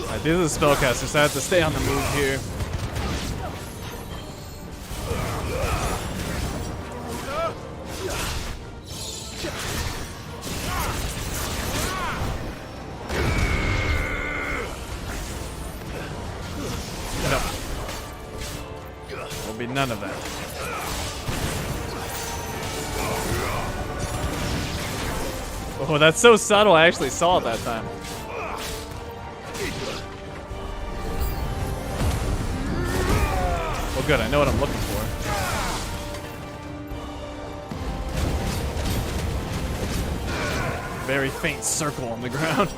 Alright, these are the spellcasters, so I have to stay on the move here. No. There'll be none of that. Oh, that's so subtle. I actually saw it that time. Well, good. I know what I'm looking for. Very faint circle on the ground.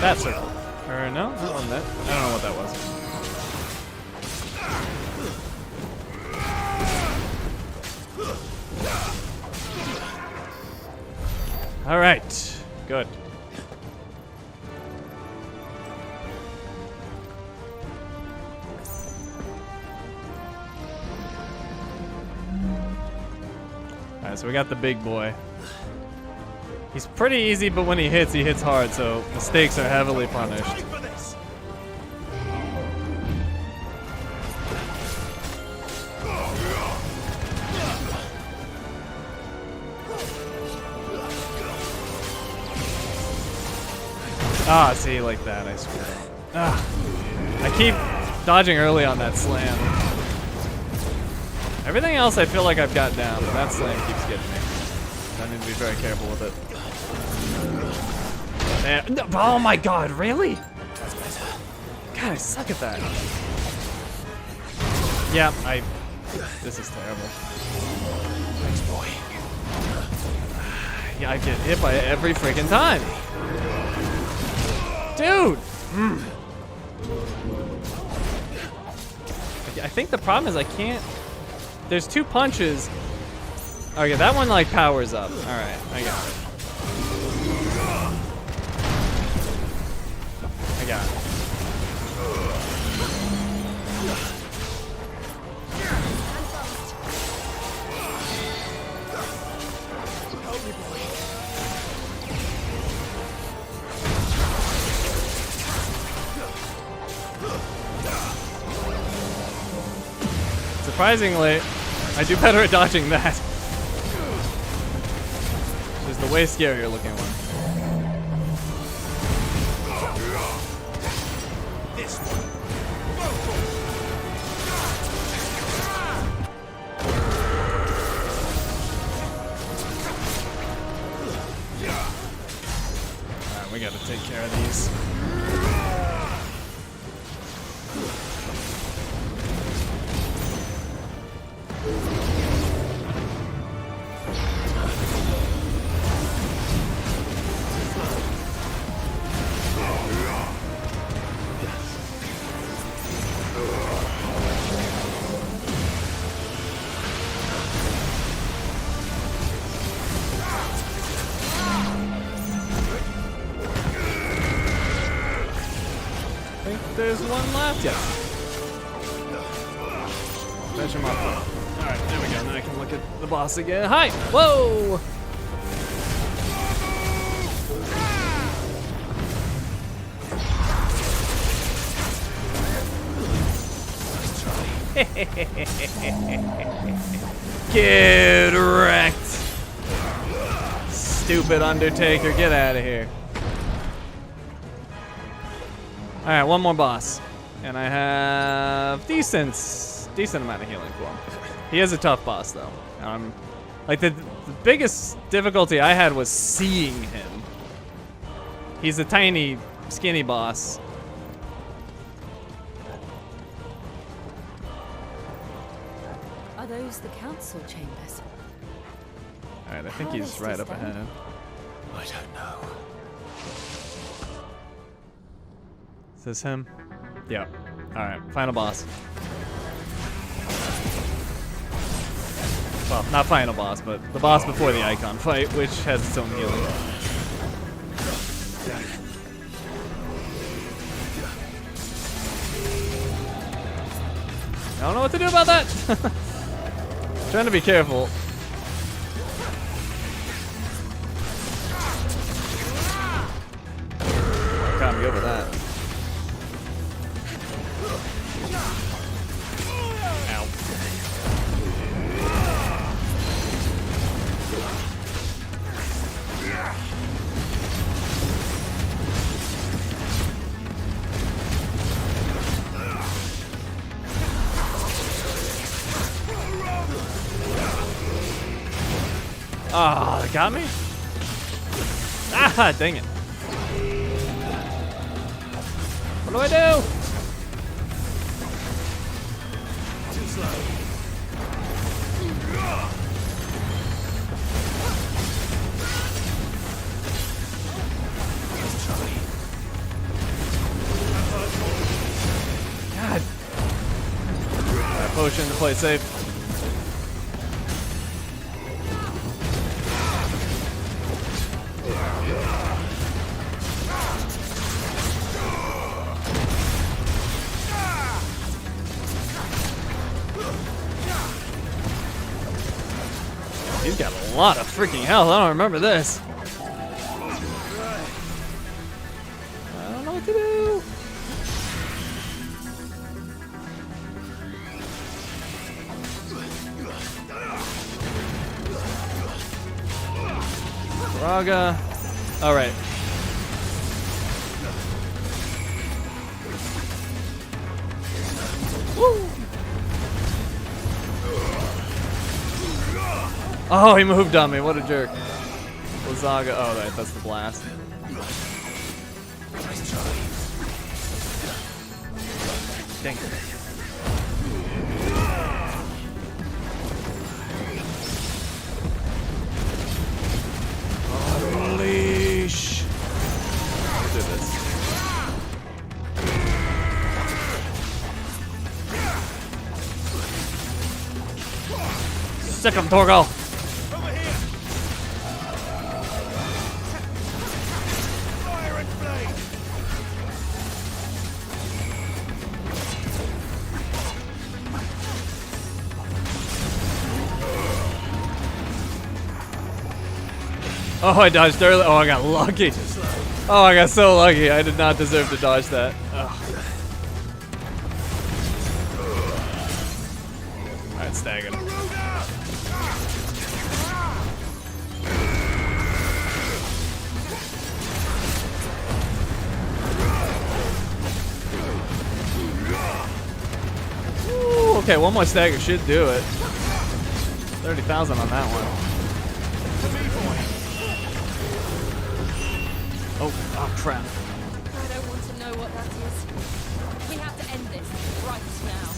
That circle. Or no, that wasn't that. I don't know what that was. All right, good. All right, so we got the big boy. He's pretty easy, but when he hits hard, so mistakes are heavily punished. Ah, see, like that, I screwed up. Ah, I keep dodging early on that slam. Everything else I feel like I've got down, but that slam keeps getting me. So I need to be very careful with it. And, no, oh my god, really? That's better. God, I suck at that. Yeah, this is terrible. Thanks, boy. Yeah, I get hit by it every freaking time. Dude! I think the problem is I can't... There's two punches. Okay, that one like powers up. Alright, I got it. I got it. Help me, boy. Surprisingly, I do better at dodging that. Which is the way scarier looking one. This one. Alright, we gotta take care of these. I think there's one left. Yeah. Fetch him up. Alright, there we go. Now I can look at the boss again. Hi! Whoa! Get wrecked! Stupid Undertaker, get out of here. Alright, one more boss. And I have decent amount of healing for him. He is a tough boss though. Like the biggest difficulty I had was seeing him. He's a tiny, skinny boss. Are those the council chambers? Alright, I think he's right up ahead. I don't know. Is this him? Yeah. Alright, final boss. Well, not final boss, but the boss before the icon fight, which has its own healing. I don't know what to do about that. Trying to be careful. Can't be over that. Ow. Ah, oh, they got me? Ah, dang it. What do I do? Too slow. God. That potion to play safe. He's got a lot of freaking health. I don't remember this. I don't know what to do. Raga. All right. Woo. Oh, he moved on me. What a jerk. Lazaga. Oh, right, that's the blast. Dang it. Unleash. Let's do this. Sick him, Torgal. Oh, I dodged early. Oh, I got lucky. Oh, I got so lucky. I did not deserve to dodge that. Ugh. staggering him. Ooh, okay, one more stagger should do it. 30,000 on that one. Oh crap. I don't want to know what that is. We have to end this right now.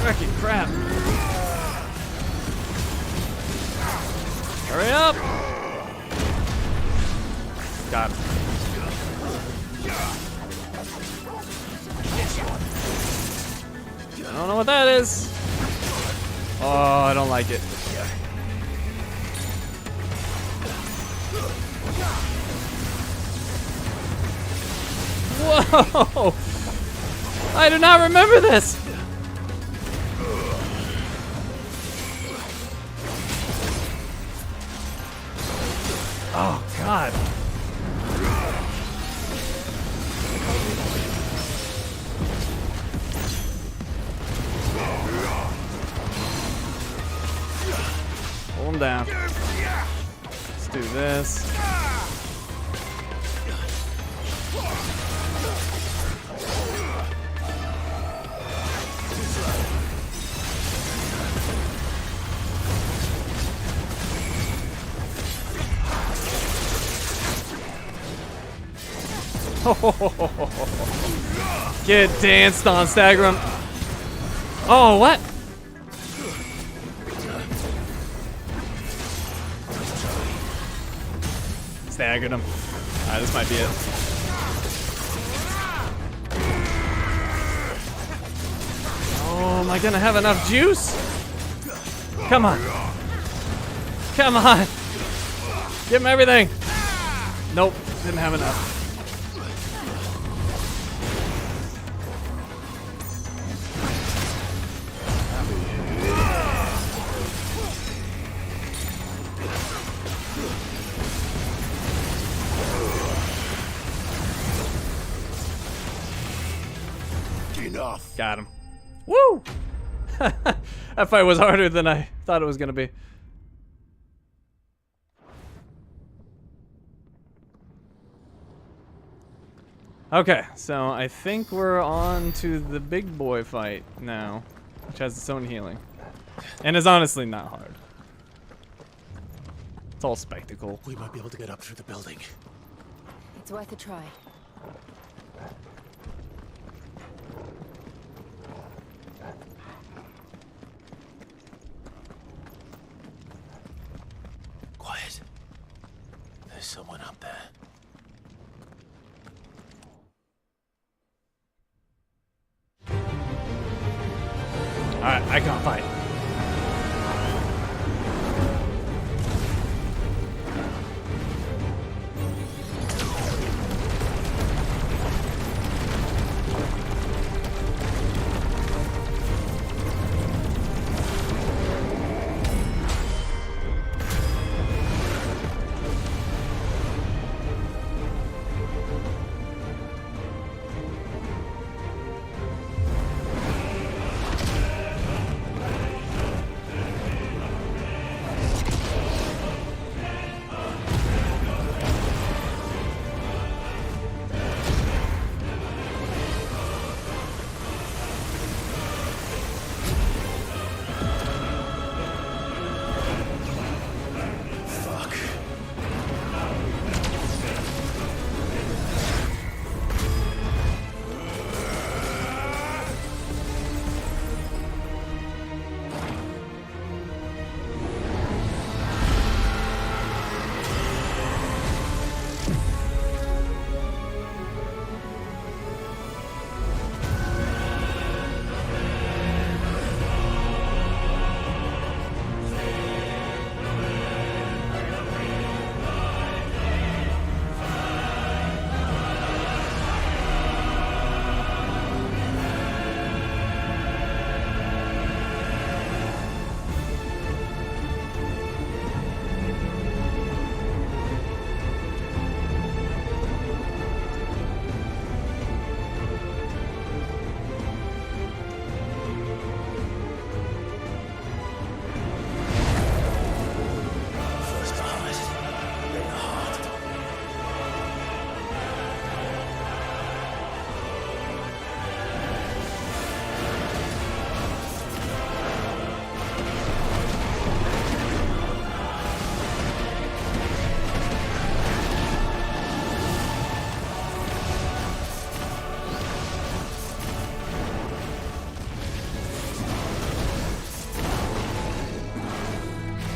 Freaking crap. Hurry up! Got him. I don't know what that is. Oh, I don't like it. Whoa! I do not remember this. Oh, God. Hold him down. Let's do this. Get danced on, stagger him. Oh, what? Staggered him. Alright, this might be it. Oh, am I gonna have enough juice? Come on. Come on. Give him everything. Nope, didn't have enough. Enough. Got him. Woo! That fight was harder than I thought it was gonna be. Okay, so I think we're on to the big boy fight now, which has its own healing. And is honestly not hard. It's all spectacle. We might be able to get up through the building. It's worth a try. Quiet. There's someone up there. Alright, I can't fight.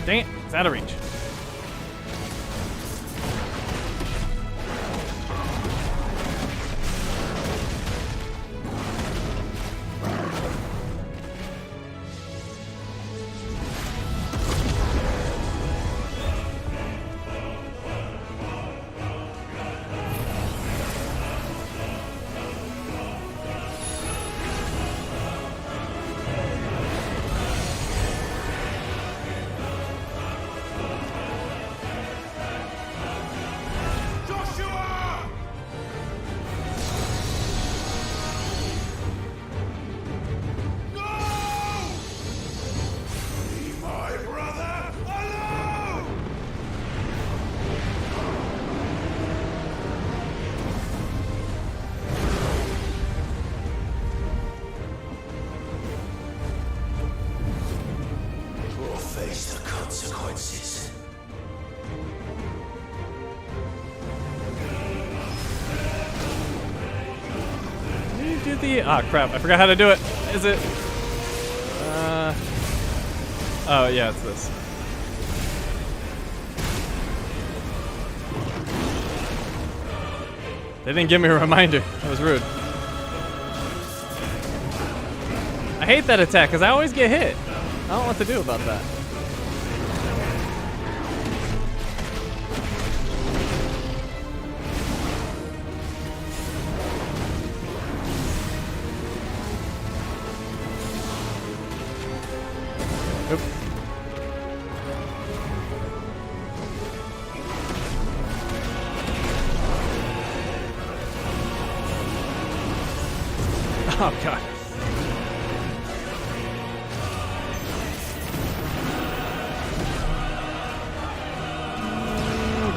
Dang it, it's out of reach. Ah, crap. I forgot how to do it. Is it? Oh, yeah, it's this. They didn't give me a reminder. That was rude. I hate that attack because I always get hit. I don't know what to do about that. Oop. Oh, God.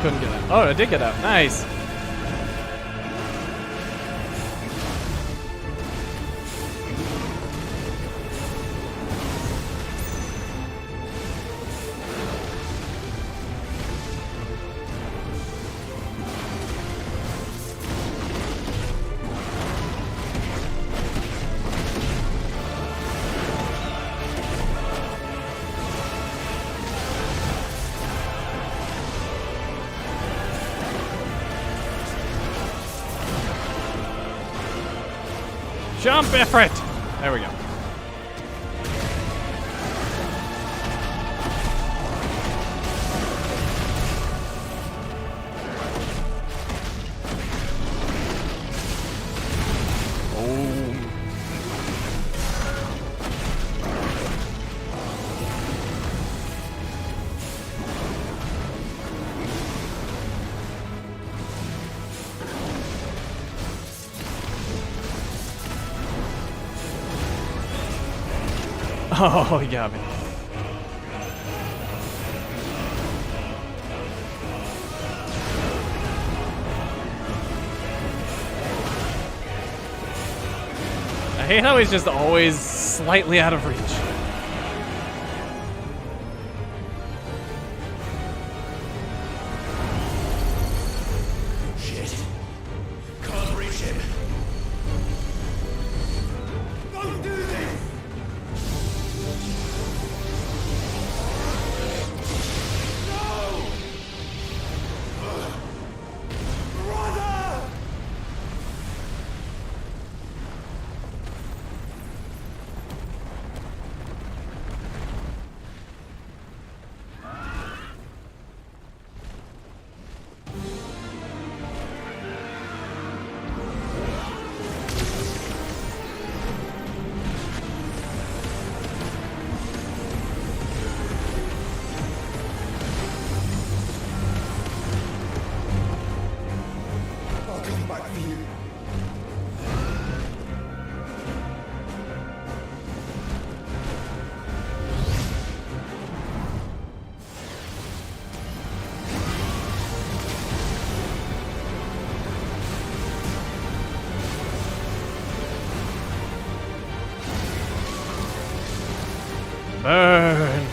Couldn't get out. Oh, I did get out. Nice. Jump, Ifrit! There we go. Oh, he got me. I hate how he's just always slightly out of reach. Shit. Can't reach him. Don't do this! Burn.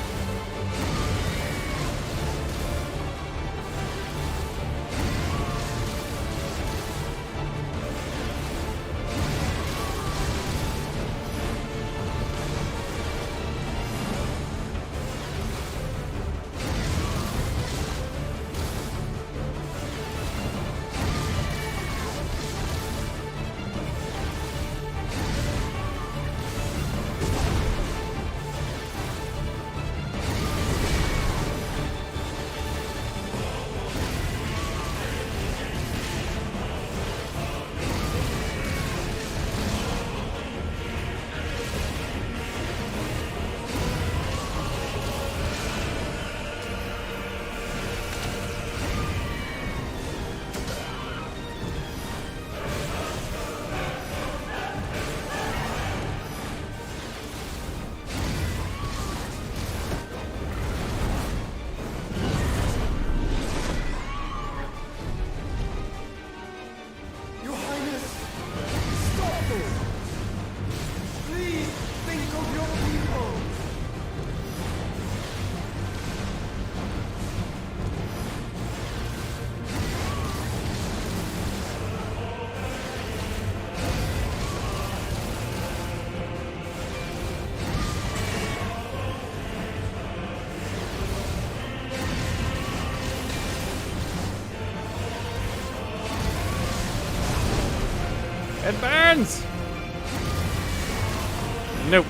It burns! Nope.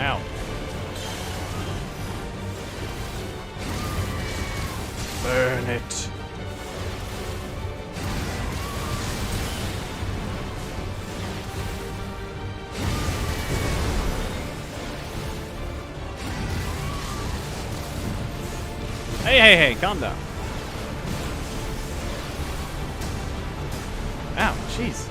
Ow. Burn it. Hey, calm down. Ow, jeez.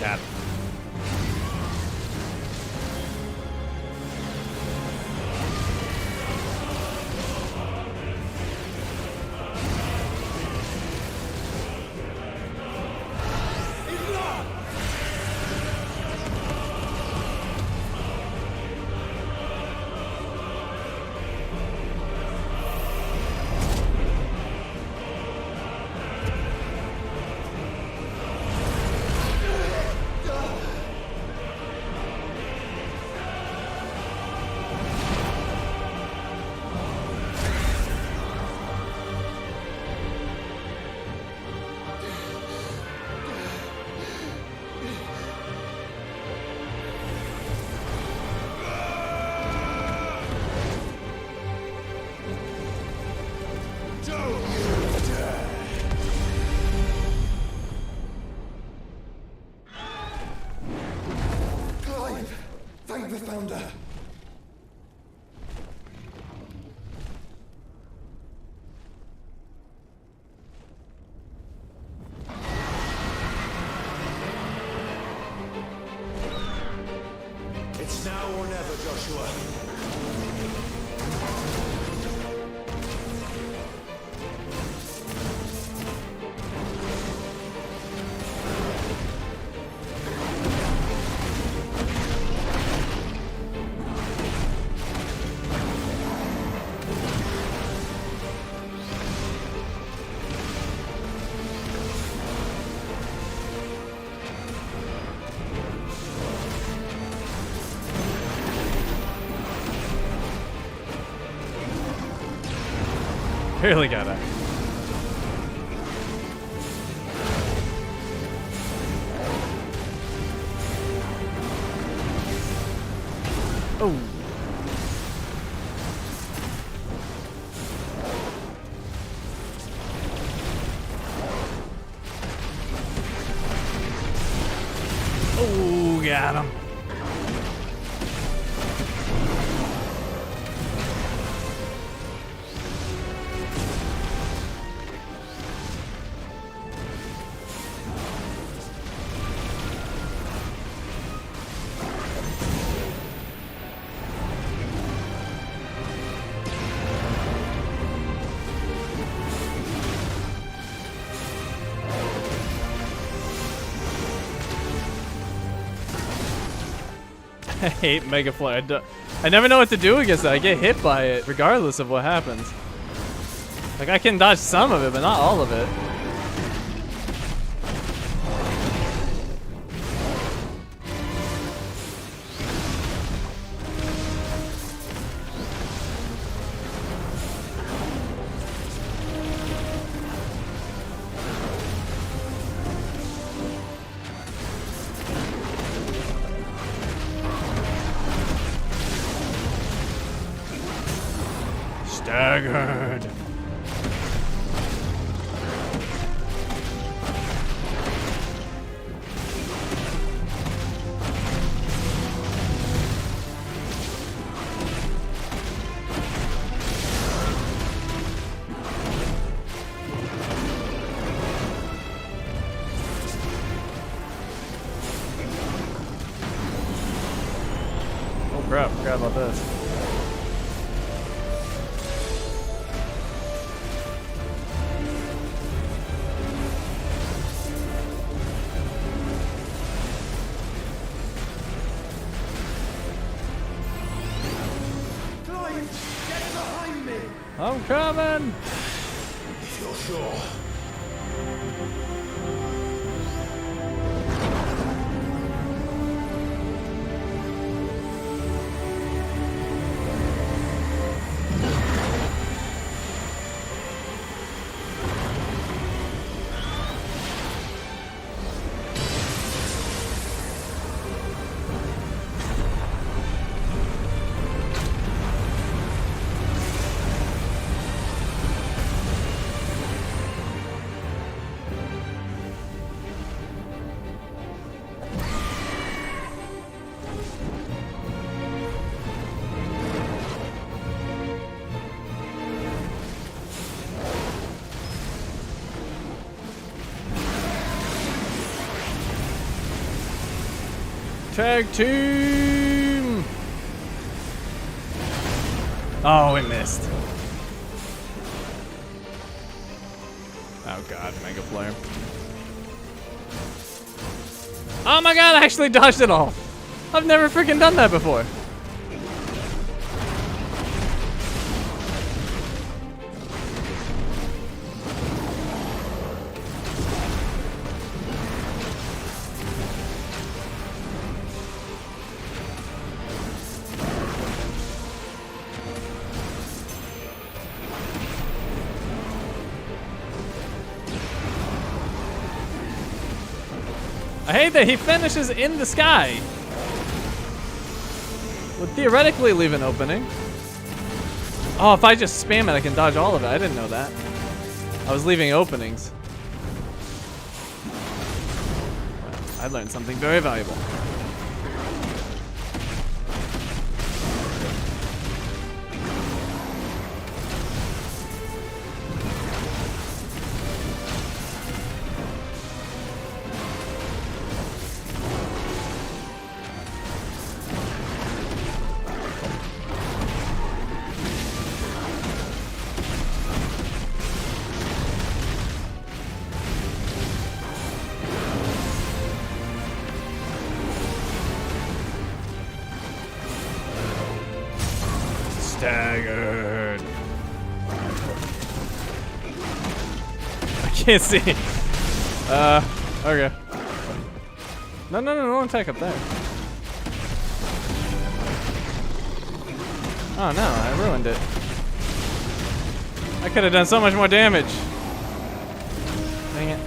Got it. Thank the Founder. It's now or never, Joshua. Really gotta. Oh. Oh, got him. I hate Mega Flare. I never know what to do against it. I get hit by it regardless of what happens. Like, I can dodge some of it, but not all of it. Staggered. Oh crap, forgot about this. I'm coming! If you're sure. Tag team! Oh, we missed. Oh god, Mega Flare. Oh my god, I actually dodged it all! I've never freaking done that before. I hate that he finishes in the sky. Would theoretically leave an opening. Oh, if I just spam it, I can dodge all of it. I didn't know that. I was leaving openings. I learned something very valuable. Staggered. I can't see. Okay. No, don't attack up there. Oh no, I ruined it. I could have done so much more damage. Dang it.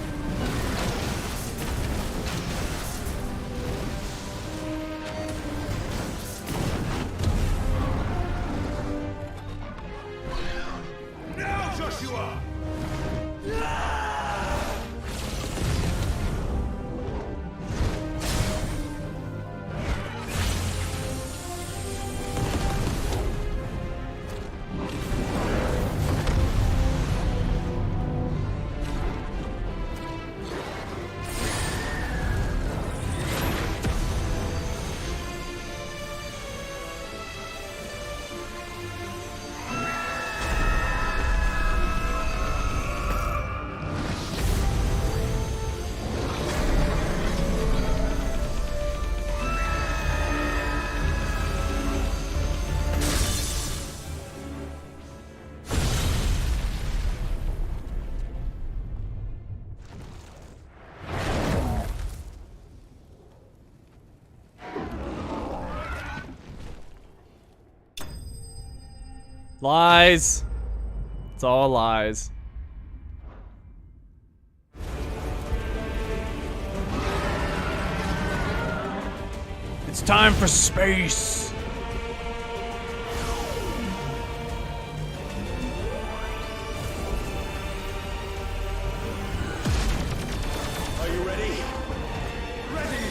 Lies. It's all lies. It's time for space. Are you ready? Ready!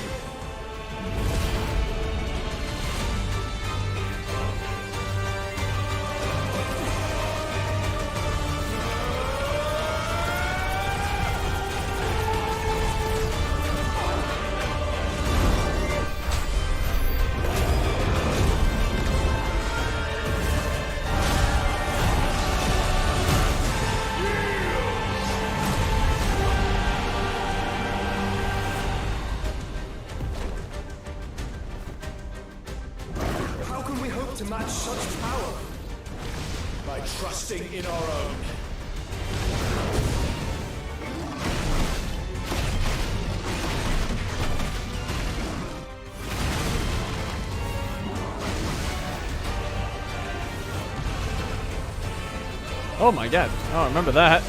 How can we hope to match such power? By trusting in our own. Oh my god. Oh, I remember that.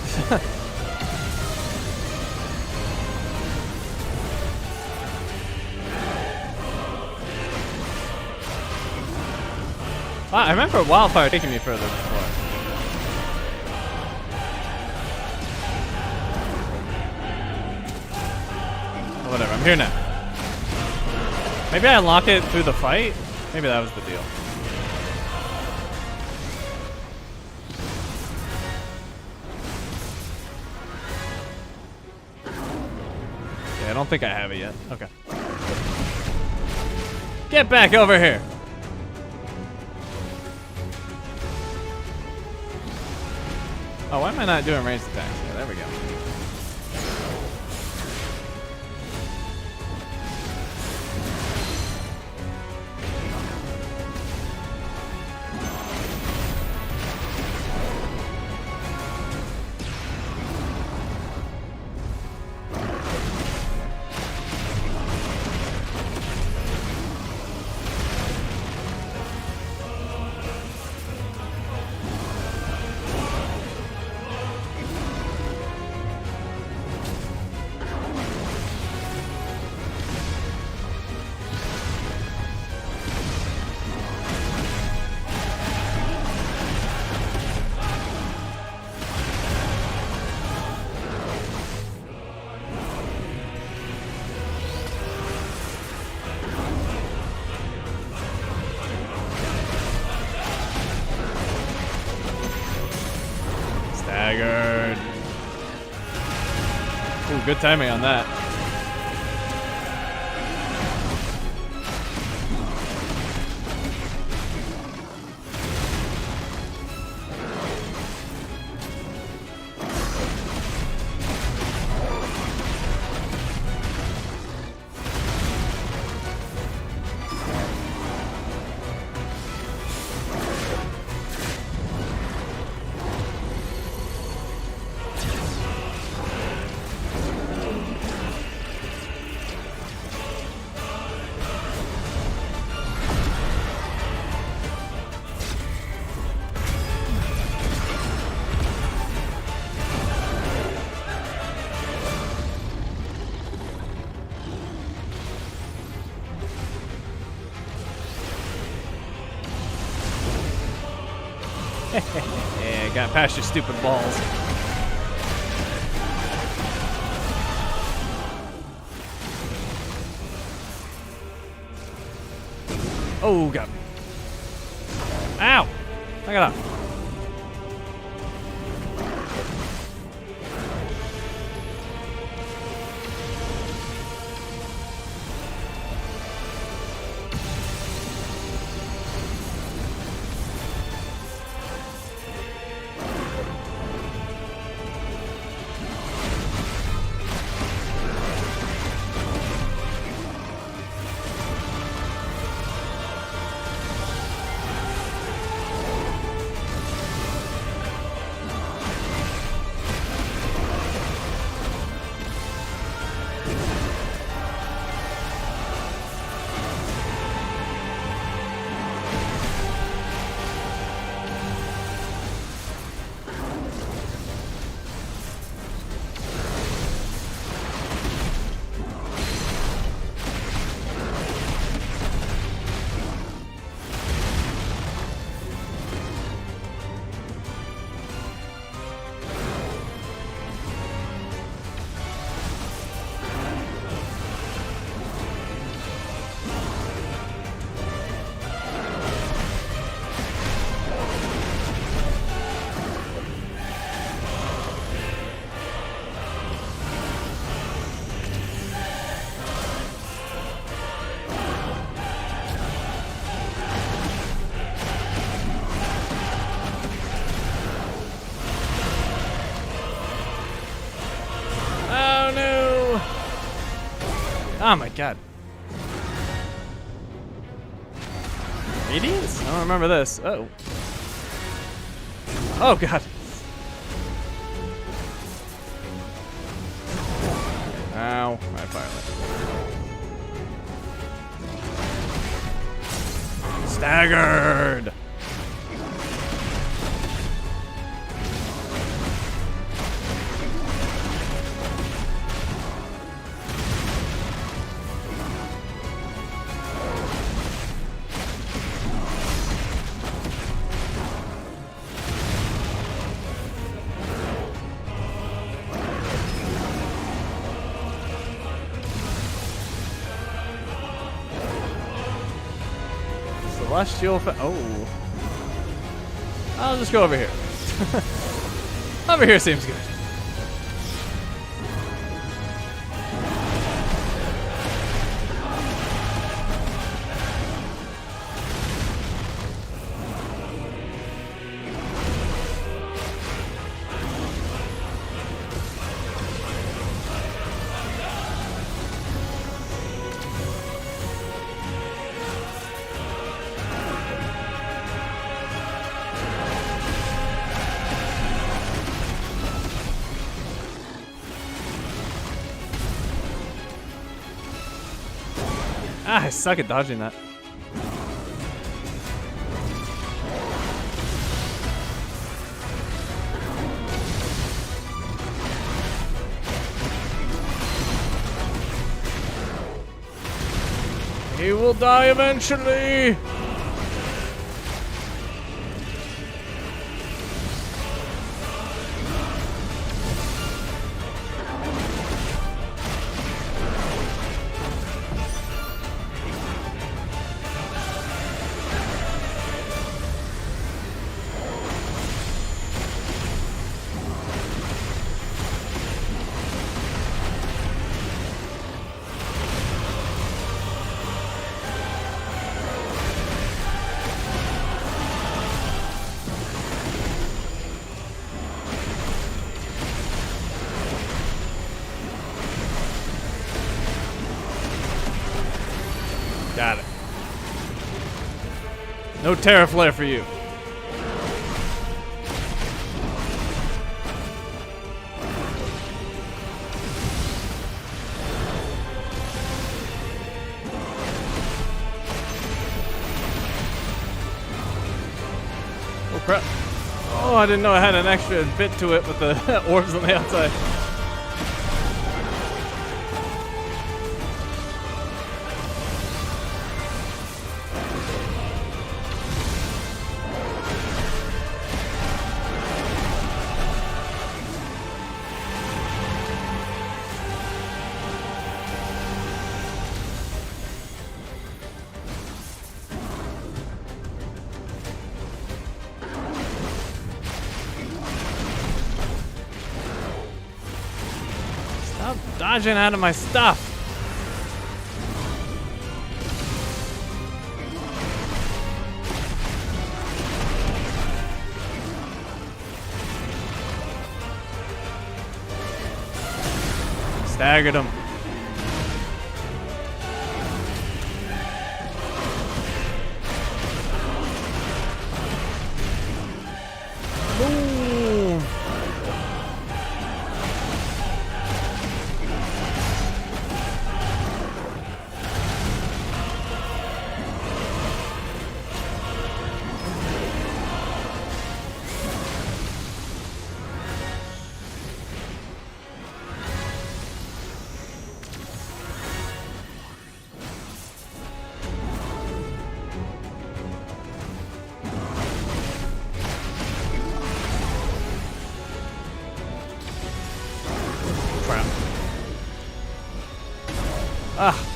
I remember Wildfire taking me further before. Oh, whatever, I'm here now. Maybe I unlock it through the fight? Maybe that was the deal. Okay, I don't think I have it yet. Okay. Get back over here! Oh, why am I not doing ranged attacks? Yeah, there we go. Staggered. Ooh, good timing on that. Yeah, got past your stupid balls. Oh, got me. Ow! I got up. Oh my god. Radiance? I don't remember this. Oh. Oh god. Ow. Alright, fire. Staggered! Celestial oh. I'll just go over here. Over here seems good. Ah, I suck at dodging that. He will die eventually. Got it. No Terra Flare for you. Oh crap. Oh, I didn't know I had an extra bit to it with the orbs on the outside. Stop dodging out of my stuff. Staggered him. Boom. Crap. Ah.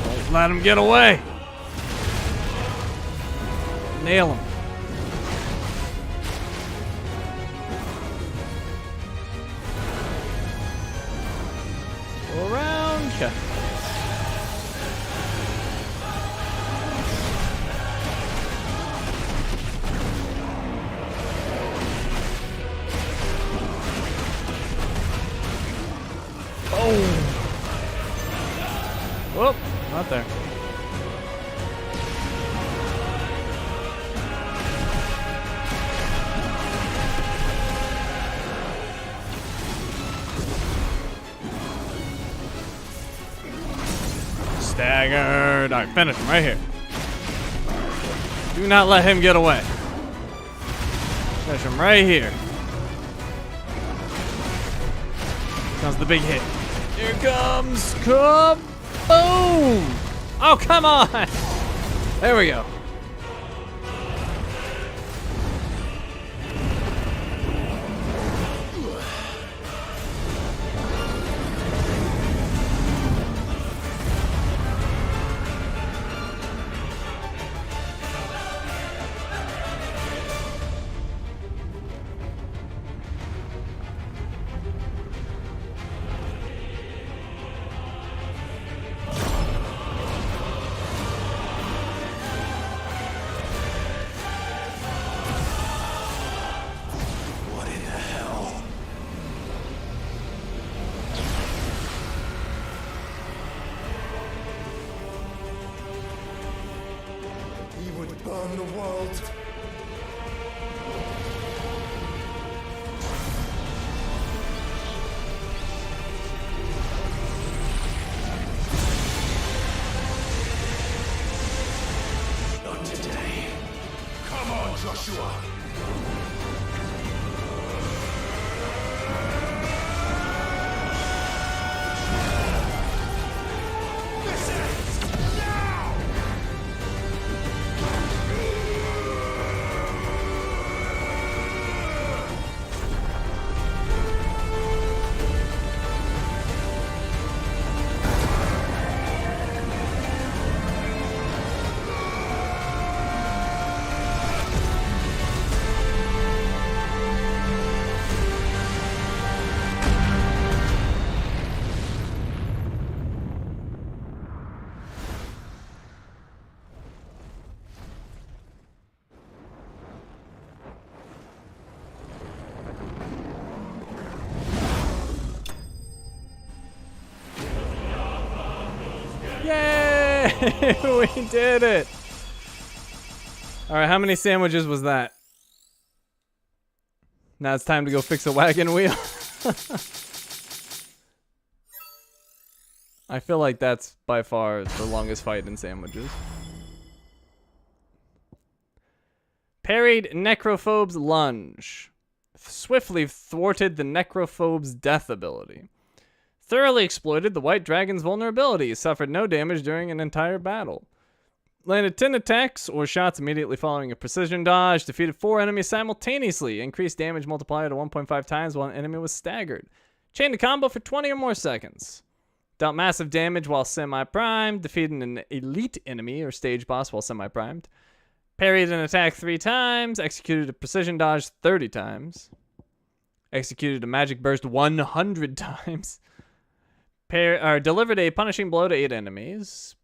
Don't let him get away. Nail him. Whoop, not there. Staggered. Alright, finish him right here. Do not let him get away. Finish him right here. Comes the big hit. Here comes. Come. Boom. Oh, come on. There we go. Burn the world. Not today. Come on, Joshua. We did it! Alright, how many sandwiches was that? Now it's time to go fix a wagon wheel. I feel like that's by far the longest fight in sandwiches. Parried Necrophobe's lunge. Swiftly thwarted the Necrophobe's death ability. Thoroughly exploited the White Dragon's vulnerability. Suffered no damage during an entire battle. Landed 10 attacks or shots immediately following a precision dodge. Defeated 4 enemies simultaneously. Increased damage multiplier to 1.5 times while an enemy was staggered. Chained a combo for 20 or more seconds. Dealt massive damage while semi-primed. Defeated an elite enemy or stage boss while semi-primed. Parried an attack 3 times. Executed a precision dodge 30 times. Executed a magic burst 100 times. Delivered a punishing blow to 8 enemies.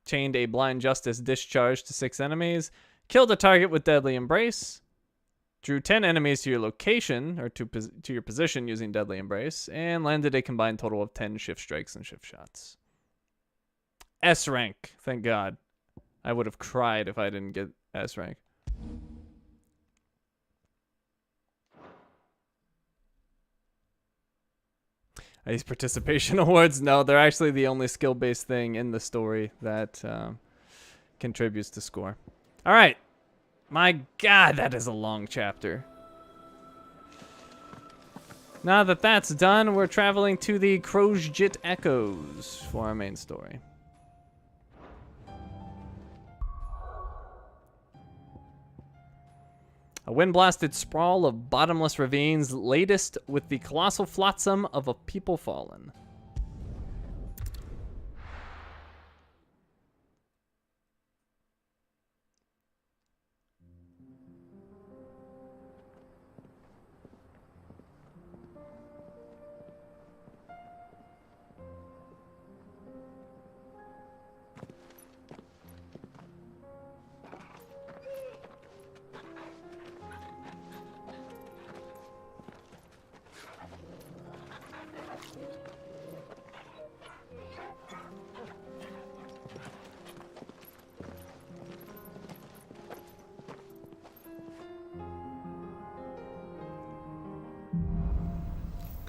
Chained a blind justice discharge to 6 enemies. Killed a target with deadly embrace. Drew 10 enemies to your location, or to your position using deadly embrace. And landed a combined total of 10 shift strikes and shift shots. S rank, thank God. I would have cried if I didn't get S rank. Are these participation awards? No, they're actually the only skill-based thing in the story that contributes to score. All right. My God, that is a long chapter. Now that that's done, we're traveling to the Crojit Echoes for our main story. A wind-blasted sprawl of bottomless ravines, latest with the colossal flotsam of a people fallen.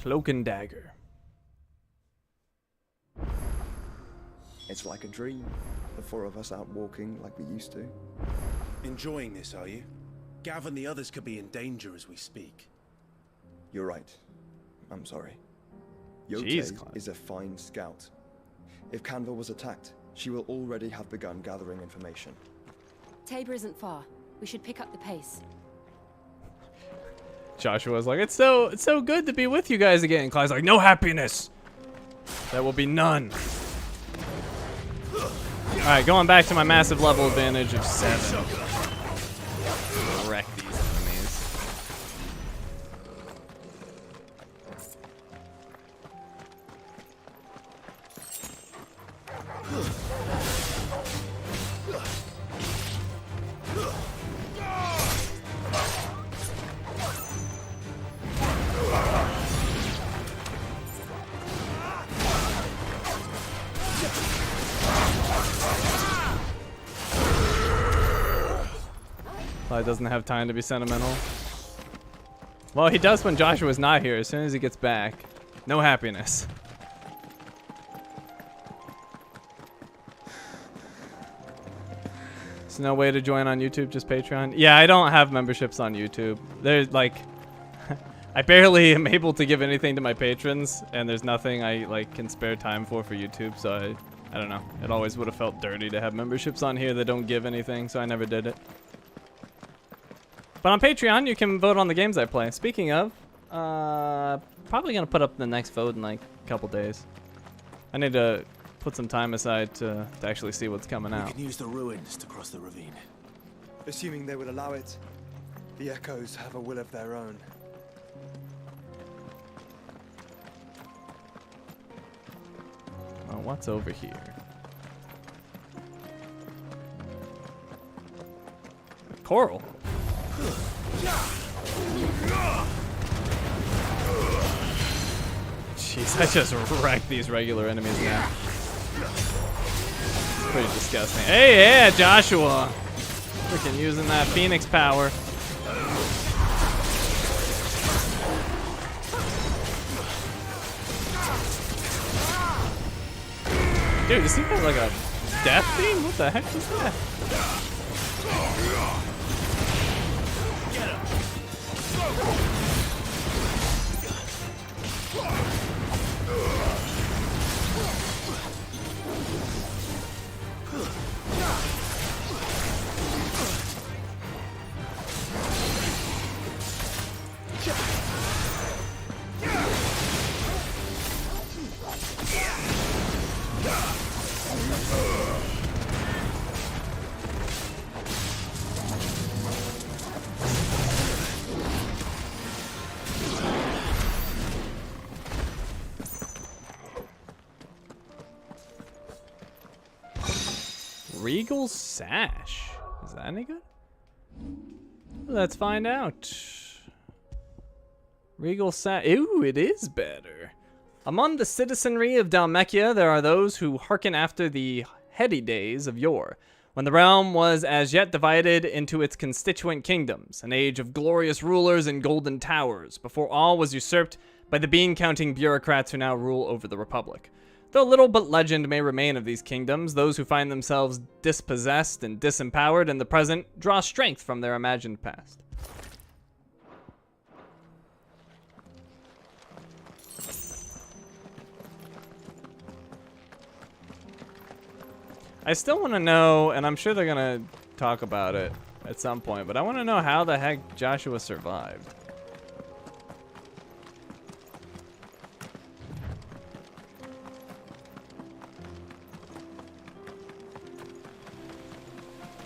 Cloak and dagger. It's like a dream. The four of us out walking like we used to. Enjoying this, are you? Gav and the others could be in danger as we speak. You're right. I'm sorry. Jeez, Yote Clive. is a fine scout. If Canva was attacked, she will already have begun gathering information. Tabor isn't far. We should pick up the pace. Joshua's like, it's so good to be with you guys again. Clive's like, no happiness. There will be none. All right, going back to my massive level advantage of 7. Wreck these enemies. Probably doesn't have time to be sentimental. Well, he does when Joshua's not here. As soon as he gets back. No happiness. There's no way to join on YouTube, just Patreon. Yeah, I don't have memberships on YouTube. There's like, I barely am able to give anything to my patrons, and there's nothing I like can spare time for YouTube. So I don't know. It always would have felt dirty to have memberships on here that don't give anything, so I never did it. But on Patreon, you can vote on the games I play. Speaking of, probably gonna put up the next vote in like a couple days. I need to put some time aside to actually see what's coming out. We can use the ruins to cross the ravine. Assuming they will allow it, the Echoes have a will of their own. Oh, what's over here? Coral. Jeez, I just wrecked these regular enemies now. It's pretty disgusting. Hey, yeah, Joshua. Freaking using that Phoenix power. Dude, this thing got like a death beam? What the heck is that? Regal Sash. Is that any good? Let's find out. Regal Sash. Ooh, it is better. Among the citizenry of Dhalmekia, there are those who hearken after the heady days of yore, when the realm was as yet divided into its constituent kingdoms, an age of glorious rulers and golden towers, before all was usurped by the bean-counting bureaucrats who now rule over the Republic. Though little but legend may remain of these kingdoms, those who find themselves dispossessed and disempowered in the present draw strength from their imagined past. I still want to know, and I'm sure they're going to talk about it at some point, but I want to know how the heck Joshua survived.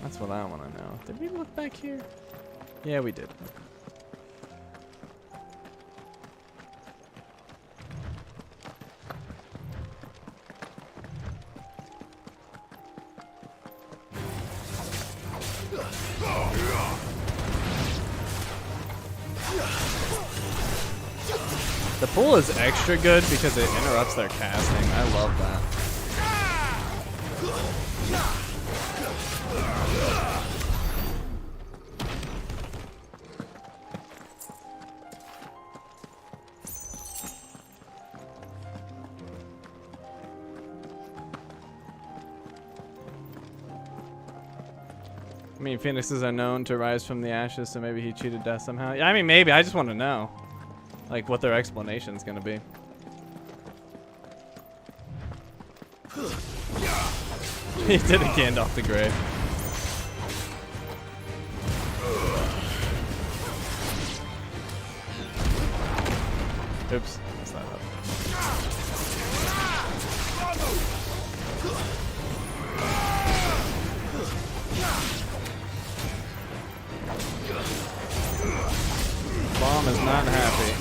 That's what I want to know. Did we look back here? Yeah, we did. The pull is extra good because it interrupts their casting. I love that. I mean, phoenixes are known to rise from the ashes, so maybe he cheated death somehow. Yeah, I mean, maybe. I just want to know, like, what their explanation is gonna be. He did a Gandalf the Grey. Oops, that's not up. Bomb is not happy.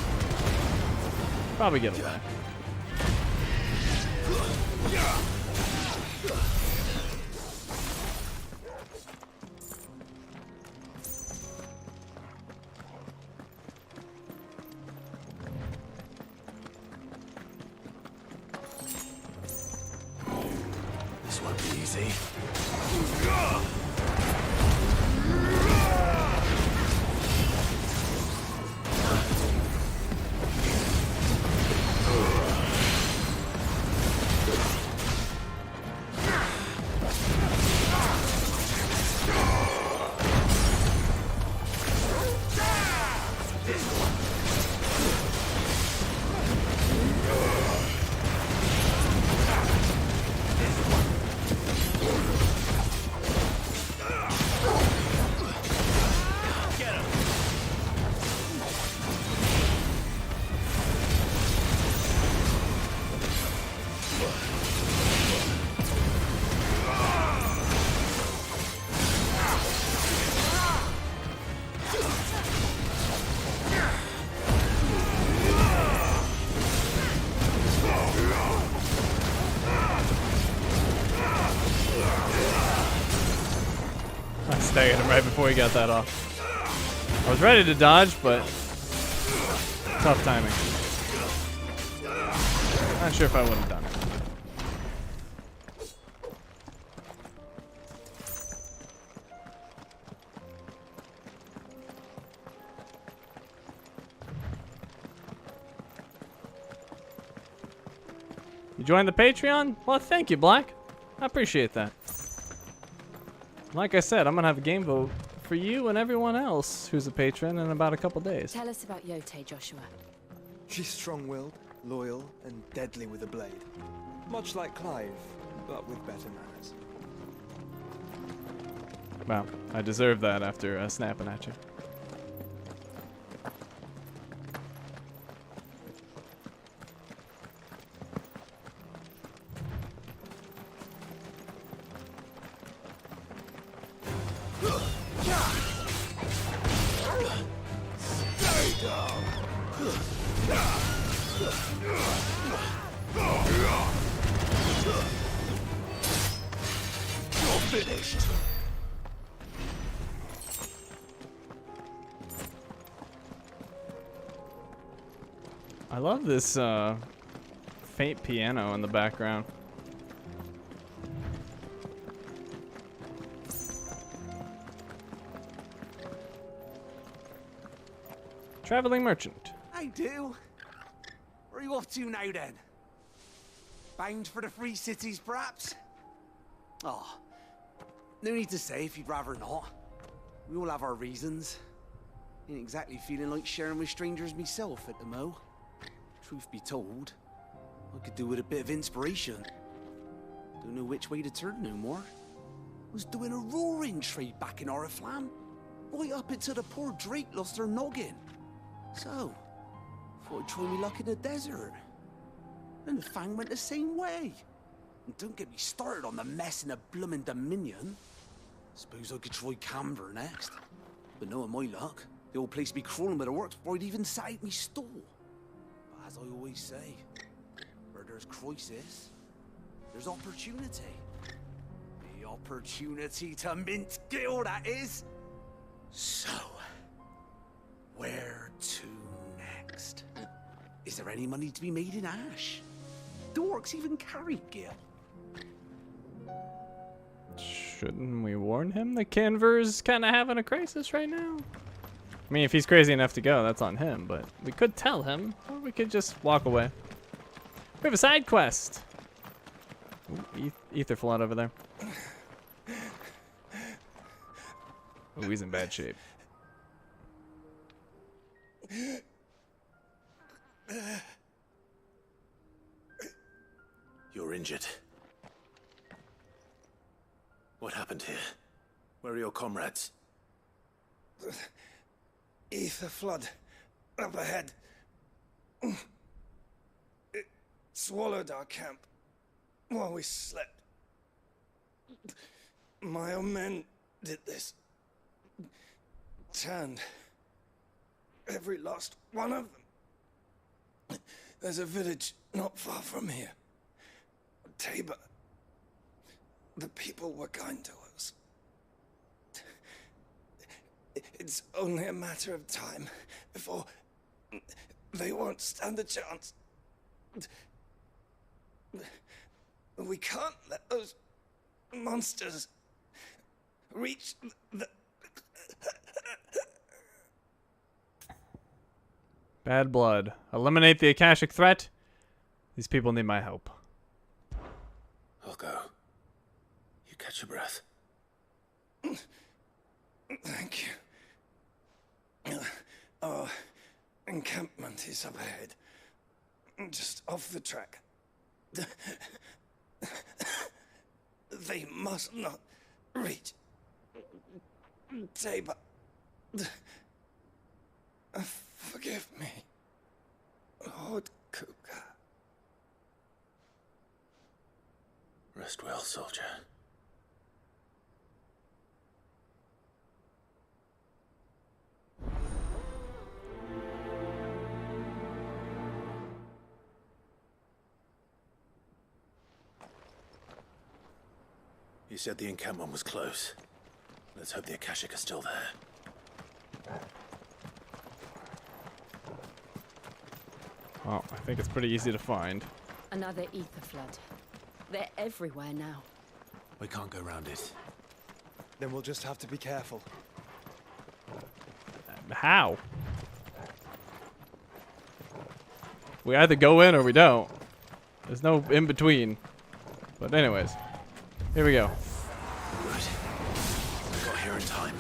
Probably get away. This won't be easy. I staggered him right before he got that off. I was ready to dodge, but tough timing. Not sure if I would have done it. You joined the Patreon? Well, thank you, Black. I appreciate that. Like I said, I'm gonna have a game vote for you and everyone else who's a patron in about a couple days. Tell us about Yote, Joshua. She's strong-willed, loyal, and deadly with a blade. Much like Clive, but with better manners. Wow, I deserve that after snapping at you. I love this faint piano in the background. Traveling merchant. I do. Where are you off to now then? Bound for the Free Cities, perhaps? Oh, no need to say if you'd rather not. We all have our reasons. Ain't exactly feeling like sharing with strangers myself at the mo. Truth be told, I could do with a bit of inspiration. Don't know which way to turn no more. Was doing a roaring trade back in Oriflamme, right up until the poor Drake lost her noggin. So, thought I'd try me luck in the desert. And the Fang went the same way. And don't get me started on the mess in the bloomin' Dominion. Suppose I could try Camber next. But knowing my luck, the old place be crawling with the works before I'd even sat out me stall. But as I always say, where there's crisis, there's opportunity. The opportunity to mint gil, that is. So, where to next? Is there any money to be made in Ash? The orcs even carry gil. Shouldn't we warn him that Canver's kind of having a crisis right now? I mean, if he's crazy enough to go, that's on him, but we could tell him, or we could just walk away. We have a side quest. Ooh, ether flood over there. Oh, he's in bad shape. You're injured. What happened here? Where are your comrades? Ether flood. Up ahead. It swallowed our camp while we slept. My own men did this. Turned every last one of them. There's a village not far from here. Tabor. The people were kind to us. It's only a matter of time before they won't stand a chance. We can't let those monsters reach the... Bad blood. Eliminate the Akashic threat. These people need my help. I'll go. You catch your breath. Thank you. Our encampment is up ahead. Just off the track. They must not reach Tabor. Forgive me, Lord Kuka. Rest well, soldier. You said the encampment was close. Let's hope the Akashic are still there. Well, I think it's pretty easy to find. Another ether flood. They're everywhere now. We can't go round it. Then we'll just have to be careful. How? We either go in or we don't. There's no in between. But anyways, here we go. Good. We got here in time.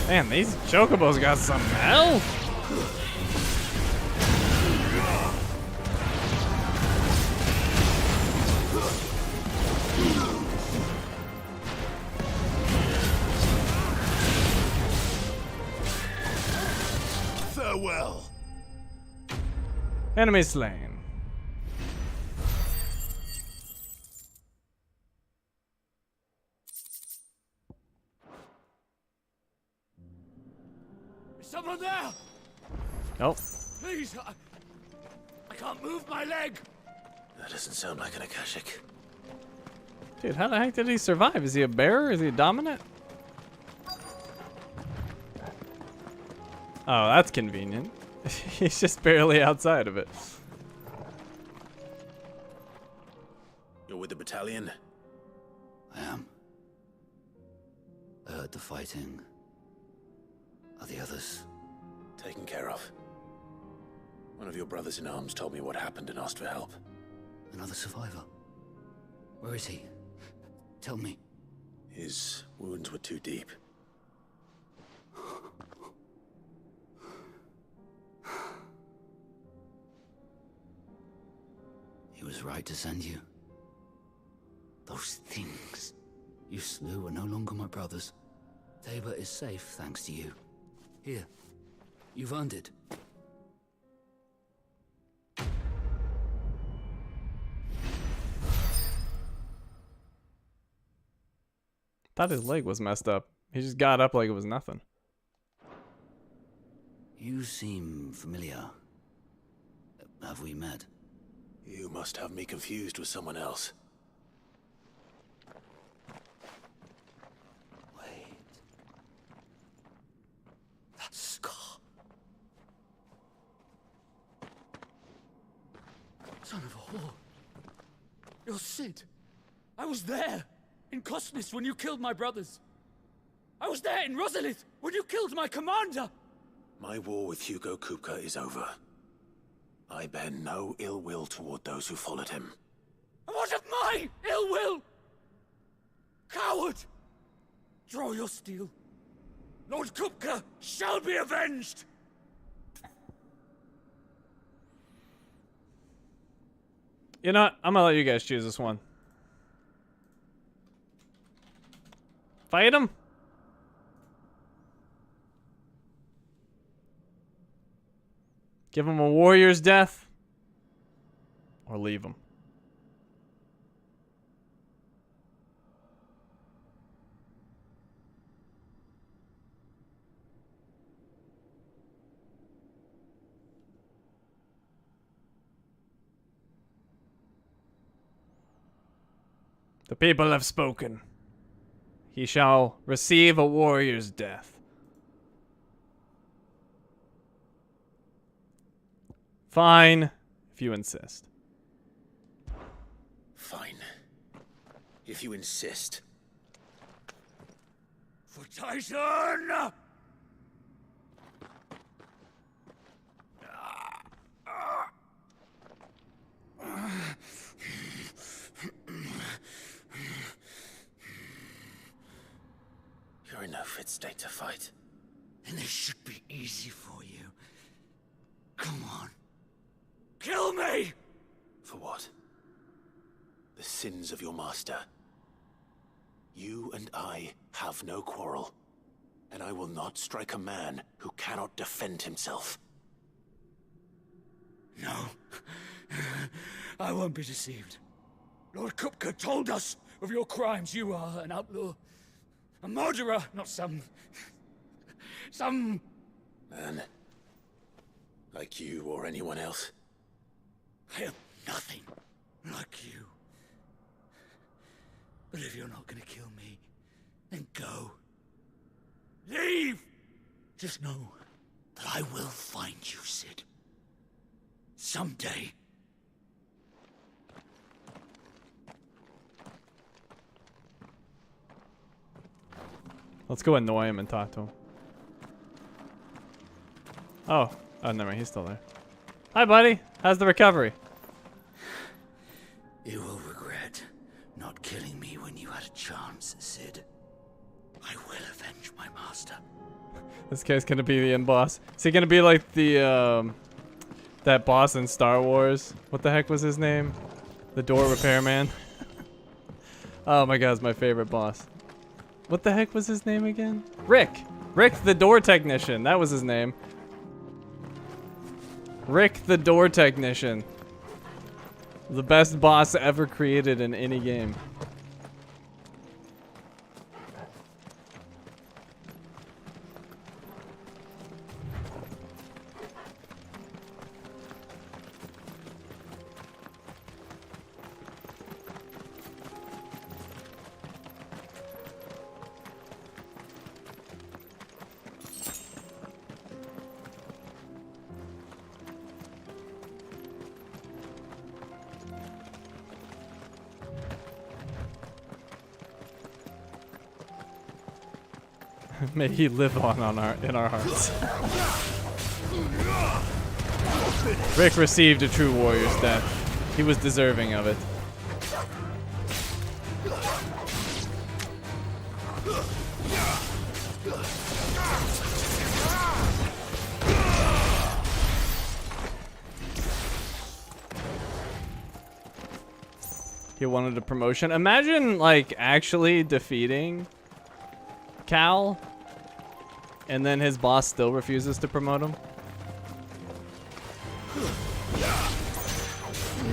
Man, these chocobos got some health. Farewell. Enemy slain. Someone there! Nope. Please, I can't move my leg! That doesn't sound like an Akashic. Dude, how the heck did he survive? Is he a bearer? Is he a dominant? Oh, that's convenient. He's just barely outside of it. You're with the battalion? I am. I heard the fighting. Are the others? Taken care of. One of your brothers in arms told me what happened and asked for help. Another survivor? Where is he? Tell me. His wounds were too deep. He was right to send you. Those things you slew are no longer my brothers. Tabor is safe thanks to you. Here, you've earned it. Thought his leg was messed up. He just got up like it was nothing. You seem familiar. Have we met? You must have me confused with someone else. Son of a whore. You're Sid. I was there in Cosnis when you killed my brothers. I was there in Rosalith when you killed my commander. My war with Hugo Kupka is over. I bear no ill will toward those who followed him. And what of my ill will? Coward! Draw your steel. Lord Kupka shall be avenged! You know what? I'm gonna let you guys choose this one. Fight him? Give him a warrior's death? Or leave him? The people have spoken. He shall receive a warrior's death. Fine, if you insist. Fine. If you insist. For Titan! You're in no fit state to fight. And this should be easy for you. Come on. Kill me! For what? The sins of your master. You and I have no quarrel, and I will not strike a man who cannot defend himself. No. I won't be deceived. Lord Kupka told us of your crimes. You are an outlaw. A murderer, not some man. Like you or anyone else. I am nothing like you. But if you're not gonna kill me, then go. Leave! Just know that I will find you, Sid. Someday. Let's go annoy him and talk to him. Oh, never mind. He's still there. Hi, buddy. How's the recovery? You will regret not killing me when you had a chance, Sid. I will avenge my master. This guy's gonna be the end boss. Is he gonna be like the that boss in Star Wars? What the heck was his name? The door repairman. Oh my god, it's my favorite boss. What the heck was his name again? Rick. Rick the door technician. That was his name. Rick the door technician. The best boss ever created in any game. May he live on in our hearts. Rick received a true warrior's death. He was deserving of it. He wanted a promotion. Imagine, like, actually defeating Cal, and then his boss still refuses to promote him.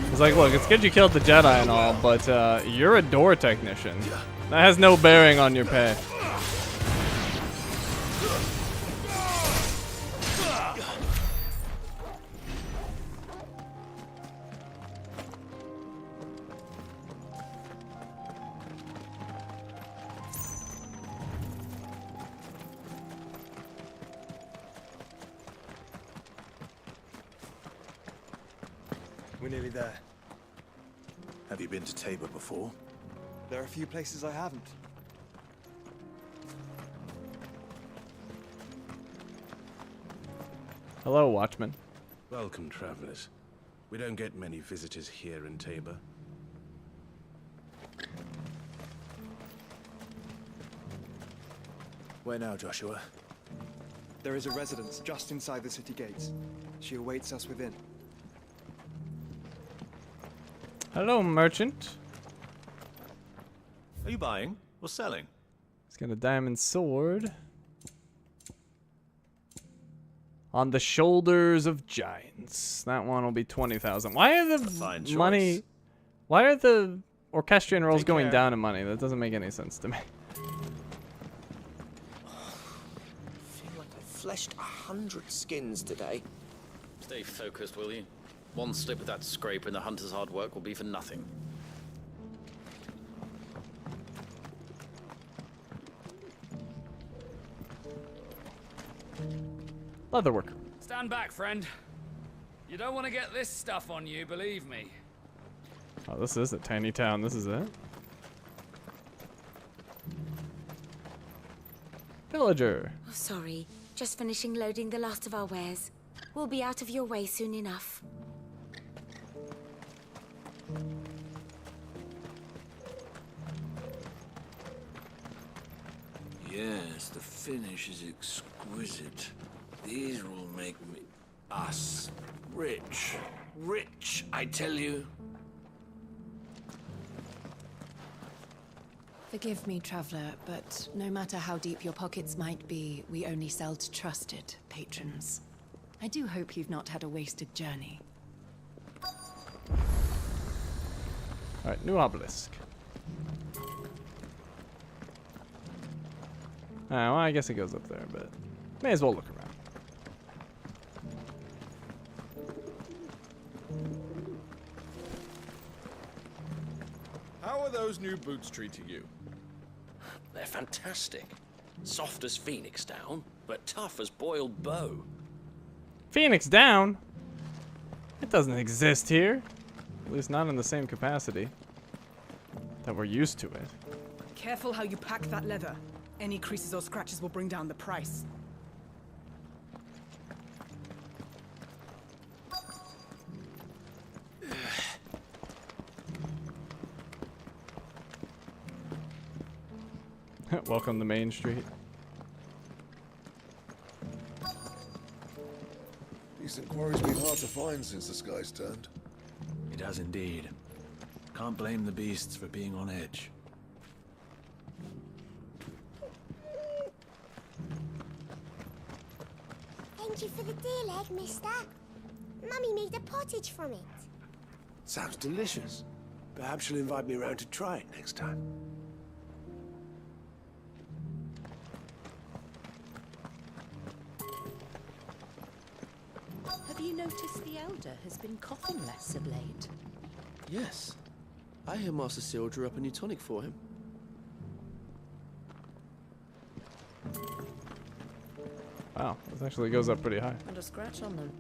He's like, look, it's good you killed the Jedi and all, but you're a door technician. That has no bearing on your pay. We're nearly there. Have you been to Tabor before? There are a few places I haven't. Hello, Watchman. Welcome, travelers. We don't get many visitors here in Tabor. Where now, Joshua? There is a residence just inside the city gates. She awaits us within. Hello, merchant. Are you buying or selling? He's got a diamond sword. On the shoulders of giants. That one will be 20,000. Why are the money? Why are the orchestrion rolls going down in money? That doesn't make any sense to me. I feel like I fleshed 100 skins today. Stay focused, will you? One slip of that scrape and the hunter's hard work will be for nothing. Leatherworker. Stand back, friend. You don't want to get this stuff on you, believe me. Oh, this is a tiny town. This is it. Villager. Oh, sorry. Just finishing loading the last of our wares. We'll be out of your way soon enough. Yes, the finish is exquisite. These will make us rich. Rich, I tell you. Forgive me, traveler, but no matter how deep your pockets might be, we only sell to trusted patrons. I do hope you've not had a wasted journey. Alright, new obelisk. Well, I guess it goes up there, but may as well look around. How are those new boots treating you? They're fantastic. Soft as phoenix down, but tough as boiled bow. Phoenix down? It doesn't exist here. At least not in the same capacity that we're used to it. Careful how you pack that leather. Any creases or scratches will bring down the price. Welcome to Main Street. Decent quarry's been hard to find since the sky's turned. It has indeed. Can't blame the beasts for being on edge. Thank you for the deer leg, mister. Mummy made a pottage from it. Sounds delicious. Perhaps she'll invite me around to try it next time. Have you noticed the Elder has been coughing less of late? Yes. I hear Master Cyril drew up a new tonic for him. Wow, this actually goes up pretty high. And a scratch on them.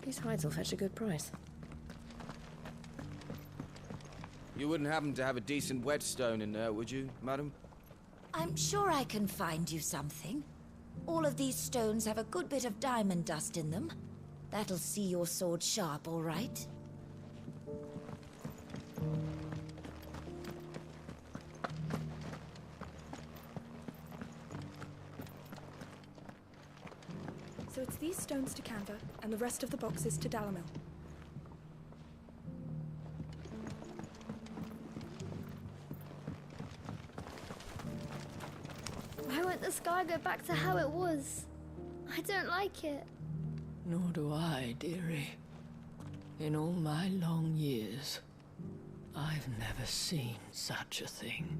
These hides will fetch a good price. You wouldn't happen to have a decent whetstone in there, would you, madam? I'm sure I can find you something. All of these stones have a good bit of diamond dust in them. That'll see your sword sharp, all right? So it's these stones to Canva, and the rest of the boxes to Dalamil. Why won't the sky go back to how it was? I don't like it. Nor do I, dearie. In all my long years, I've never seen such a thing.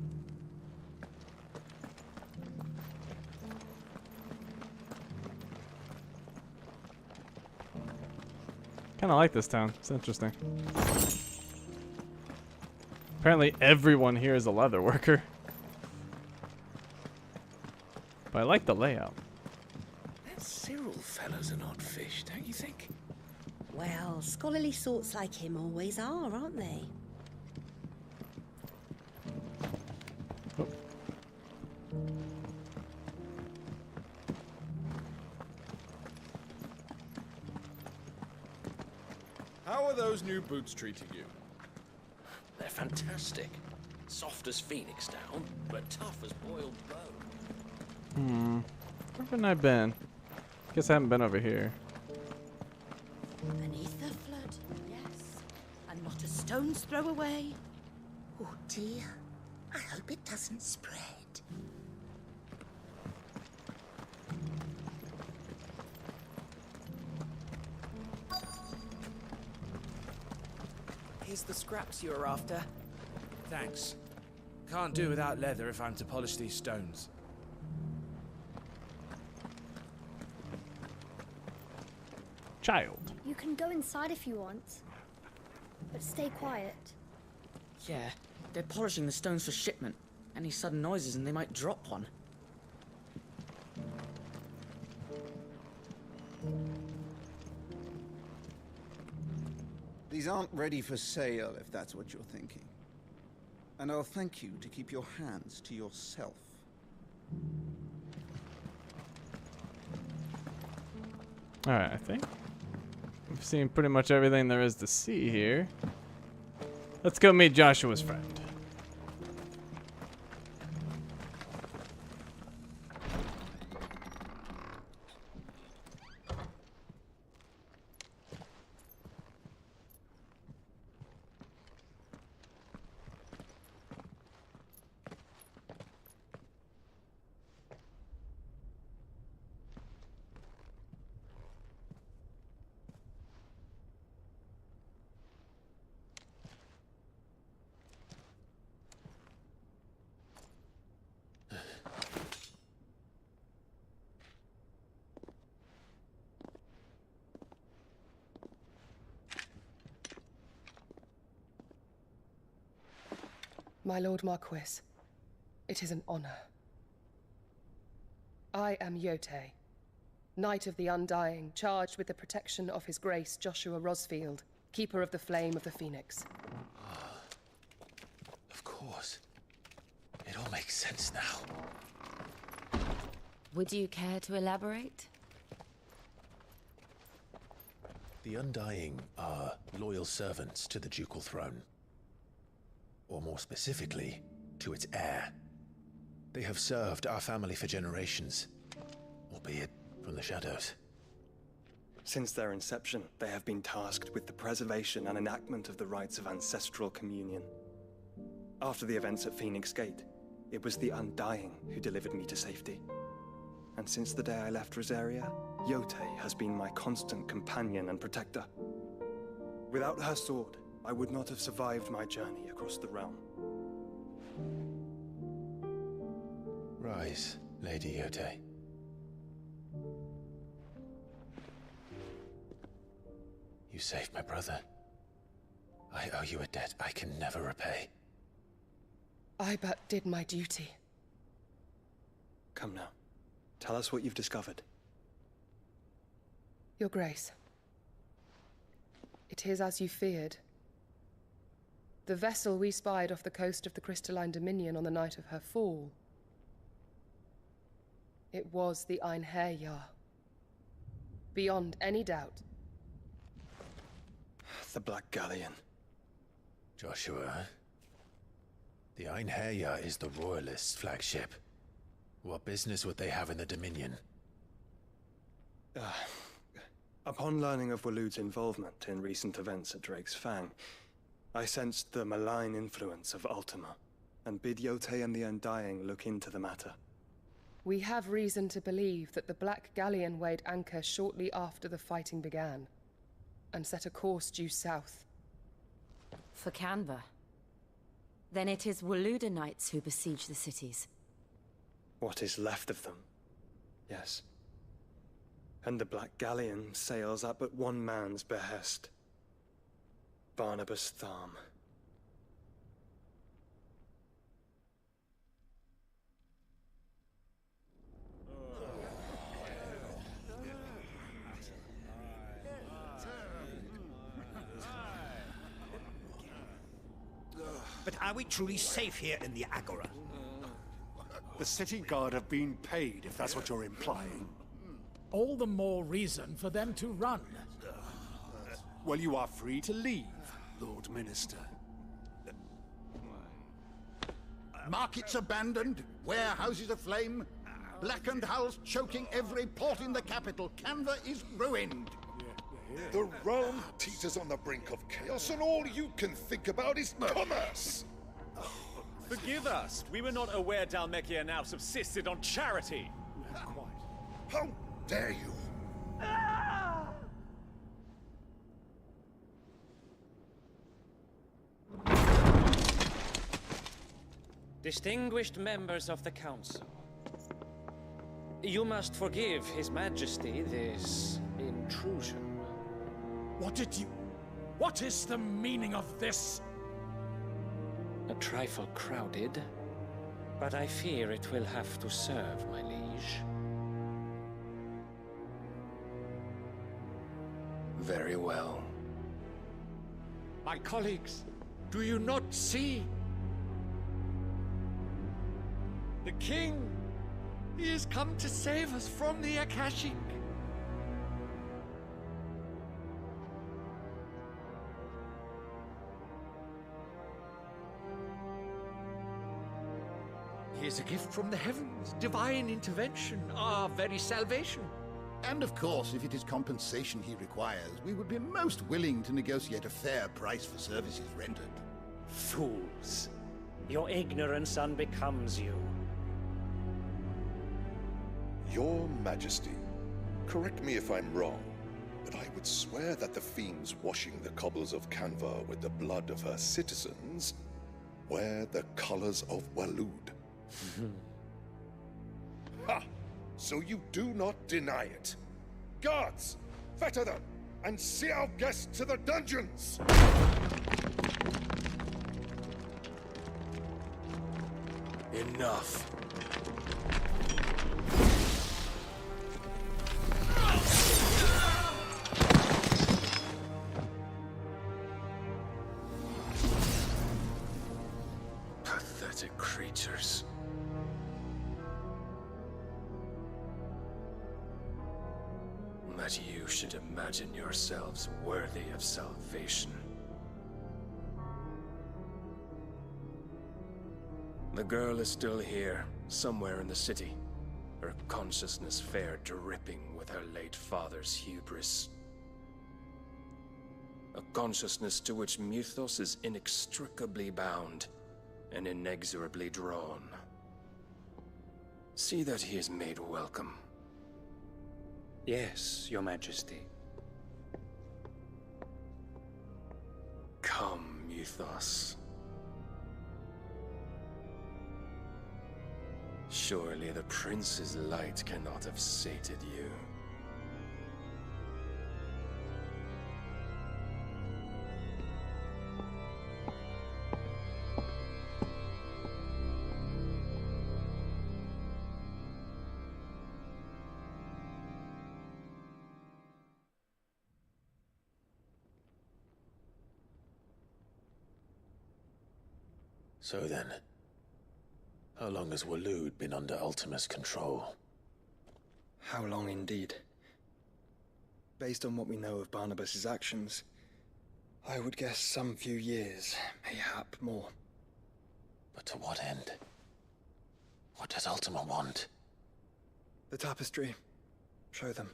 Kind of like this town. It's interesting. Apparently everyone here is a leather worker. But I like the layout. That Cyril fellow's an odd fish, don't you think? Well, scholarly sorts like him always are, aren't they? How are those new boots treating you? They're fantastic. Soft as phoenix down, but tough as boiled bone. Where haven't I been? Guess I haven't been over here. Beneath the flood, yes. And not a stone's throw away. Oh dear. I hope it doesn't spread. Here's the scraps you were after. Thanks. Can't do without leather if I'm to polish these stones. Child. You can go inside if you want, but stay quiet. Yeah, they're polishing the stones for shipment. Any sudden noises and they might drop one. These aren't ready for sale, if that's what you're thinking. And I'll thank you to keep your hands to yourself. Alright, I think we've seen pretty much everything there is to see here. Let's go meet Joshua's friend. My Lord Marquis, it is an honor. I am Yote, Knight of the Undying, charged with the protection of His Grace Joshua Rosfield, Keeper of the Flame of the Phoenix. Of course. It all makes sense now. Would you care to elaborate? The Undying are loyal servants to the ducal throne. Or more specifically, to its heir. They have served our family for generations, albeit from the shadows. Since their inception, they have been tasked with the preservation and enactment of the rites of ancestral communion. After the events at Phoenix Gate, it was the Undying who delivered me to safety. And since the day I left Rosaria, Yote has been my constant companion and protector. Without her sword, I would not have survived my journey across the realm. Rise, Lady Yote. You saved my brother. I owe you a debt I can never repay. I but did my duty. Come now. Tell us what you've discovered. Your Grace. It is as you feared. The vessel we spied off the coast of the Crystalline Dominion on the night of her fall. It was the Einherjar. Beyond any doubt. The Black Galleon. Joshua, the Einherjar is the Royalists' flagship. What business would they have in the Dominion? Upon learning of Waloed's involvement in recent events at Drake's Fang, I sensed the malign influence of Ultima, and bid Yote and the Undying look into the matter. We have reason to believe that the Black Galleon weighed anchor shortly after the fighting began, and set a course due south. For Canva. Then it is Waloed Knights who besiege the cities. What is left of them, yes. And the Black Galleon sails at but one man's behest. Barnabas Tharm. But are we truly safe here in the Agora? The city guard have been paid, if that's what you're implying. All the more reason for them to run. Well, you are free to leave, Lord Minister. Markets abandoned, warehouses aflame, blackened hulls choking every port in the capital. Canva is ruined. The realm teeters on the brink of chaos, and all you can think about is commerce! Forgive us. We were not aware Dhalmekia now subsisted on charity. How dare you? Distinguished members of the Council, you must forgive His Majesty this intrusion. What is the meaning of this? A trifle crowded, but I fear it will have to serve, my liege. Very well. My colleagues, do you not see? The king! He has come to save us from the Akashic! He is a gift from the heavens, divine intervention, our very salvation. And of course, if it is compensation he requires, we would be most willing to negotiate a fair price for services rendered. Fools! Your ignorance unbecomes you. Your Majesty, correct me if I'm wrong, but I would swear that the fiends washing the cobbles of Canva with the blood of her citizens wear the colors of Waloed. Ha! So you do not deny it. Guards, fetter them, and see our guests to the dungeons! Enough. Pathetic creatures. That you should imagine yourselves worthy of salvation. The girl is still here, somewhere in the city. Her consciousness fair dripping with her late father's hubris. A consciousness to which Mythos is inextricably bound and inexorably drawn. See that he is made welcome. Yes, Your Majesty. Come, Mythos. Surely the prince's light cannot have sated you. So then, how long has Waloed been under Ultima's control? How long indeed? Based on what we know of Barnabas's actions, I would guess some few years, mayhap more. But to what end? What does Ultima want? The tapestry. Show them.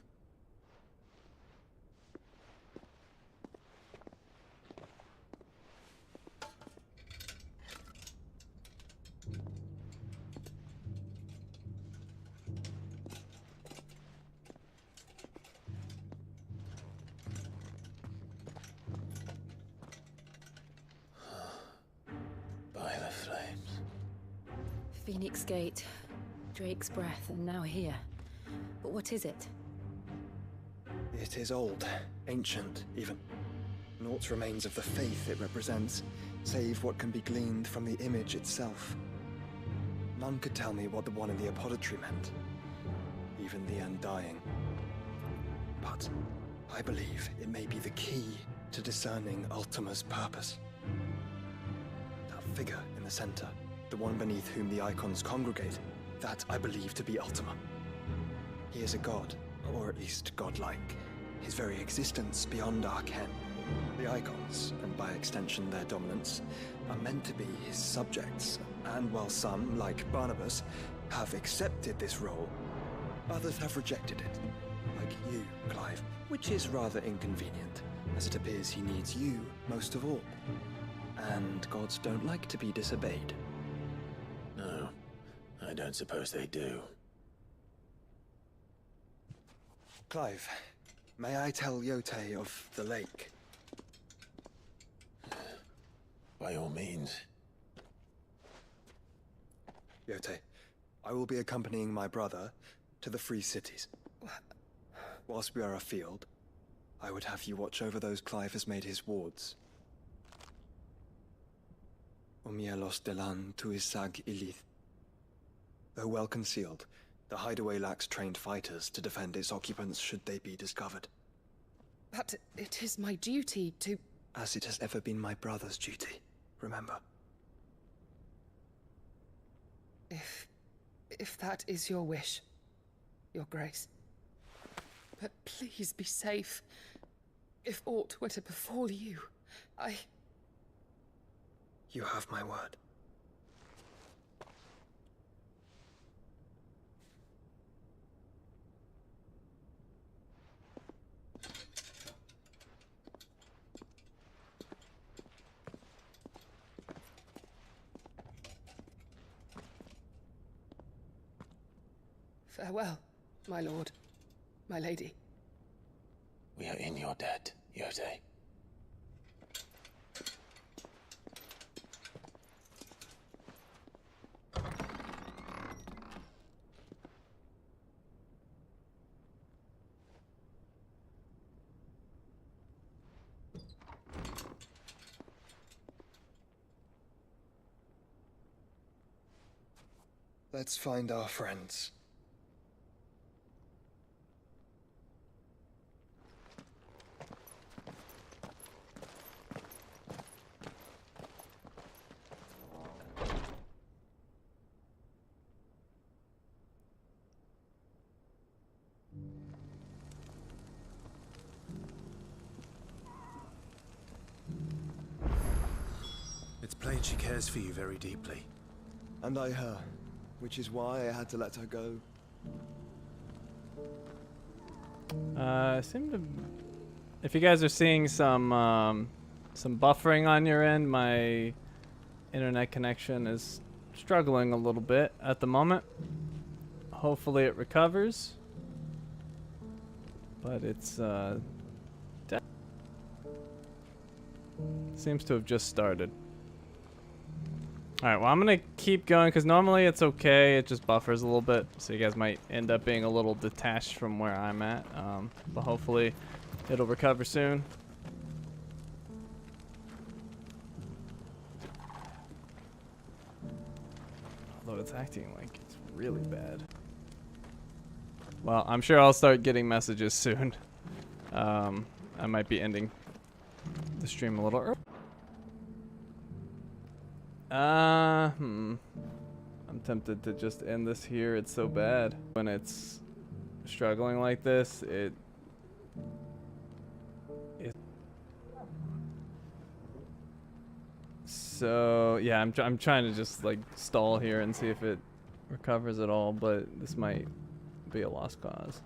Phoenix Gate, Drake's Breath, and now here. But what is it? It is old, ancient, even. Naught remains of the faith it represents, save what can be gleaned from the image itself. None could tell me what the one in the apothecary meant, even the Undying. But I believe it may be the key to discerning Ultima's purpose. That figure in the center, the one beneath whom the icons congregate, that I believe to be Ultima. He is a god, or at least godlike, his very existence beyond our ken. The icons, and by extension their dominants, are meant to be his subjects, and while some, like Barnabas, have accepted this role, others have rejected it, like you, Clive, which is rather inconvenient, as it appears he needs you most of all. And gods don't like to be disobeyed. No, I don't suppose they do. Clive, may I tell Yote of the lake? By all means. Yote, I will be accompanying my brother to the Free Cities. Whilst we are afield, I would have you watch over those Clive has made his wards. Omielos delan tuisag ilith. Though well concealed, the hideaway lacks trained fighters to defend its occupants should they be discovered. But it is my duty to... As it has ever been my brother's duty, remember. If that is your wish, Your Grace. But please be safe. If aught were to befall you, You have my word. Farewell, my lord, my lady. We are in your debt, Yote. Let's find our friends. It's plain she cares for you very deeply. And I her, which is why I had to let her go. If you guys are seeing some buffering on your end, my internet connection is struggling a little bit at the moment. Hopefully it recovers, but it's seems to have just started. Alright, well, I'm going to keep going because normally it's okay. It just buffers a little bit, so you guys might end up being a little detached from where I'm at. But hopefully it'll recover soon. Although it's acting like it's really bad. Well, I'm sure I'll start getting messages soon. I might be ending the stream a little early. I'm tempted to just end this here. It's so bad when it's struggling like this. So yeah, I'm trying to just like stall here and see if it recovers at all, but this might be a lost cause.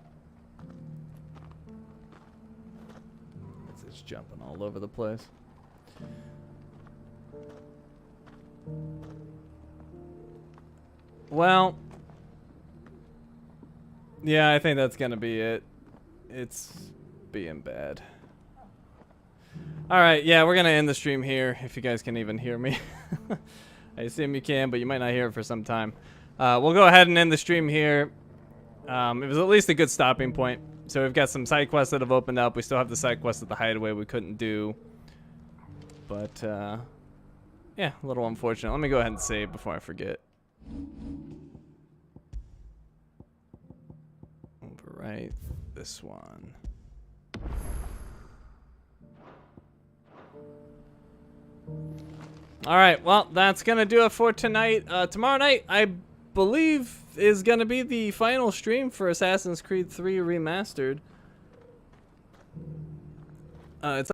It's jumping all over the place. Well, yeah, I think that's gonna be it. It's being bad. Alright, yeah, we're gonna end the stream here, if you guys can even hear me. I assume you can, but you might not hear it for some time. We'll go ahead and end the stream here. It was at least a good stopping point. So we've got some side quests that have opened up. We still have the side quest at the hideaway we couldn't do. But, yeah, a little unfortunate. Let me go ahead and save before I forget. Overwrite this one. All right, well, that's going to do it for tonight. Tomorrow night, I believe, is going to be the final stream for Assassin's Creed 3 Remastered. It's